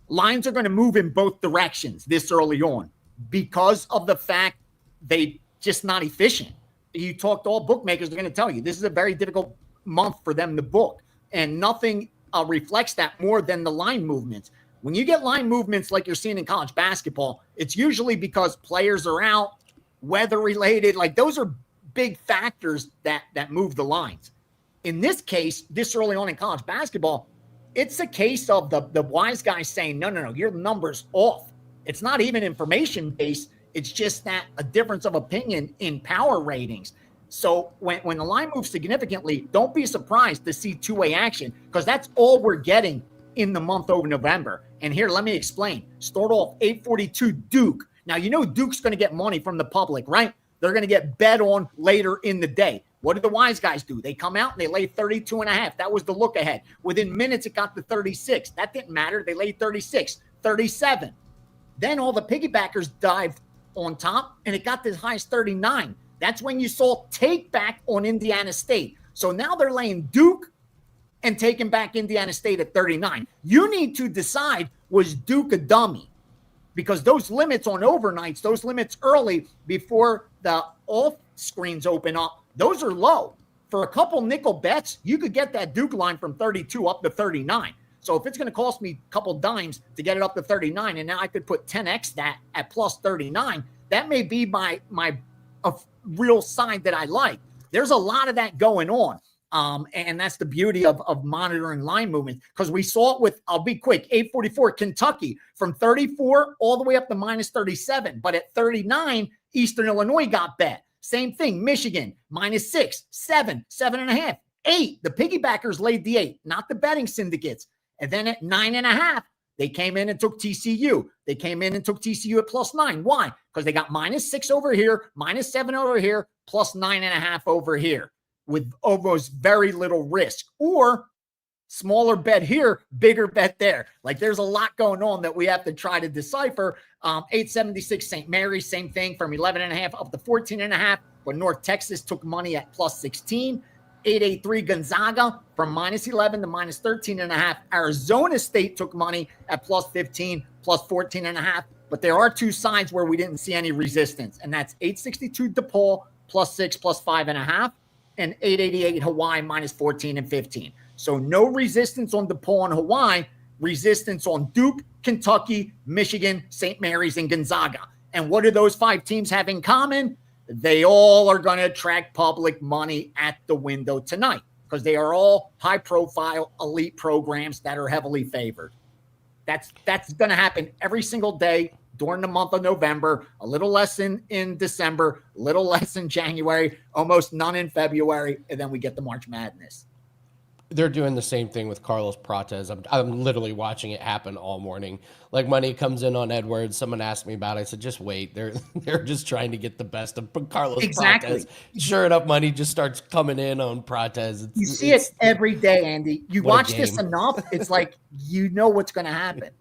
Lines are going to move in both directions this early on because of the fact they just not efficient. You talk to all bookmakers, they're going to tell you this is a very difficult month for them to book. And nothing reflects that more than the line movements. When you get line movements like you're seeing in college basketball, it's usually because players are out, weather related. Like those are big factors that move the lines. In this case, this early on in college basketball, it's a case of the wise guys saying, no, your number's off. It's not even information based. It's just that a difference of opinion in power ratings. So when the line moves significantly, don't be surprised to see two-way action, because that's all we're getting in the month of November. And here, let me explain. Start off 842 Duke. Now, Duke's going to get money from the public, right? They're going to get bet on later in the day. What do the wise guys do? They come out and they lay 32.5. That was the look ahead. Within minutes, it got to 36. That didn't matter. They laid 36, 37. Then all the piggybackers dived on top, and it got to as high as 39. That's when you saw take back on Indiana State. So now they're laying Duke and taking back Indiana State at 39. You need to decide, was Duke a dummy? Because those limits on overnights, those limits early before the off screens open up, those are low. For a couple nickel bets, you could get that Duke line from 32 up to 39. So if it's going to cost me a couple dimes to get it up to 39, and now I could put 10x that at plus 39, that may be my real side that I like. There's a lot of that going on. And that's the beauty of monitoring line movement, because we saw it with, I'll be quick, 844 Kentucky from 34 all the way up to minus 37. But at 39, Eastern Illinois got bet. Same thing, Michigan, minus 6, 7, 7.5, 8. The piggybackers laid the 8, not the betting syndicates. And then at 9.5, they came in and took TCU. They came in and took TCU at plus 9. Why? Because they got minus 6 over here, minus 7 over here, plus 9.5 over here, with almost very little risk. Or smaller bet here, bigger bet there. Like there's a lot going on that we have to try to decipher. 876 St. Mary's, same thing, from 11.5 up to 14.5. But North Texas took money at plus 16. 883 Gonzaga from minus 11 to minus 13.5. Arizona State took money at plus 15, plus 14.5. But there are two sides where we didn't see any resistance, and that's 862 DePaul plus 6, plus 5.5, and 888 Hawaii minus 14 and 15. So no resistance on DePaul and Hawaii, resistance on Duke, Kentucky, Michigan, St. Mary's, and Gonzaga. And what do those 5 teams have in common? They all are going to attract public money at the window tonight, because they are all high-profile elite programs that are heavily favored. That's going to happen every single day during the month of November, a little less in December, a little less in January, almost none in February, and then we get the March Madness. They're doing the same thing with Carlos Prates. I'm literally watching it happen all morning. Like money comes in on Edwards. Someone asked me about it. I said, just wait. They're just trying to get the best of Carlos Prates. Sure enough, money just starts coming in on Prates. You see it every day, Andy. You watch this enough, it's like you know what's going to happen.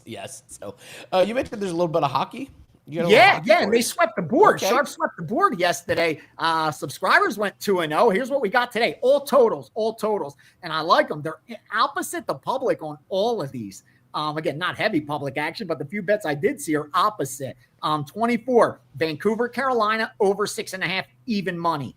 Yes. So you mentioned there's a little bit of hockey. Yeah, and they swept the board. Okay. Sharp swept the board yesterday. Subscribers went 2-0. Here's what we got today. All totals. And I like them. They're opposite the public on all of these. Again, not heavy public action, but the few bets I did see are opposite. 24, Vancouver, Carolina, over 6.5, even money.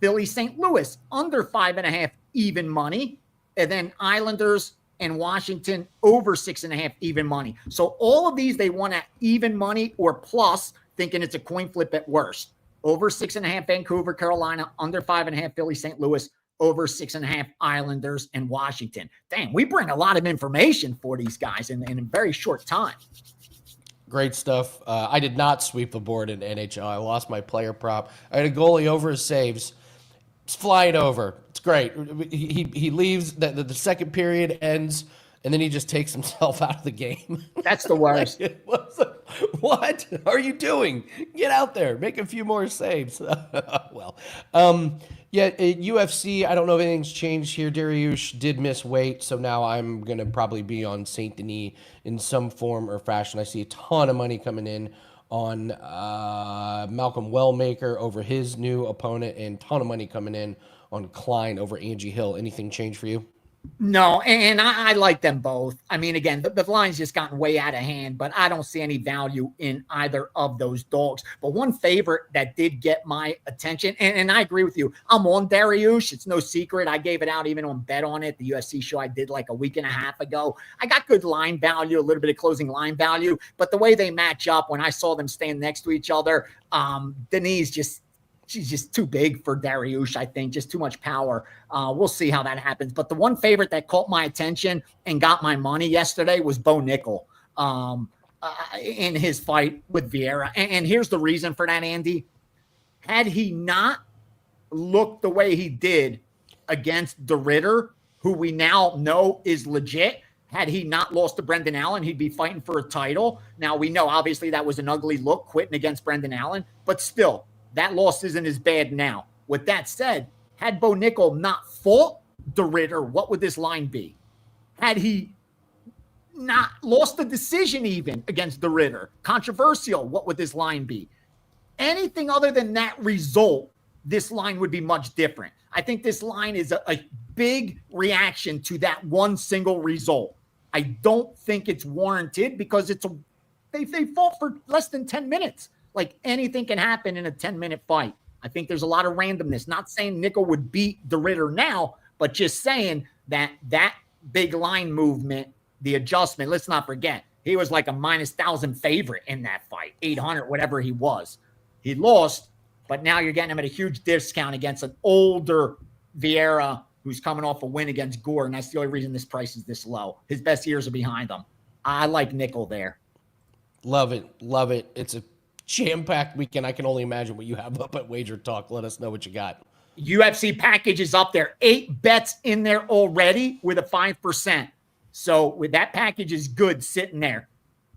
Philly, St. Louis, under 5.5, even money. And then Islanders and Washington over 6.5, even money. So all of these, they want at even money or plus, thinking it's a coin flip at worst. Over 6.5, Vancouver, Carolina, under 5.5, Philly, St. Louis, over 6.5, Islanders and Washington. Dang, we bring a lot of information for these guys in a very short time. Great stuff. I did not sweep the board in NHL. I lost my player prop. I had a goalie over his saves. It's flying over. It's great. He leaves. The second period ends, and then he just takes himself out of the game. That's the worst. What are you doing? Get out there. Make a few more saves. Well, UFC, I don't know if anything's changed here. Dariush did miss weight, so now I'm going to probably be on St. Denis in some form or fashion. I see a ton of money coming in on Malcolm Wellmaker over his new opponent, and ton of money coming in on Klein over Angie Hill. Anything change for you? No, and I like them both. I mean, again, the line's just gotten way out of hand, but I don't see any value in either of those dogs. But one favorite that did get my attention, and I agree with you, I'm on Dariush. It's no secret. I gave it out even on Bet On It, the UFC show I did like a week and a half ago. I got good line value, a little bit of closing line value, but the way they match up, when I saw them stand next to each other, Denise she's just too big for Dariush, I think, just too much power. We'll see how that happens. But the one favorite that caught my attention and got my money yesterday was Bo Nickel in his fight with Vieira. And here's the reason for that, Andy. Had he not looked the way he did against De Ridder, who we now know is legit, had he not lost to Brendan Allen, he'd be fighting for a title. Now, we know, obviously, that was an ugly look, quitting against Brendan Allen. But still, that loss isn't as bad now. With that said, had Bo Nickel not fought De Ridder, what would this line be? Had he not lost the decision even against De Ridder, controversial, what would this line be? Anything other than that result, this line would be much different. I think this line is a big reaction to that one single result. I don't think it's warranted because they fought for less than 10 minutes. Like, anything can happen in a 10-minute fight. I think there's a lot of randomness. Not saying Nickel would beat De Ridder now, but just saying that big line movement, the adjustment, let's not forget, he was like a -1,000 favorite in that fight, 800, whatever he was. He lost, but now you're getting him at a huge discount against an older Vieira who's coming off a win against Gore, and that's the only reason this price is this low. His best years are behind him. I like Nickel there. Love it. It's a jam-packed weekend. I can only imagine what you have up at WagerTalk. Let us know what you got. UFC package is up there. 8 bets in there already with a 5%. So with that package is good sitting there.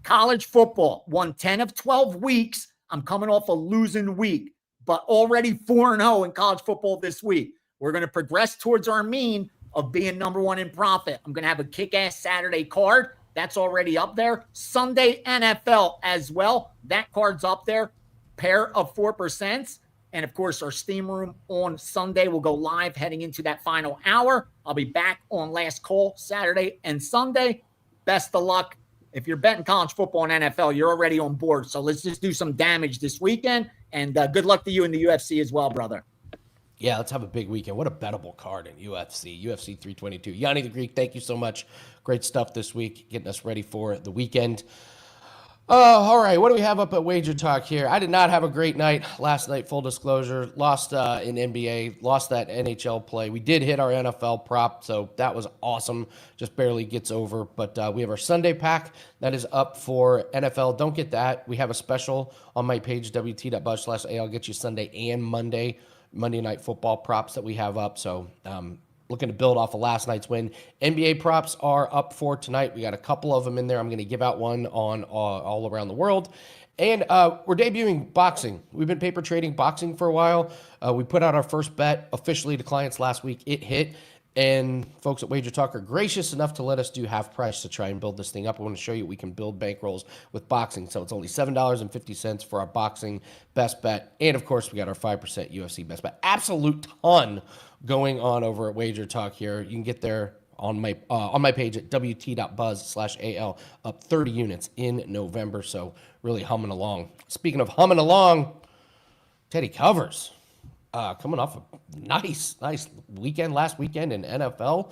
College football won 10 of 12 weeks. I'm coming off a losing week, but already 4-0 in college football this week. We're going to progress towards our mean of being number 1 in profit. I'm going to have a kick-ass Saturday card. That's already up there. Sunday NFL as well. That card's up there. Pair of 4%. And, of course, our Steam Room on Sunday will go live heading into that final hour. I'll be back on Last Call Saturday and Sunday. Best of luck. If you're betting college football and NFL, you're already on board. So let's just do some damage this weekend. And good luck to you in the UFC as well, brother. Yeah, let's have a big weekend. What a bettable card in UFC 322. Gianni The Greek, thank you so much. Great stuff this week, getting us ready for the weekend. All right, what do we have up at WagerTalk here? I did not have a great night last night, full disclosure. Lost in NBA, lost that NHL play. We did hit our NFL prop, so that was awesome. Just barely gets over. But we have our Sunday pack that is up for NFL. Don't get that. We have a special on my page, wt.budge/a. I'll get you Sunday and Monday Night Football props that we have up. So looking to build off of last night's win. NBA props are up for tonight. We got a couple of them in there. I'm going to give out one on all around the world. And we're debuting boxing. We've been paper trading boxing for a while. We put out our first bet officially to clients last week. It hit. And folks at WagerTalk are gracious enough to let us do half price to try and build this thing up. I want to show you we can build bankrolls with boxing. So it's only $7.50 for our boxing best bet. And, of course, we got our 5% UFC best bet. Absolute ton going on over at WagerTalk here. You can get there on my page at wt.buzz/AL, up 30 units in November. So really humming along. Speaking of humming along, Teddy covers. Coming off a nice weekend last weekend in NFL.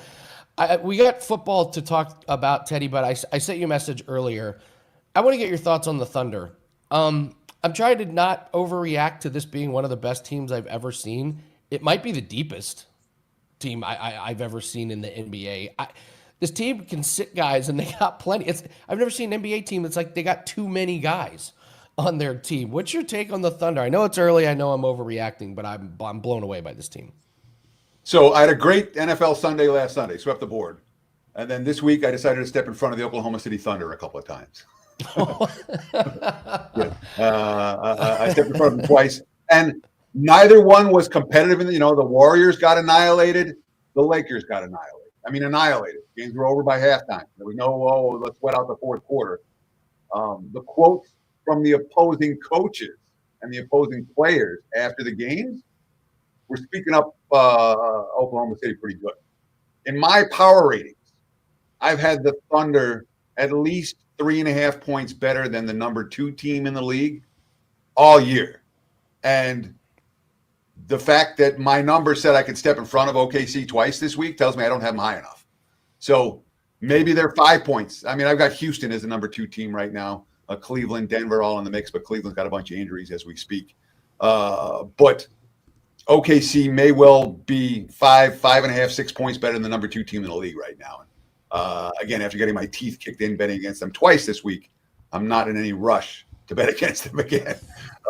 We got football to talk about, Teddy, but I sent you a message earlier. I want to get your thoughts on the Thunder. I'm trying to not overreact to this being one of the best teams I've ever seen. It might be the deepest team I've ever seen in the NBA. This team can sit guys, and they got plenty. I've never seen an NBA team that's like they got too many guys on their team. What's your take on the Thunder? I know it's early. I know I'm overreacting, but I'm blown away by this team. So I had a great NFL Sunday last Sunday, swept the board. And then this week I decided to step in front of the Oklahoma City Thunder a couple of times. I stepped in front of them twice. And neither one was competitive. The Warriors got annihilated. The Lakers got annihilated. Annihilated. Games were over by halftime. There was no, let's sweat out the fourth quarter. The quotes from the opposing coaches and the opposing players after the games were speaking up Oklahoma City pretty good. In my power ratings, I've had the Thunder at least 3.5 points better than the number 2 team in the league all year. And the fact that my number said I could step in front of OKC twice this week tells me I don't have them high enough. So maybe they're 5 points. I've got Houston as the number 2 team right now. Cleveland, Denver, all in the mix, but Cleveland's got a bunch of injuries as we speak. But OKC may well be 5.5, 6 points better than the number 2 team in the league right now. Again, after getting my teeth kicked in betting against them twice this week, I'm not in any rush to bet against them again.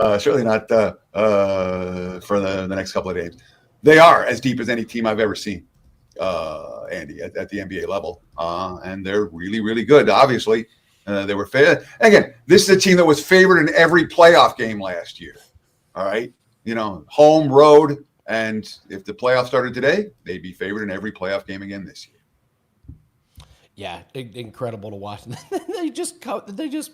Certainly not for the next couple of days. They are as deep as any team I've ever seen, Andy, at the NBA level. And they're really, really good, obviously. They were fair. Again, this is a team that was favored in every playoff game last year. All right. Home, road. And if the playoffs started today, they'd be favored in every playoff game again this year. Yeah, incredible to watch. They just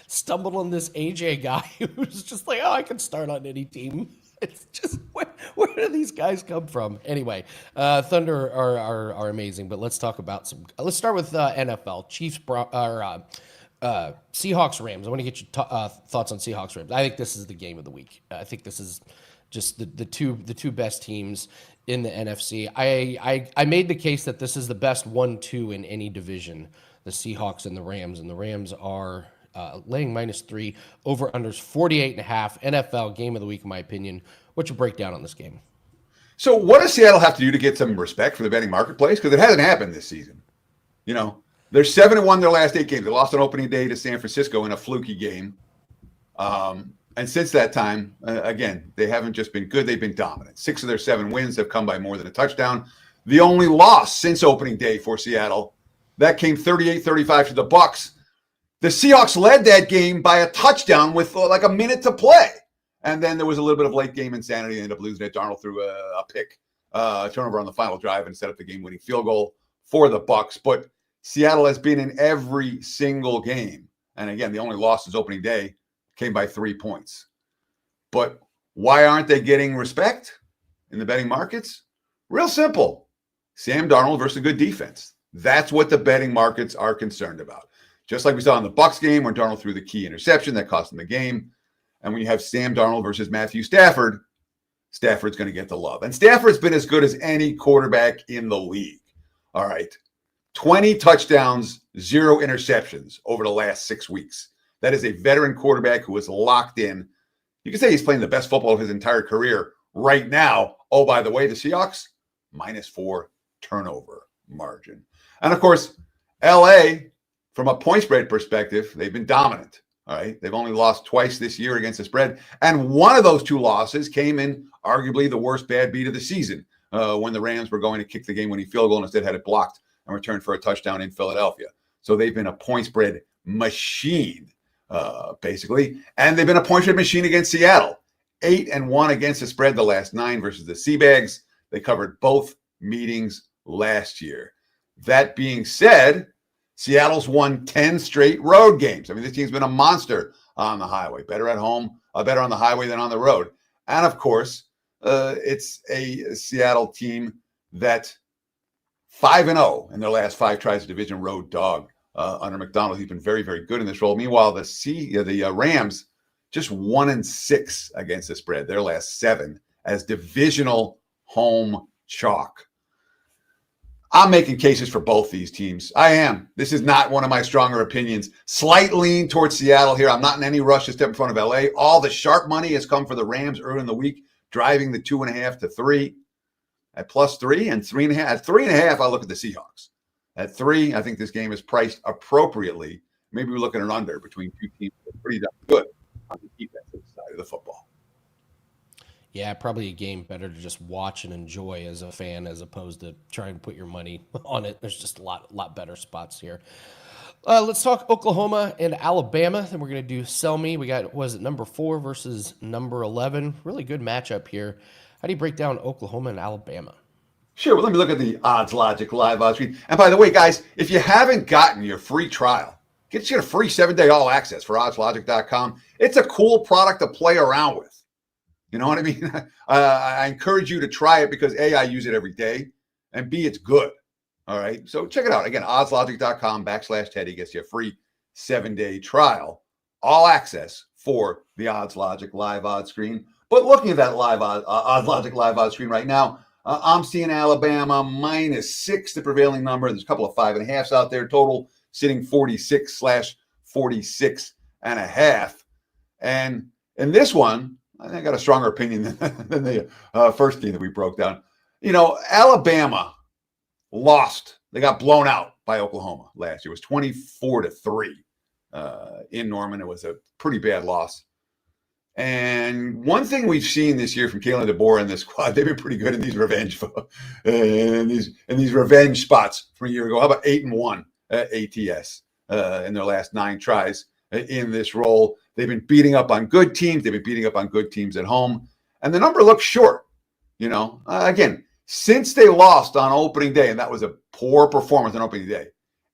stumbled on this AJ guy who's just like, I can start on any team. It's just where do these guys come from? Anyway, Thunder are amazing, but let's talk about let's start with NFL. Chiefs Seahawks Rams. I want to get your thoughts on Seahawks Rams. I think this is the game of the week. I think this is just the two best teams in the NFC. I made the case that this is the best 1-2 in any division, the Seahawks and the Rams are laying -3, over unders 48.5. NFL game of the week, in my opinion. What's your breakdown on this game? So what does Seattle have to do to get some respect for the betting marketplace? Because it hasn't happened this season. They're 7-1 their last 8 games. They lost on opening day to San Francisco in a fluky game. And since that time, again, they haven't just been good. They've been dominant. 6 of their 7 wins have come by more than a touchdown. The only loss since opening day for Seattle, that came 38-35 to the Bucs. The Seahawks led that game by a touchdown with like a minute to play. And then there was a little bit of late game insanity. They ended up losing it. Darnold threw a pick, turnover on the final drive and set up the game-winning field goal for the Bucs. But Seattle has been in every single game. And again, the only loss since opening day came by 3 points. But why aren't they getting respect in the betting markets? Real simple. Sam Darnold versus a good defense. That's what the betting markets are concerned about. Just like we saw in the Bucs game where Darnold threw the key interception that cost them the game. And when you have Sam Darnold versus Matthew Stafford, Stafford's going to get the love. And Stafford's been as good as any quarterback in the league. All right. 20 touchdowns, 0 interceptions over the last 6 weeks. That is a veteran quarterback who is locked in. You can say he's playing the best football of his entire career right now. Oh, by the way, the Seahawks, -4 turnover margin. And of course, LA, from a point spread perspective, they've been dominant. All right. They've only lost twice this year against the spread. And one of those 2 losses came in arguably the worst bad beat of the season when the Rams were going to kick the game-winning field goal and instead had it blocked and returned for a touchdown in Philadelphia. So they've been a point spread machine, basically. And they've been a point spread machine against Seattle. 8-1 against the spread the last 9 versus the Seabags. They covered both meetings last year. That being said, Seattle's won 10 straight road games. I mean, this team's been a monster on the highway. Better at home, better on the highway than on the road. And, of course, it's a Seattle team that 5-0 in their last 5 tries to division road dog under McDonald. He's been very, very good in this role. Meanwhile, the Rams just 1-6 against the spread, their last 7 as divisional home chalk. I'm making cases for both these teams. I am. This is not one of my stronger opinions. Slight lean towards Seattle here. I'm not in any rush to step in front of LA. All the sharp money has come for the Rams early in the week, driving the 2.5 to 3 at +3 and 3.5. At 3.5, I look at the Seahawks. At 3, I think this game is priced appropriately. Maybe we're looking at an under between two teams that are pretty damn good on the defensive side of the football. Yeah, probably a game better to just watch and enjoy as a fan as opposed to trying to put your money on it. There's just a lot better spots here. Let's talk Oklahoma and Alabama. Then we're going to do sell me. We got, number 4 versus number 11. Really good matchup here. How do you break down Oklahoma and Alabama? Sure. Well, let me look at the Odds Logic live odds screen. And by the way, guys, if you haven't gotten your free trial, get a free 7-day all access for oddslogic.com. It's a cool product to play around with. You know what I mean? I encourage you to try it because A, I use it every day, and B, it's good. All right. So check it out. Again, oddslogic.com/Teddy gets you a free 7-day trial, all access for the Odds Logic live odds screen. But looking at that live Odds Logic live odds screen right now, I'm seeing Alabama -6, the prevailing number. There's a couple of 5.5s out there. Total sitting 46/46.5. And in this one, I think I got a stronger opinion than the first team that we broke down. You know, Alabama lost. They got blown out by Oklahoma last year. It was 24-3 in Norman. It was a pretty bad loss. And one thing we've seen this year from Kalen DeBoer and this squad, they've been pretty good in these revenge in these revenge spots from a year ago. How about 8-1 ATS in their last 9 tries in this role? They've been beating up on good teams. They've been beating up on good teams at home. And the number looks short. You know, again, since they lost on opening day, and that was a poor performance on opening day,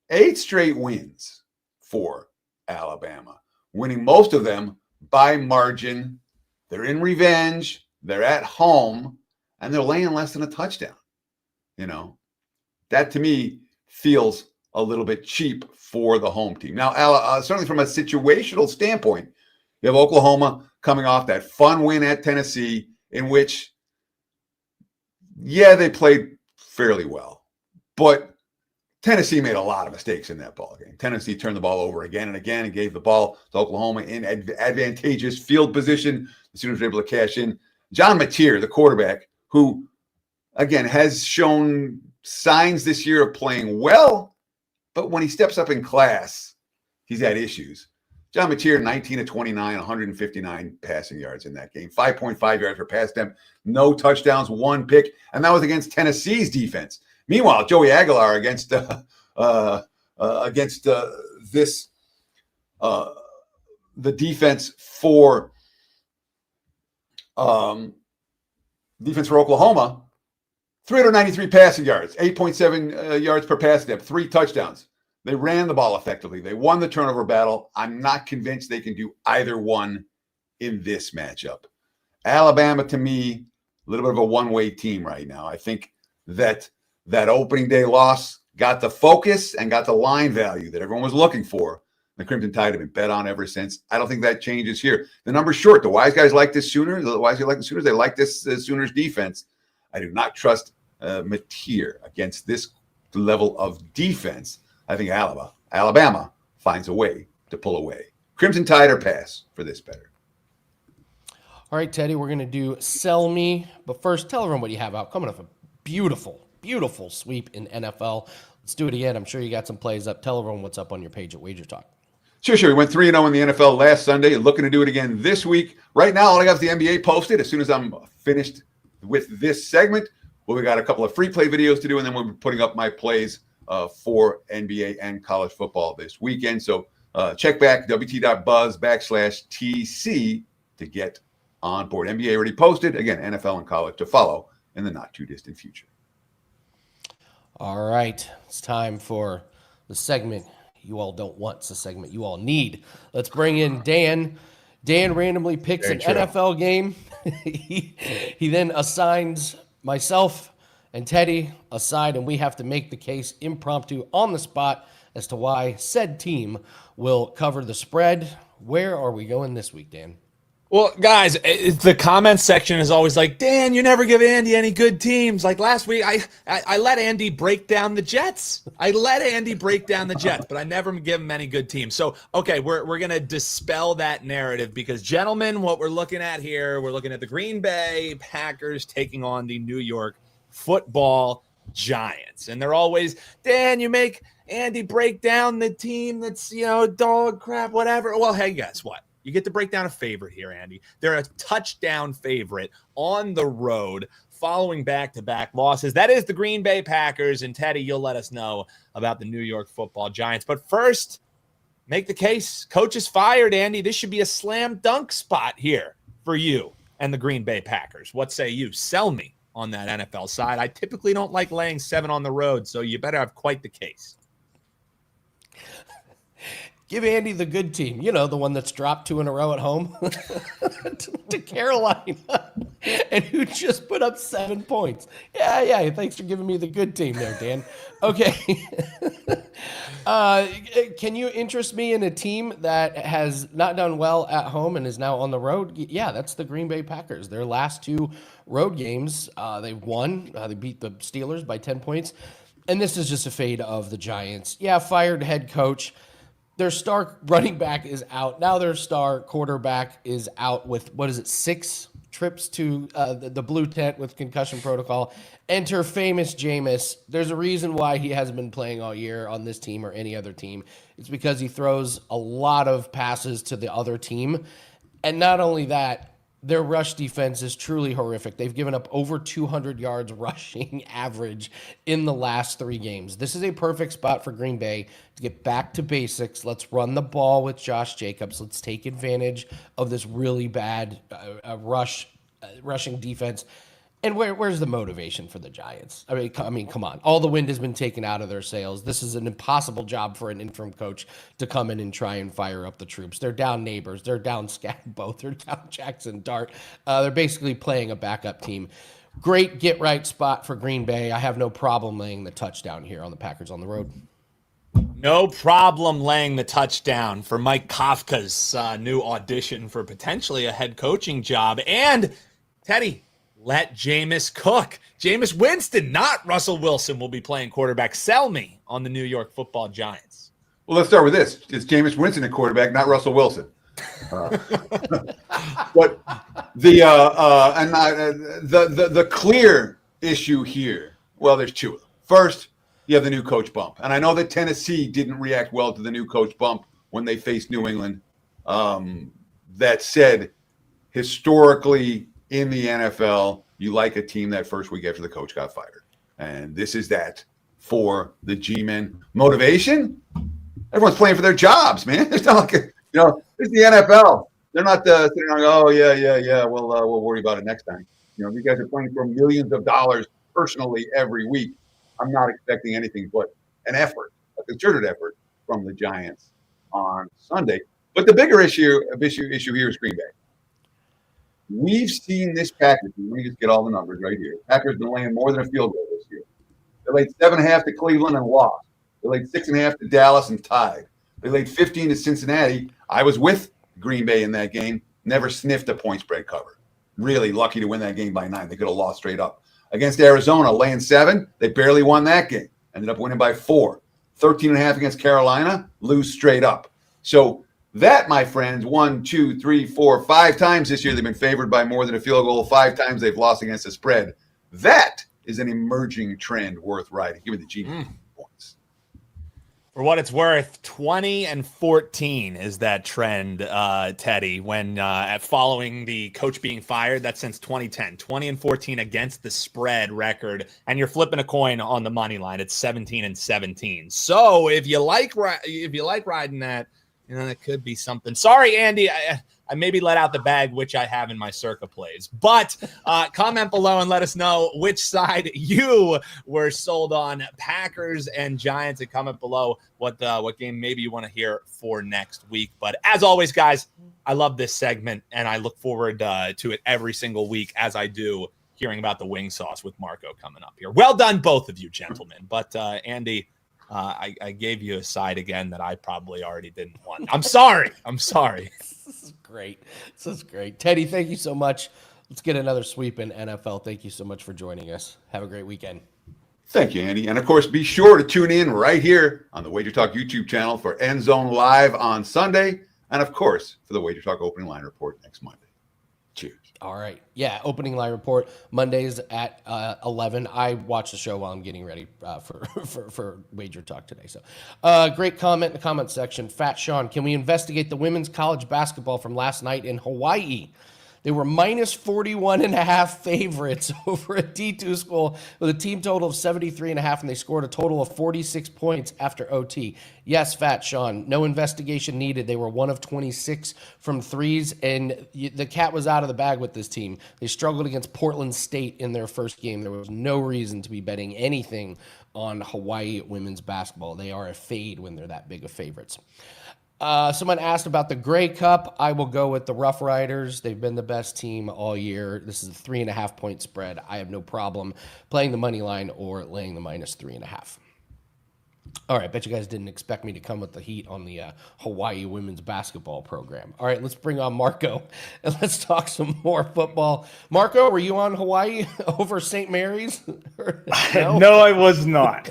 8 straight wins for Alabama, winning most of them by margin. They're in revenge. They're at home, and they're laying less than a touchdown. You know, that to me feels a little bit cheap for the home team. Now, certainly from a situational standpoint, you have Oklahoma coming off that fun win at Tennessee in which, yeah, they played fairly well, but Tennessee made a lot of mistakes in that ball game. Tennessee turned the ball over again and again and gave the ball to Oklahoma in advantageous field position. The Sooners were able to cash in. John Mateer, the quarterback, who, again, has shown signs this year of playing well, but when he steps up in class, he's had issues. John Mateer, 19-29, 159 passing yards in that game, 5.5 yards per pass attempt, no touchdowns, 1 pick, and that was against Tennessee's defense. Meanwhile, Joey Aguilar against the defense for Oklahoma, 393 passing yards, 8.7 yards per pass attempt, 3 touchdowns. They ran the ball effectively. They won the turnover battle. I'm not convinced they can do either one in this matchup. Alabama, to me, a little bit of a one-way team right now. I think that opening day loss got the focus and got the line value that everyone was looking for. The Crimson Tide have been bet on ever since. I don't think that changes here. The number's short. The wise guys like this Sooners. The wise guys like the Sooners. They like this Sooners defense. I do not trust Mateer against this level of defense. I think Alabama finds a way to pull away. Crimson Tide or pass for this better. All right, Teddy, we're going to do sell me. But first, tell everyone what you have out. Coming off a beautiful sweep in NFL. Let's do it again. I'm sure you got some plays up. Tell everyone what's up on your page at WagerTalk. Sure. We went 3-0 in the NFL last Sunday and looking to do it again this week. Right now, all I got is the NBA posted. As soon as I'm finished with this segment, But we got a couple of free play videos to do, and then we'll be putting up my plays for NBA and college football this weekend. So check back wt.buzz/TC to get on board. NBA already posted. Again, NFL and college to follow in the not too distant future. All right. It's time for the segment you all don't want. It's a segment you all need. Let's bring in Dan. Dan randomly picks an NFL game. He then assigns myself and Teddy a side, and we have to make the case impromptu on the spot as to why said team will cover the spread. Where are we going this week, Dan? Well, guys, the comments section is always like, Dan, you never give Andy any good teams. Like last week, I let Andy break down the Jets. But I never give him any good teams. So, okay, we're going to dispel that narrative because, gentlemen, what we're looking at here, we're looking at the Green Bay Packers taking on the New York Football Giants. And they're always, Dan, you make Andy break down the team that's, dog crap, whatever. Well, hey, guess what? You get to break down a favorite here, Andy. They're a touchdown favorite on the road following back-to-back losses. That is the Green Bay Packers. And, Teddy, you'll let us know about the New York Football Giants. But first, make the case. Coach is fired, Andy. This should be a slam dunk spot here for you and the Green Bay Packers. What say you? Sell me on that NFL side. I typically don't like laying 7 on the road, so you better have quite the case. Give Andy the good team, the one that's dropped 2 in a row at home to Carolina and who just put up 7 points. Yeah. Thanks for giving me the good team there, Dan. Okay. Can you interest me in a team that has not done well at home and is now on the road? Yeah, that's the Green Bay Packers. Their last 2 road games, they won. They beat the Steelers by 10 points. And this is just a fade of the Giants. Yeah, fired head coach. Their star running back is out. Now their star quarterback is out with, 6 trips to the blue tent with concussion protocol. Enter famous Jameis. There's a reason why he hasn't been playing all year on this team or any other team. It's because he throws a lot of passes to the other team. And not only that, their rush defense is truly horrific. They've given up over 200 yards rushing average in the last 3 games. This is a perfect spot for Green Bay to get back to basics. Let's run the ball with Josh Jacobs. Let's take advantage of this really bad rushing defense. And where's the motivation for the Giants? I mean, come on. All the wind has been taken out of their sails. This is an impossible job for an interim coach to come in and try and fire up the troops. They're down Neighbors. They're down Scatboth. They're down Jackson Dart. They're basically playing a backup team. Great get-right spot for Green Bay. I have no problem laying the touchdown here on the Packers on the road. No problem laying the touchdown for Mike Kafka's new audition for potentially a head coaching job. And, Teddy, let Jameis cook. Jameis Winston, not Russell Wilson, will be playing quarterback. Sell me on the New York Football Giants. Well, let's start with this. It's Jameis Winston at quarterback, not Russell Wilson. But the clear issue here, well, there's 2 of them. First, you have the new coach bump. And I know that Tennessee didn't react well to the new coach bump when they faced New England. That said, historically, in the NFL, you like a team that first week after the coach got fired. And this is that for the G-men. Motivation? Everyone's playing for their jobs, man. It's not like, this is the NFL. They're not sitting there going, we'll worry about it next time. You guys are playing for millions of dollars personally every week. I'm not expecting anything but an effort, a concerted effort from the Giants on Sunday. But the bigger issue here is Green Bay. We've seen this Packers team. Let me just get all the numbers right here. Packers been laying more than a field goal this year. They laid 7.5 to Cleveland and lost. They laid 6.5 to Dallas and tied. They laid 15 to Cincinnati. I was with Green Bay in that game. Never sniffed a point spread cover. Really lucky to win that game by 9. They could have lost straight up. Against Arizona, laying 7. They barely won that game. Ended up winning by 4. 13.5 against Carolina. Lose straight up. So that, my friends, 1, 2, 3, 4, 5 times this year they've been favored by more than a field goal. 5 times they've lost against the spread. That is an emerging trend worth riding. Give me the G points. For what it's worth, 20-14 is that trend, Teddy, when following the coach being fired. That's since 2010. 20-14 against the spread record, and you're flipping a coin on the money line. It's 17-17. So if you like riding that, that could be something. Sorry, Andy, I maybe let out the bag, which I have in my Circa plays. But comment below and let us know which side you were sold on, Packers and Giants, and comment below what game maybe you want to hear for next week. But as always, guys, I love this segment, and I look forward to it every single week, as I do hearing about the wing sauce with Marco coming up here. Well done, both of you, gentlemen. But Andy, I gave you a side again that I probably already didn't want. I'm sorry. This is great. Teddy, thank you so much. Let's get another sweep in NFL. Thank you so much for joining us. Have a great weekend. Thank you, Andy. And of course, be sure to tune in right here on the WagerTalk YouTube channel for End Zone Live on Sunday. And of course, for the WagerTalk opening line report next Monday. Cheers. All right. Yeah, opening line report Mondays at 11. I watch the show while I'm getting ready for Wager Talk today. So great comment in the comment section. Fat Sean, can we investigate the women's college basketball from last night in Hawaii? They were minus 41.5 favorites over a D2 school with a team total of 73.5, and they scored a total of 46 points after OT. Yes, Fat Sean, no investigation needed. They were 1 of 26 from threes, and the cat was out of the bag with this team. They struggled against Portland State in their first game. There was no reason to be betting anything on Hawaii women's basketball. They are a fade when they're that big of favorites. Someone asked about the Grey Cup. I will go with the Rough Riders. They've been the best team all year. This is a 3.5 point spread. I have no problem playing the money line or laying the minus 3.5. All right, bet you guys didn't expect me to come with the heat on the Hawaii women's basketball program. All right, let's bring on Marco and let's talk some more football. Marco, were you on Hawaii over St. Mary's? No, I was not.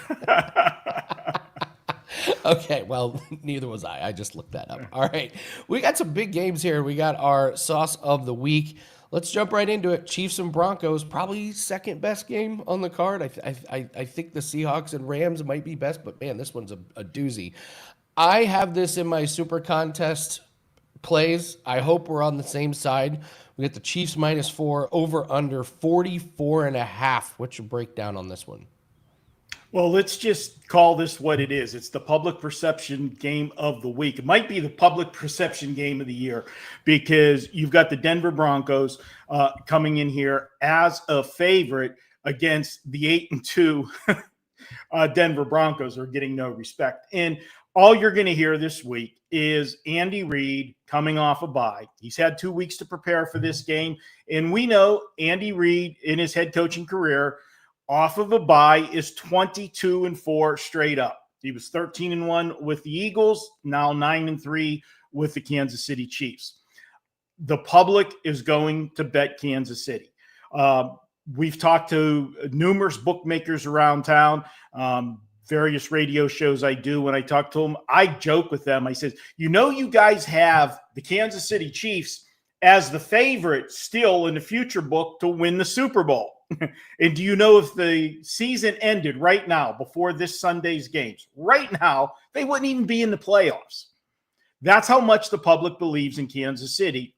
Okay, well, neither was I. I just looked that up. All right, we got some big games here. We got our sauce of the week. Let's jump right into it. Chiefs and Broncos, probably second best game on the card. I think the Seahawks and Rams might be best, but man, this one's a doozy. I have this in my super contest plays. I hope we're on the same side. We get the Chiefs -4, over under 44.5. What's your breakdown on this one? Well, let's just call this what it is. It's the public perception game of the week. It might be the public perception game of the year because you've got the Denver Broncos coming in here as a favorite against the 8-2 Denver Broncos, who are getting no respect. And all you're going to hear this week is Andy Reid coming off a bye. He's had 2 weeks to prepare for this game. And we know Andy Reid in his head coaching career off of a bye is 22-4 straight up. He was 13-1 with the Eagles, now 9-3 with the Kansas City Chiefs. The public is going to bet Kansas City. We've talked to numerous bookmakers around town, various radio shows I do. When I talk to them, I joke with them. I said, you guys have the Kansas City Chiefs as the favorite still in the future book to win the Super Bowl. And do you know if the season ended right now before this Sunday's games, right now, they wouldn't even be in the playoffs. That's how much the public believes in Kansas City.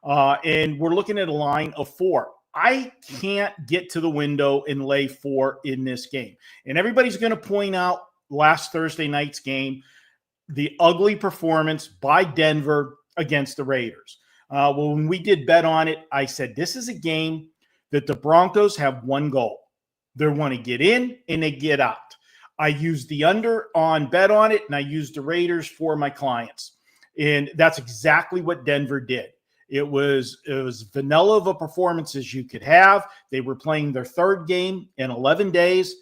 And we're looking at a line of 4. I can't get to the window and lay 4 in this game. And everybody's going to point out last Thursday night's game, the ugly performance by Denver against the Raiders. Well, when we did bet on it, I said, this is a game that the Broncos have one goal. They want to get in and they get out. I used the under on bet on it, and I used the Raiders for my clients. And that's exactly what Denver did. It was vanilla of a performance as you could have. They were playing their third game in 11 days.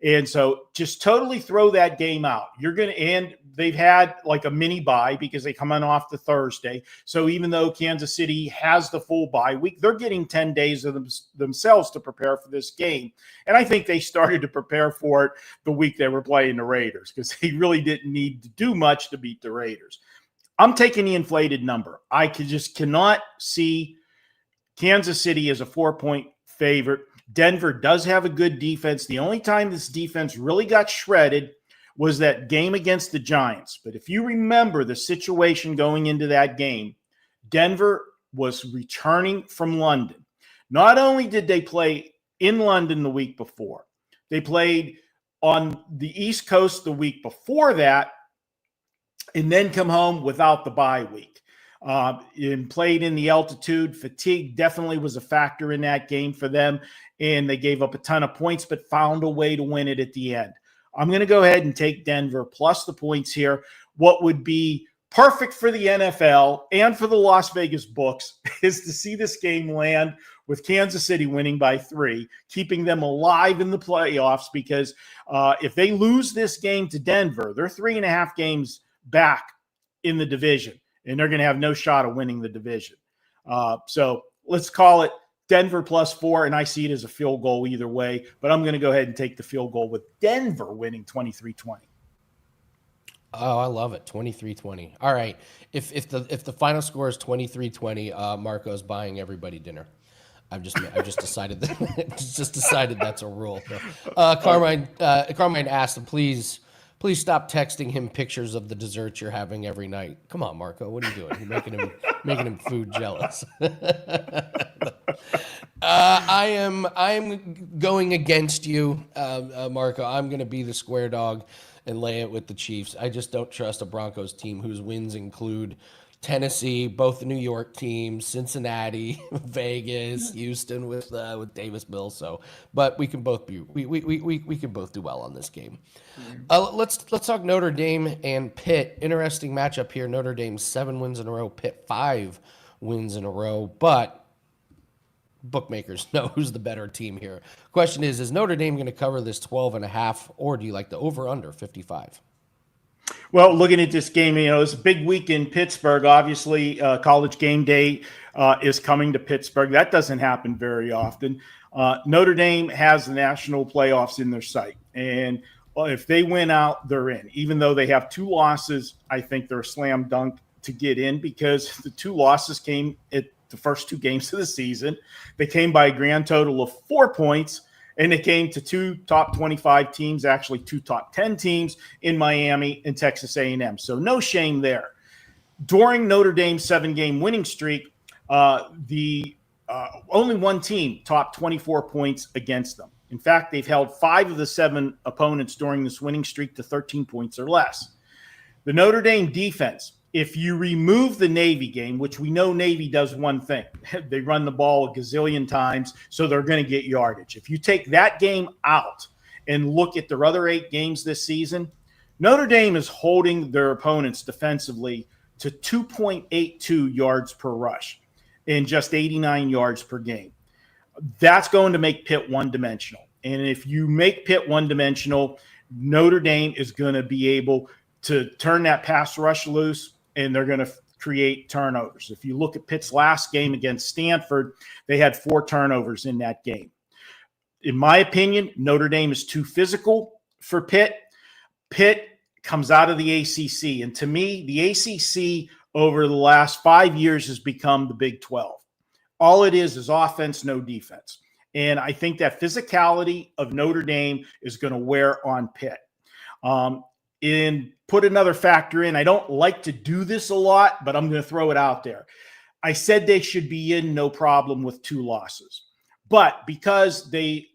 And so just totally throw that game out. And they've had like a mini bye because they come on off the Thursday. So even though Kansas City has the full bye week, they're getting 10 days of themselves to prepare for this game. And I think they started to prepare for it the week they were playing the Raiders because they really didn't need to do much to beat the Raiders. I'm taking the inflated number. I just cannot see Kansas City as a 4-point favorite. Denver does have a good defense. The only time this defense really got shredded was that game against the Giants. But if you remember the situation going into that game, Denver was returning from London. Not only did they play in London the week before, they played on the East Coast the week before that, and then come home without the bye week. And played in the altitude. Fatigue definitely was a factor in that game for them, and they gave up a ton of points, but found a way to win it at the end. I'm going to go ahead and take Denver plus the points here. What would be perfect for the NFL and for the Las Vegas books is to see this game land with Kansas City winning by 3, keeping them alive in the playoffs, because if they lose this game to Denver, they're 3.5 games back in the division, and they're going to have no shot of winning the division. So let's call it Denver plus 4, and I see it as a field goal either way, but I'm going to go ahead and take the field goal with Denver winning 23-20. Oh, I love it. 23-20. All right. If the final score is 23-20, Marco's buying everybody dinner. I've just decided that that's a rule. Carmine asked, please stop texting him pictures of the desserts you're having every night. Come on, Marco. What are you doing? You're making him food jealous. I am going against you, Marco. I'm going to be the square dog and lay it with the Chiefs. I just don't trust a Broncos team whose wins include Tennessee, both the New York teams, Cincinnati, Vegas, Houston with Davis Mills. So, but we can both do well on this game. Let's talk Notre Dame and Pitt. Interesting matchup here. Notre Dame 7 wins in a row, Pitt 5 wins in a row, but bookmakers know who's the better team here. Question is Notre Dame going to cover this 12.5, or do you like the over/under 55? Well, looking at this game, it's a big week in Pittsburgh. Obviously, College game day is coming to Pittsburgh. That doesn't happen very often. Notre Dame has the national playoffs in their sight, and if they win out, they're in. Even though they have 2 losses, I think they're a slam dunk to get in, because the 2 losses came at the first 2 games of the season. They came by a grand total of 4 points, and they came to 2 top 25 teams, actually 2 top 10 teams in Miami and Texas A&M. So no shame there. During Notre Dame's 7-game winning streak, only one team topped 24 points against them. In fact, they've held 5 of the 7 opponents during this winning streak to 13 points or less. The Notre Dame defense, if you remove the Navy game, which we know Navy does one thing, they run the ball a gazillion times, so they're going to get yardage. If you take that game out and look at their other 8 games this season, Notre Dame is holding their opponents defensively to 2.82 yards per rush and just 89 yards per game. That's going to make Pitt one-dimensional. And if you make Pitt one-dimensional, Notre Dame is going to be able to turn that pass rush loose, and they're going to create turnovers. If you look at Pitt's last game against Stanford, they had 4 turnovers in that game. In my opinion, Notre Dame is too physical for Pitt. Pitt comes out of the ACC, and to me, the ACC over the last 5 years has become the Big 12. All it is offense, no defense. And I think that physicality of Notre Dame is going to wear on Pitt. And put another factor in. I don't like to do this a lot, but I'm going to throw it out there. I said they should be in no problem with 2 losses. But because they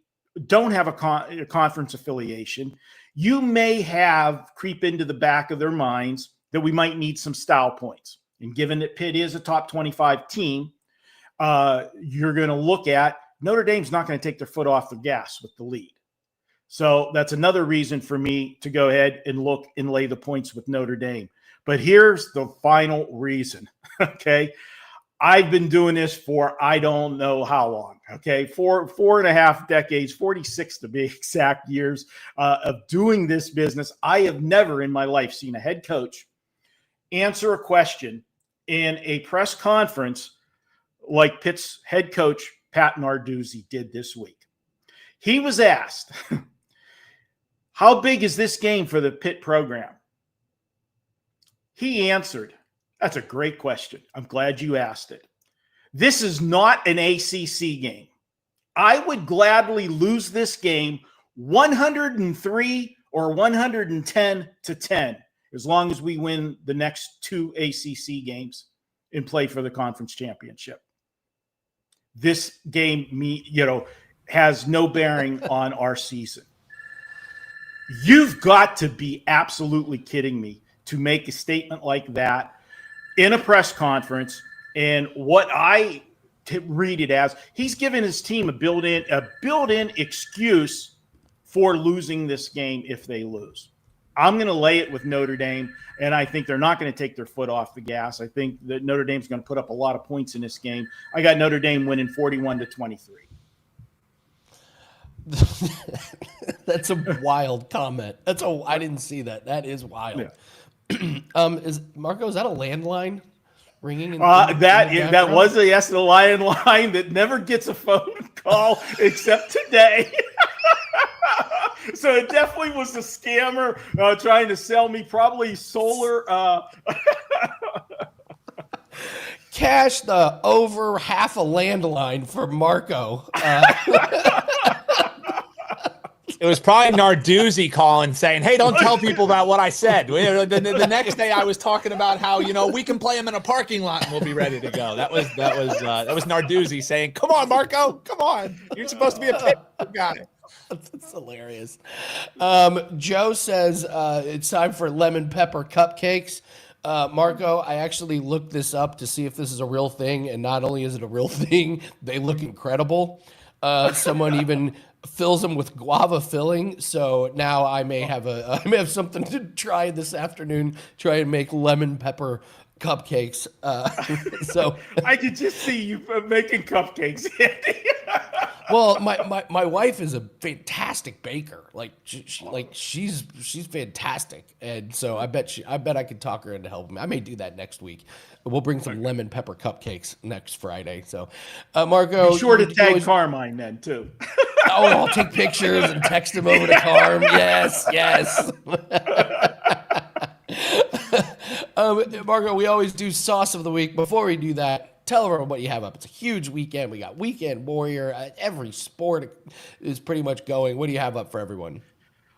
don't have a conference affiliation, you may have creep into the back of their minds that we might need some style points. And given that Pitt is a top 25 team, you're going to look at Notre Dame's not going to take their foot off the gas with the lead. So that's another reason for me to go ahead and look and lay the points with Notre Dame. But here's the final reason, okay? I've been doing this for I don't know how long, okay? 4.5 decades, 46 to be exact years of doing this business. I have never in my life seen a head coach answer a question in a press conference like Pitt's head coach, Pat Narduzzi, did this week. He was asked, how big is this game for the Pitt program? He answered, that's a great question. I'm glad you asked it. This is not an ACC game. I would gladly lose this game 103 or 110-10, as long as we win the next 2 ACC games and play for the conference championship. This game, has no bearing on our season. You've got to be absolutely kidding me to make a statement like that in a press conference. And what I read it as, he's given his team a built-in excuse for losing this game if they lose. I'm going to lay it with Notre Dame, and I think they're not going to take their foot off the gas. I think that Notre Dame's going to put up a lot of points in this game. I got Notre Dame winning 41-23. That's a wild comment. I didn't see that. That is wild. Yeah. Is that a landline ringing? That was the Lion line that never gets a phone call except today. So it definitely was a scammer trying to sell me probably solar. Cash the over half a landline for Marco. It was probably Narduzzi calling saying, "Hey, don't tell people about what I said." The next day, I was talking about how we can play them in a parking lot and we'll be ready to go. That was Narduzzi saying, "Come on, Marco, come on, you're supposed to be a pit guy." That's hilarious. Joe says it's time for lemon pepper cupcakes. Marco, I actually looked this up to see if this is a real thing, and not only is it a real thing, they look incredible. Someone even fills them with guava filling, so now I may have something to try this afternoon. Try and make lemon pepper cupcakes. So I could just see you making cupcakes. Well, my wife is a fantastic baker. She's fantastic, and so I bet I could talk her into helping me. I may do that next week. We'll bring some lemon pepper cupcakes next Friday. So, Marco, be sure to tag Carmine then too. Oh, I'll take pictures and text him over to Carm. Yes. Marco, we always do sauce of the week. Before we do that, tell everyone what you have up. It's a huge weekend. We got Weekend Warrior. Every sport is pretty much going. What do you have up for everyone?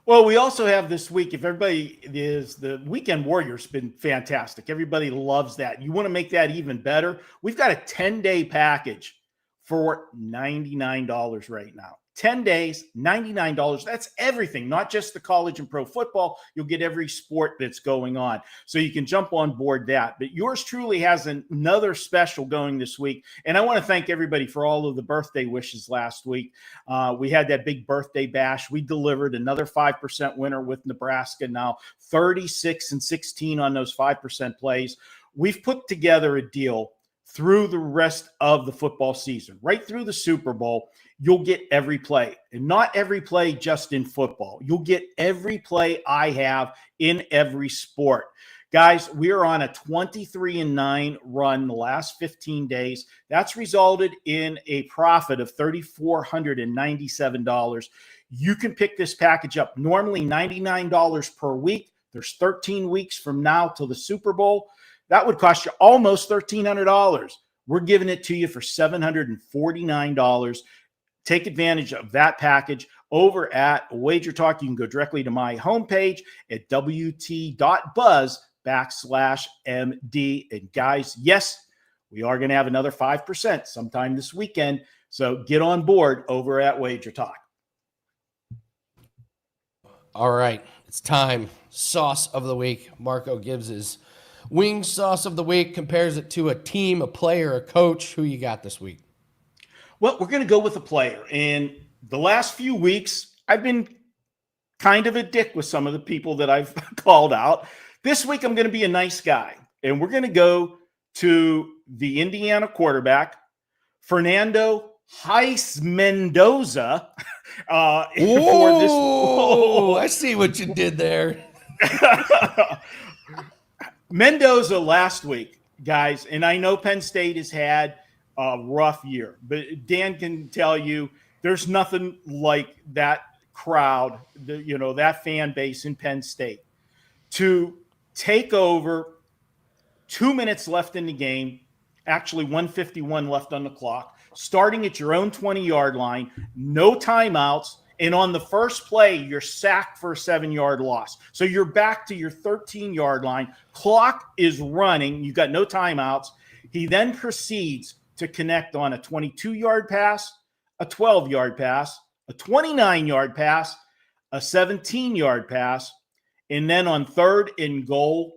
Well, we also have this week, if everybody is, the Weekend Warrior's been fantastic. Everybody loves that. You want to make that even better? We've got a 10-day package for $99 right now. 10 days, $99. That's everything, not just the college and pro football. You'll get every sport that's going on. So you can jump on board that. But yours truly has another special going this week. And I want to thank everybody for all of the birthday wishes last week. We had that big birthday bash. We delivered another 5% winner with Nebraska now, 36-16 on those 5% plays. We've put together a deal through the rest of the football season, right through the Super Bowl. You'll get every play, and not every play just in football. You'll get every play I have in every sport. Guys, we are on a 23-9 run the last 15 days. That's resulted in a profit of $3,497. You can pick this package up. Normally $99 per week. There's 13 weeks from now till the Super Bowl. That would cost you almost $1,300. We're giving it to you for $749. Take advantage of that package over at WagerTalk. You can go directly to my homepage at wt.buzz/MD. And guys, yes, we are going to have another 5% sometime this weekend. So get on board over at WagerTalk. All right, it's time. Sauce of the week. Marco gives his wing sauce of the week, compares it to a team, a player, a coach. Who you got this week? Well, we're going to go with a player. And the last few weeks, I've been kind of a dick with some of the people that I've called out. This week, I'm going to be a nice guy. And we're going to go to the Indiana quarterback, Fernando Heis Mendoza. I see what you did there. Mendoza last week, guys, and I know Penn State has had a rough year, but Dan can tell you there's nothing like that crowd, that fan base in Penn State to take over 2 minutes left in the game, actually 1:51 left on the clock, starting at your own 20-yard line, no timeouts, And on the first play, you're sacked for a 7-yard loss. So you're back to your 13-yard line. Clock is running. You've got no timeouts. He then proceeds to connect on a 22-yard pass, a 12-yard pass, a 29-yard pass, a 17-yard pass, and then on 3rd and goal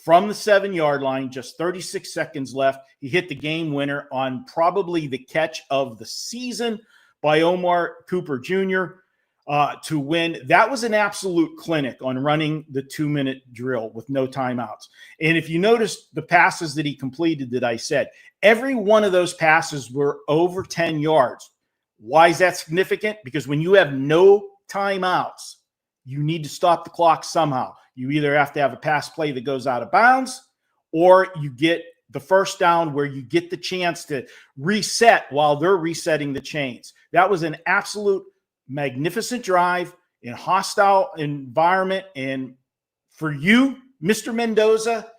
from the 7-yard line, just 36 seconds left, he hit the game winner on probably the catch of the season by Omar Cooper Jr. To win. That was an absolute clinic on running the 2-minute drill with no timeouts. And if you notice the passes that he completed that I said, every one of those passes were over 10 yards. Why is that significant? Because when you have no timeouts, you need to stop the clock somehow. You either have to have a pass play that goes out of bounds, or you get the first down where you get the chance to reset while they're resetting the chains. That was an absolute magnificent drive in hostile environment. And for you, Mr. Mendoza,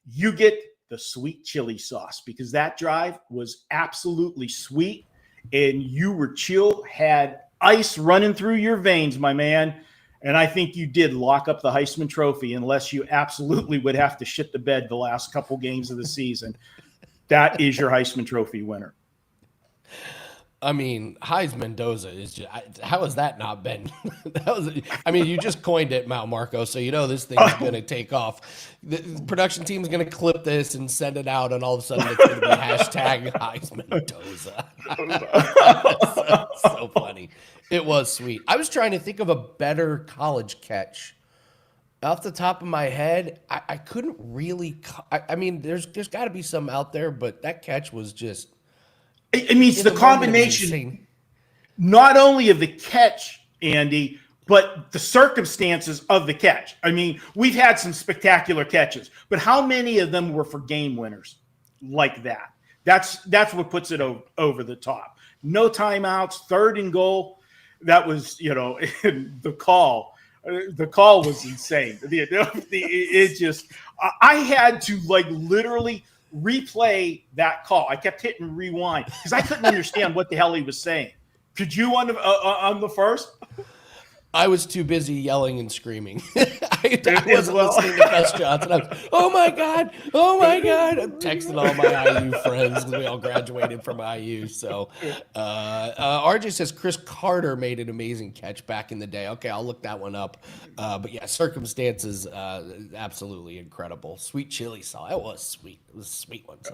you get the sweet chili sauce, because that drive was absolutely sweet and you were chill, had ice running through your veins, my man. And I think you did lock up the Heisman Trophy, unless you absolutely would have to shit the bed the last couple games of the season. That is your Heisman Trophy winner. I mean, Heisman Mendoza is just, how has that not been? You just coined it, Mount Marco, so you know this thing's going to take off. The production team is going to clip this and send it out, and all of a sudden it's going to be hashtag Heisman Mendoza. so funny. It was sweet. I was trying to think of a better college catch. Off the top of my head, I couldn't really. There's got to be some out there, but that catch was just. I mean, it's the combination, not only of the catch, Andy, but the circumstances of the catch. I mean, we've had some spectacular catches, but how many of them were for game winners like that? That's what puts it over the top. No timeouts, 3rd and goal. That was, the call. The call was insane. I had to literally replay that call. I kept hitting rewind because I couldn't understand what the hell he was saying. Could you on the first? I was too busy yelling and screaming. I wasn't listening to Gus Johnson. I was, oh my God. I'm texting all my IU friends because we all graduated from IU. So RJ says Chris Carter made an amazing catch back in the day. Okay, I'll look that one up. But yeah, circumstances, absolutely incredible. Sweet chili sauce. It was sweet. It was a sweet one. So.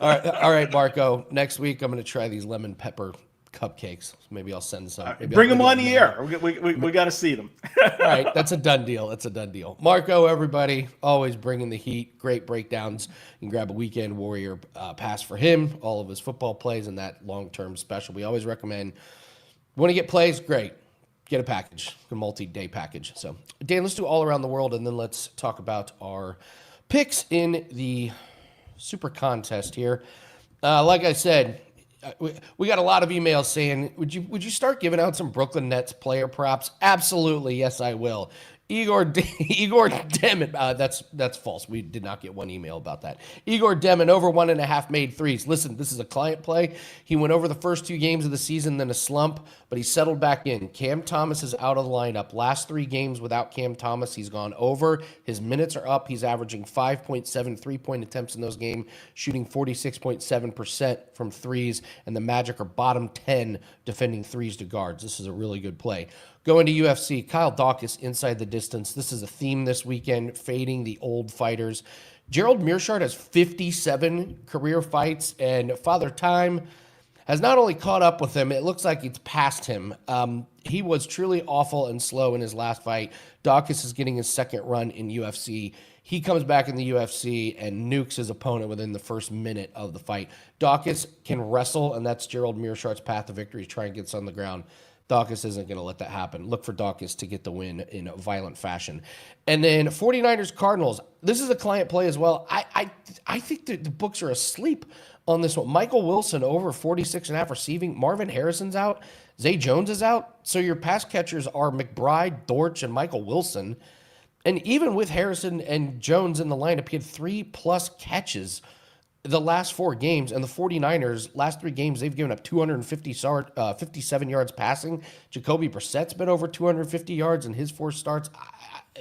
All right, Marco. Next week, I'm going to try these lemon pepper cupcakes. Maybe I'll send some. Bring them on the air. We got to see them. All right. That's a done deal. Marco, everybody, always bringing the heat. Great breakdowns. You can grab a Weekend Warrior pass for him, all of his football plays, and that long-term special. We always recommend. Want to get plays? Great. Get a package, a multi-day package. So, Dan, let's do all around the world, and then let's talk about our picks in the Super Contest here. Like I said, we got a lot of emails saying, would you start giving out some Brooklyn Nets player props? Absolutely, yes, I will. Igor Demon, that's false. We did not get one email about that. Igor Demon, over 1.5 made threes. Listen, this is a client play. He went over the first 2 games of the season, then a slump, but he settled back in. Cam Thomas is out of the lineup. Last 3 games without Cam Thomas, he's gone over. His minutes are up. He's averaging 5.7 3-point attempts in those games, shooting 46.7% from threes, and the Magic are bottom 10 defending threes to guards. This is a really good play. Going to UFC, Kyle Dawkins inside the distance. This is a theme this weekend, fading the old fighters. Gerald Meerschaert has 57 career fights, and Father Time has not only caught up with him, it looks like it's passed him. He was truly awful and slow in his last fight. Dawkins is getting his second run in UFC. He comes back in the UFC and nukes his opponent within the first minute of the fight. Dawkins can wrestle, and that's Gerald Meerschaert's path to victory. He's trying to get on the ground. Dawkins isn't going to let that happen. Look for Dawkins to get the win in a violent fashion. And then 49ers Cardinals. This is a client play as well. I think the books are asleep on this one. Michael Wilson over 46.5 receiving. Marvin Harrison's out. Zay Jones is out. So your pass catchers are McBride, Dortch, and Michael Wilson. And even with Harrison and Jones in the lineup, he had 3+ catches. the last 4 games, and the 49ers, last 3 games, they've given up 57 yards passing. Jacoby Brissett's been over 250 yards in his 4 starts.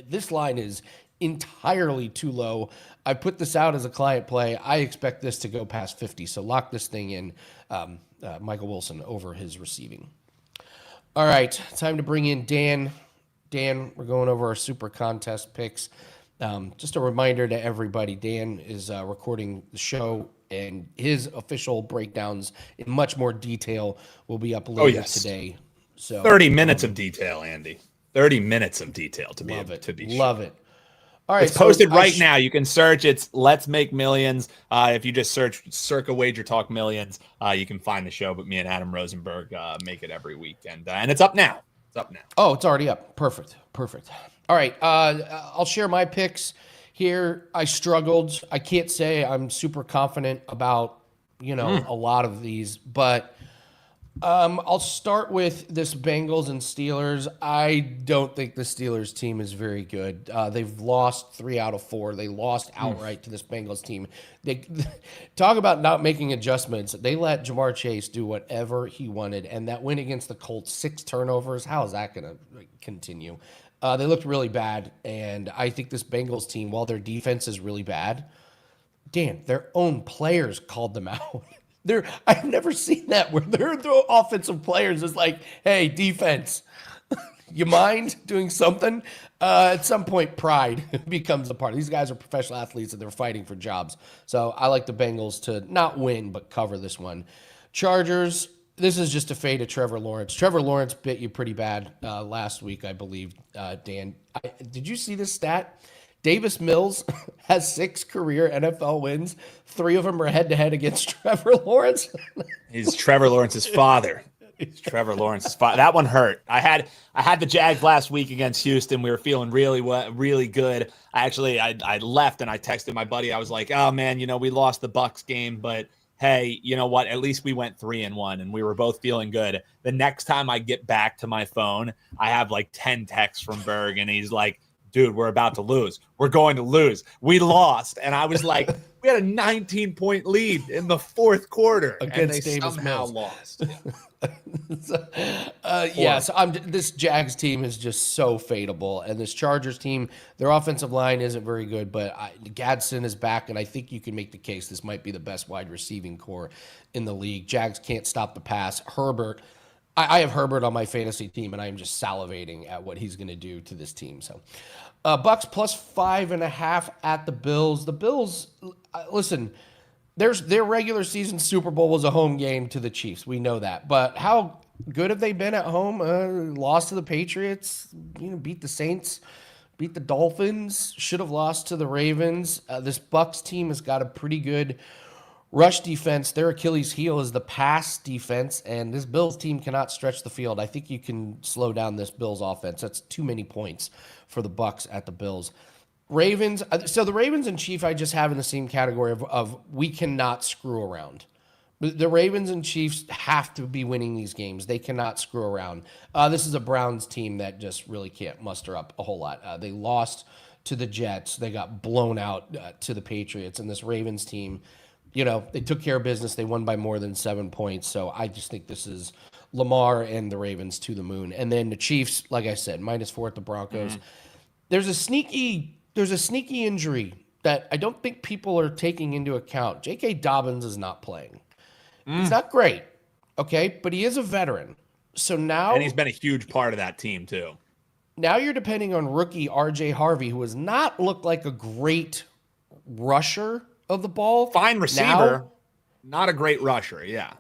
This line is entirely too low. I put this out as a client play. I expect this to go past 50, so lock this thing in. Michael Wilson over his receiving. All right, time to bring in Dan. Dan, we're going over our super contest picks. Just a reminder to everybody, Dan is recording the show, and his official breakdowns in much more detail will be uploaded today. So 30 minutes of detail, Andy. 30 minutes of detail to be able to be love it. All right, it's posted right now. You can search. It's Let's Make Millions. If you just search Circa WagerTalk Millions, you can find the show. But me and Adam Rosenberg make it every week, and it's up now. It's up now. Oh, it's already up. Perfect. All right, I'll share my picks here. I struggled. I can't say I'm super confident about a lot of these, but I'll start with this Bengals and Steelers. I don't think the Steelers team is very good. They've lost 3 out of 4. They lost outright to this Bengals team. They talk about not making adjustments. They let Jamar Chase do whatever he wanted, and that win against the Colts, 6 turnovers. How is that going to continue? They looked really bad, and I think this Bengals team, while their defense is really bad, Dan, their own players called them out. I've never seen that where their offensive players is like, hey, defense, you mind doing something? At some point, pride becomes a part. These guys are professional athletes, and they're fighting for jobs. So I like the Bengals to not win, but cover this one. Chargers, this is just a fade of Trevor Lawrence. Trevor Lawrence bit you pretty bad last week, I believe, Dan. Did you see this stat? Davis Mills has 6 career NFL wins. 3 of them are head-to-head against Trevor Lawrence. He's Trevor Lawrence's father. Trevor Lawrence's father. That one hurt. I had the Jags last week against Houston. We were feeling really good. I left and I texted my buddy. I was like, oh man, we lost the Bucs game, but hey, you know what? At least we went 3-1 and we were both feeling good. The next time I get back to my phone, I have like 10 texts from Berg, and he's like, dude, we're about to lose. We're going to lose. We lost. And I was like, we had a 19-point lead in the 4th quarter. Against and they Davis somehow Mills. lost. So this Jags team is just so fadeable. And this Chargers team, their offensive line isn't very good, but Gadsden is back, and I think you can make the case this might be the best wide receiving core in the league. Jags can't stop the pass. Herbert, I have Herbert on my fantasy team, and I am just salivating at what he's going to do to this team. So, Bucks plus 5.5 at the Bills. The Bills, listen, their regular season Super Bowl was a home game to the Chiefs. We know that. But how good have they been at home? Lost to the Patriots, beat the Saints, beat the Dolphins, should have lost to the Ravens. This Bucks team has got a pretty good rush defense. Their Achilles heel is the pass defense, and this Bills team cannot stretch the field. I think you can slow down this Bills offense. That's too many points for the Bucks at the Bills. Ravens. So the Ravens and Chiefs I just have in the same category of we cannot screw around. The Ravens and Chiefs have to be winning these games. They cannot screw around. This is a Browns team that just really can't muster up a whole lot. They lost to the Jets. They got blown out to the Patriots, and this Ravens team, they took care of business. They won by more than 7 points. So I just think this is Lamar and the Ravens to the moon. And then the Chiefs, like I said, -4 at the Broncos. There's a sneaky injury that I don't think people are taking into account. J.K. Dobbins is not playing. He's not great, okay, but he is a veteran. So now, and he's been a huge part of that team too. Now you're depending on rookie R.J. Harvey, who has not looked like a great rusher of the ball. Fine receiver, not a great rusher. Yeah.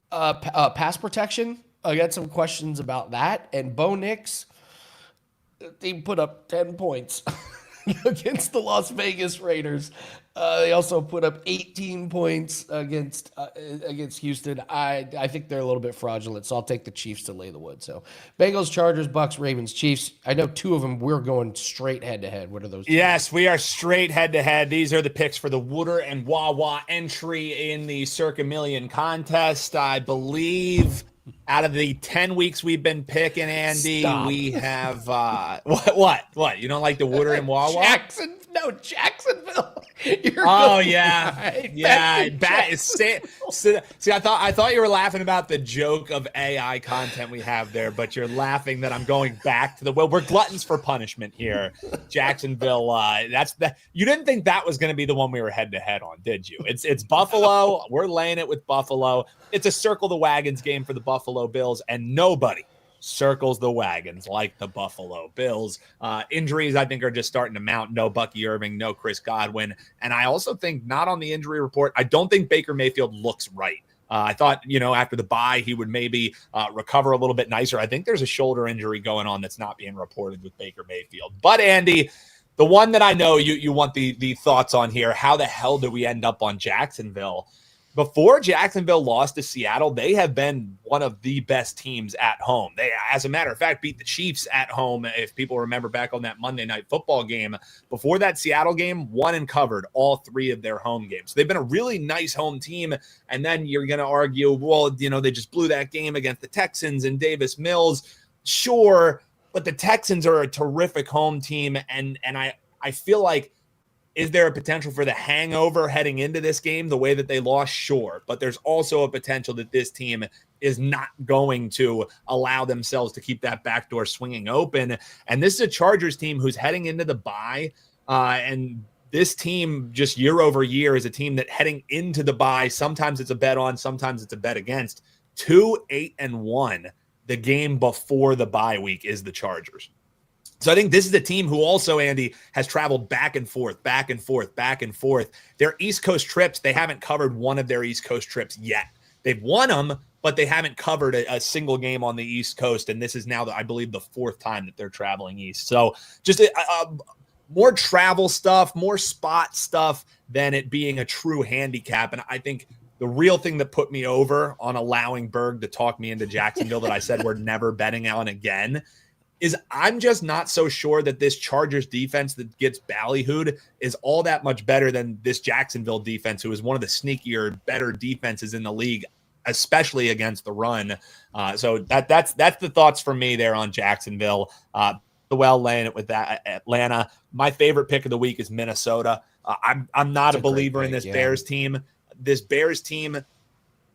Pass protection. I got some questions about that. And Bo Nix, they put up 10 points against the Las Vegas Raiders. They also put up 18 points against Houston. I think they're a little bit fraudulent, so I'll take the Chiefs to lay the wood. So Bengals, Chargers, Bucks, Ravens, Chiefs. I know 2 of them we're going straight head-to-head. What are those? Yes, we are straight head-to-head. These are the picks for the Wooder and Wawa entry in the Circa Million contest. I believe out of the 10 weeks we've been picking, Andy, we have what? You don't like the Wooder and Wawa? No, Jacksonville. Oh yeah, yeah. See, I thought you were laughing about the joke of AI content we have there, but you're laughing that I'm going back to we're gluttons for punishment here. Jacksonville. You didn't think that was going to be the one we were head to head on, did you? It's Buffalo. We're laying it with Buffalo. It's a circle the wagons game for the Buffalo Bills, and nobody circles the wagons like the Buffalo Bills. Injuries, I think, are just starting to mount. No Bucky Irving, no Chris Godwin. And I also think, not on the injury report, I don't think Baker Mayfield looks right. I thought, after the bye, he would maybe recover a little bit nicer. I think there's a shoulder injury going on that's not being reported with Baker Mayfield. But, Andy, the one that I know you want the thoughts on here, how the hell did we end up on Jacksonville? Before Jacksonville lost to Seattle, they have been one of the best teams at home. They, as a matter of fact, beat the Chiefs at home. If people remember back on that Monday Night Football game, before that Seattle game, won and covered all 3 of their home games. So they've been a really nice home team. And then you're going to argue, well, they just blew that game against the Texans and Davis Mills. Sure, but the Texans are a terrific home team. And I feel like, is there a potential for the hangover heading into this game the way that they lost? Sure. But there's also a potential that this team is not going to allow themselves to keep that back door swinging open. And this is a Chargers team who's heading into the bye. And this team just year over year is a team that heading into the bye, sometimes it's a bet on, sometimes it's a bet against. 2-8-1. The game before the bye week is the Chargers. So I think this is a team who also, Andy, has traveled back and forth, back and forth, back and forth. Their East Coast trips, they haven't covered one of their East Coast trips yet. They've won them, but they haven't covered a single game on the East Coast. And this is now, I believe, the 4th time that they're traveling east. So just more travel stuff, more spot stuff than it being a true handicap. And I think the real thing that put me over on allowing Berg to talk me into Jacksonville that I said we're never betting on again is I'm just not so sure that this Chargers defense that gets ballyhooed is all that much better than this Jacksonville defense, who is one of the sneakier, better defenses in the league, especially against the run. So that's the thoughts from me there on Jacksonville. Laying it with that Atlanta. My favorite pick of the week is Minnesota. I'm not a believer in this Bears team. This Bears team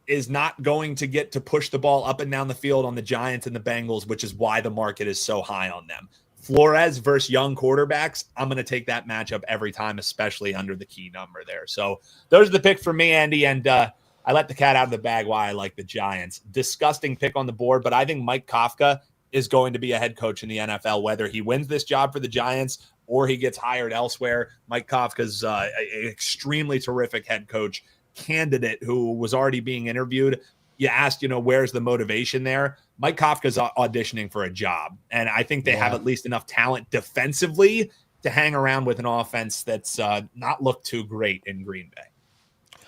is not going to get to push the ball up and down the field on the Giants and the Bengals, which is why the market is so high on them. Flores versus young quarterbacks, I'm going to take that matchup every time, especially under the key number there. So those are the picks for me, Andy, and I let the cat out of the bag why I like the Giants. Disgusting pick on the board, but I think Mike Kafka is going to be a head coach in the NFL, whether he wins this job for the Giants or he gets hired elsewhere. Mike Kafka's an extremely terrific head coach candidate who was already being interviewed. You asked, where's the motivation there? Mike Kafka's auditioning for a job. And I think they have at least enough talent defensively to hang around with an offense that's not looked too great in Green Bay.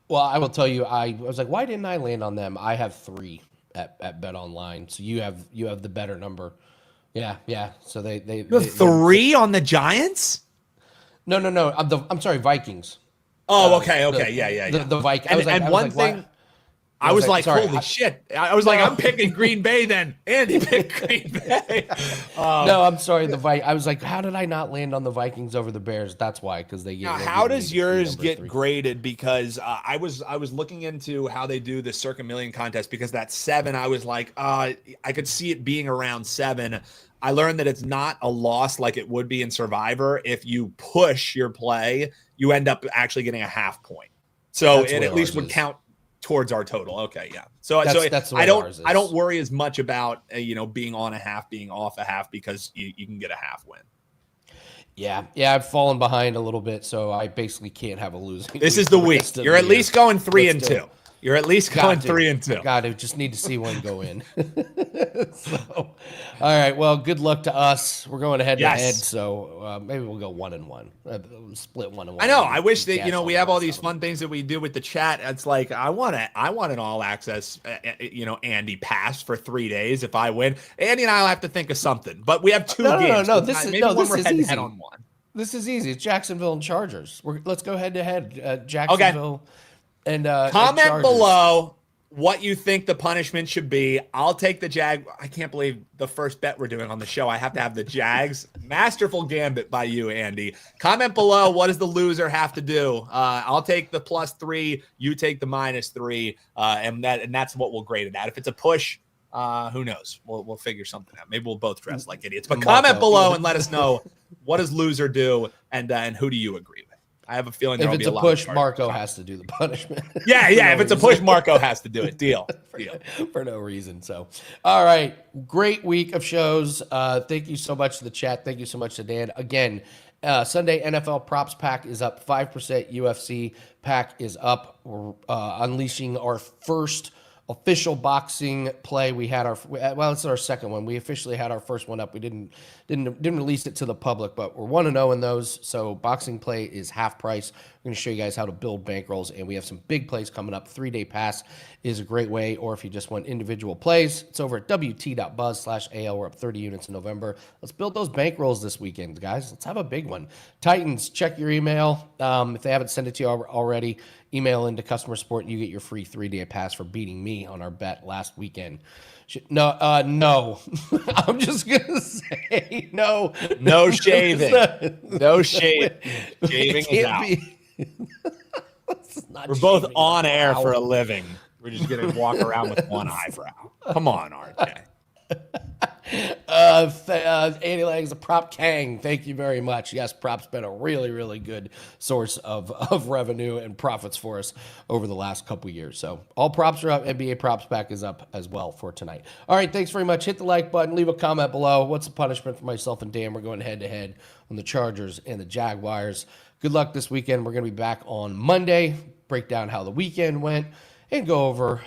Well, I will tell you, I was like, why didn't I land on them? I have 3 at Bet Online. So you have the better number. Yeah. So they 3 on the Giants? No. I'm sorry, Vikings. Oh, okay. Yeah. The Vikings. I was like, holy shit. I was like, I'm picking Green Bay then. Andy picked Green Bay. No, I'm sorry. I was like, how did I not land on the Vikings over the Bears? That's why, because they get. How does yours get graded? Because I was looking into how they do the Circa Million contest, because that 7, I was like, I could see it being around 7. I learned that it's not a loss like it would be in Survivor. If you push your play, you end up actually getting a half point. So it at least would count towards our total. Okay, yeah. So that's I don't worry as much about being on a half, being off a half, because you can get a half win. Yeah, I've fallen behind a little bit, so I basically can't have a losing. This is the week. You're at least going 3-2. You're at least going 3-2. God, I just need to see one go in. So, all right. Well, good luck to us. We're going head to head, so maybe we'll go 1-1. Split 1-1. I know. I wish that we have all these fun things that we do with the chat. It's like I want an all access, Andy pass for 3 days if I win. Andy and I'll have to think of something, but we have 2 games. No. This is easy. On one. This is easy. It's Jacksonville and Chargers. Let's go head to head. Jacksonville. Okay. And comment below what you think the punishment should be. I'll take the Jag. I can't believe the first bet we're doing on the show. I have to have the Jags. Masterful gambit by you, Andy. Comment below, what does the loser have to do? I'll take the +3. You take the -3. And that's what we'll grade it at. If it's a push, who knows? We'll figure something out. Maybe we'll both dress like idiots. But comment below and let us know, what does loser do, and who do you agree with? I have a feeling if it's a push, Marco has to do the punishment. Yeah. If it's a push, Marco has to do it. Deal. For no reason. So, all right. Great week of shows. Thank you so much to the chat. Thank you so much to Dan. Again, Sunday NFL props pack is up 5%. UFC pack is up. We're unleashing our first official boxing play. We had it's our second one. We officially had our first one up. We didn't release it to the public, but we're 1-0 in those. So boxing play is half price. We're going to show you guys how to build bankrolls, and we have some big plays coming up. 3-day pass is a great way, or if you just want individual plays, it's over at wt.buzz/AL. We're up 30 units in November. Let's build those bankrolls this weekend, guys. Let's have a big one. Titans, check your email. If they haven't sent it to you already, email into customer support and you get your free 3-day pass for beating me on our bet last weekend. No. I'm just gonna say no. No shaving. No shave. Shaving is out. We're both on air for a living. We're just gonna walk around with one eyebrow. Come on, RJ. Andy Lang is a prop king. Thank you very much. Yes, props been a really, really good source of revenue and profits for us over the last couple years. So all props are up. NBA props pack is up as well for tonight. All right, thanks very much. Hit the like button. Leave a comment below. What's the punishment for myself and Dan? We're going head to head on the Chargers and the Jaguars. Good luck this weekend. We're going to be back on Monday. Break down how the weekend went and go over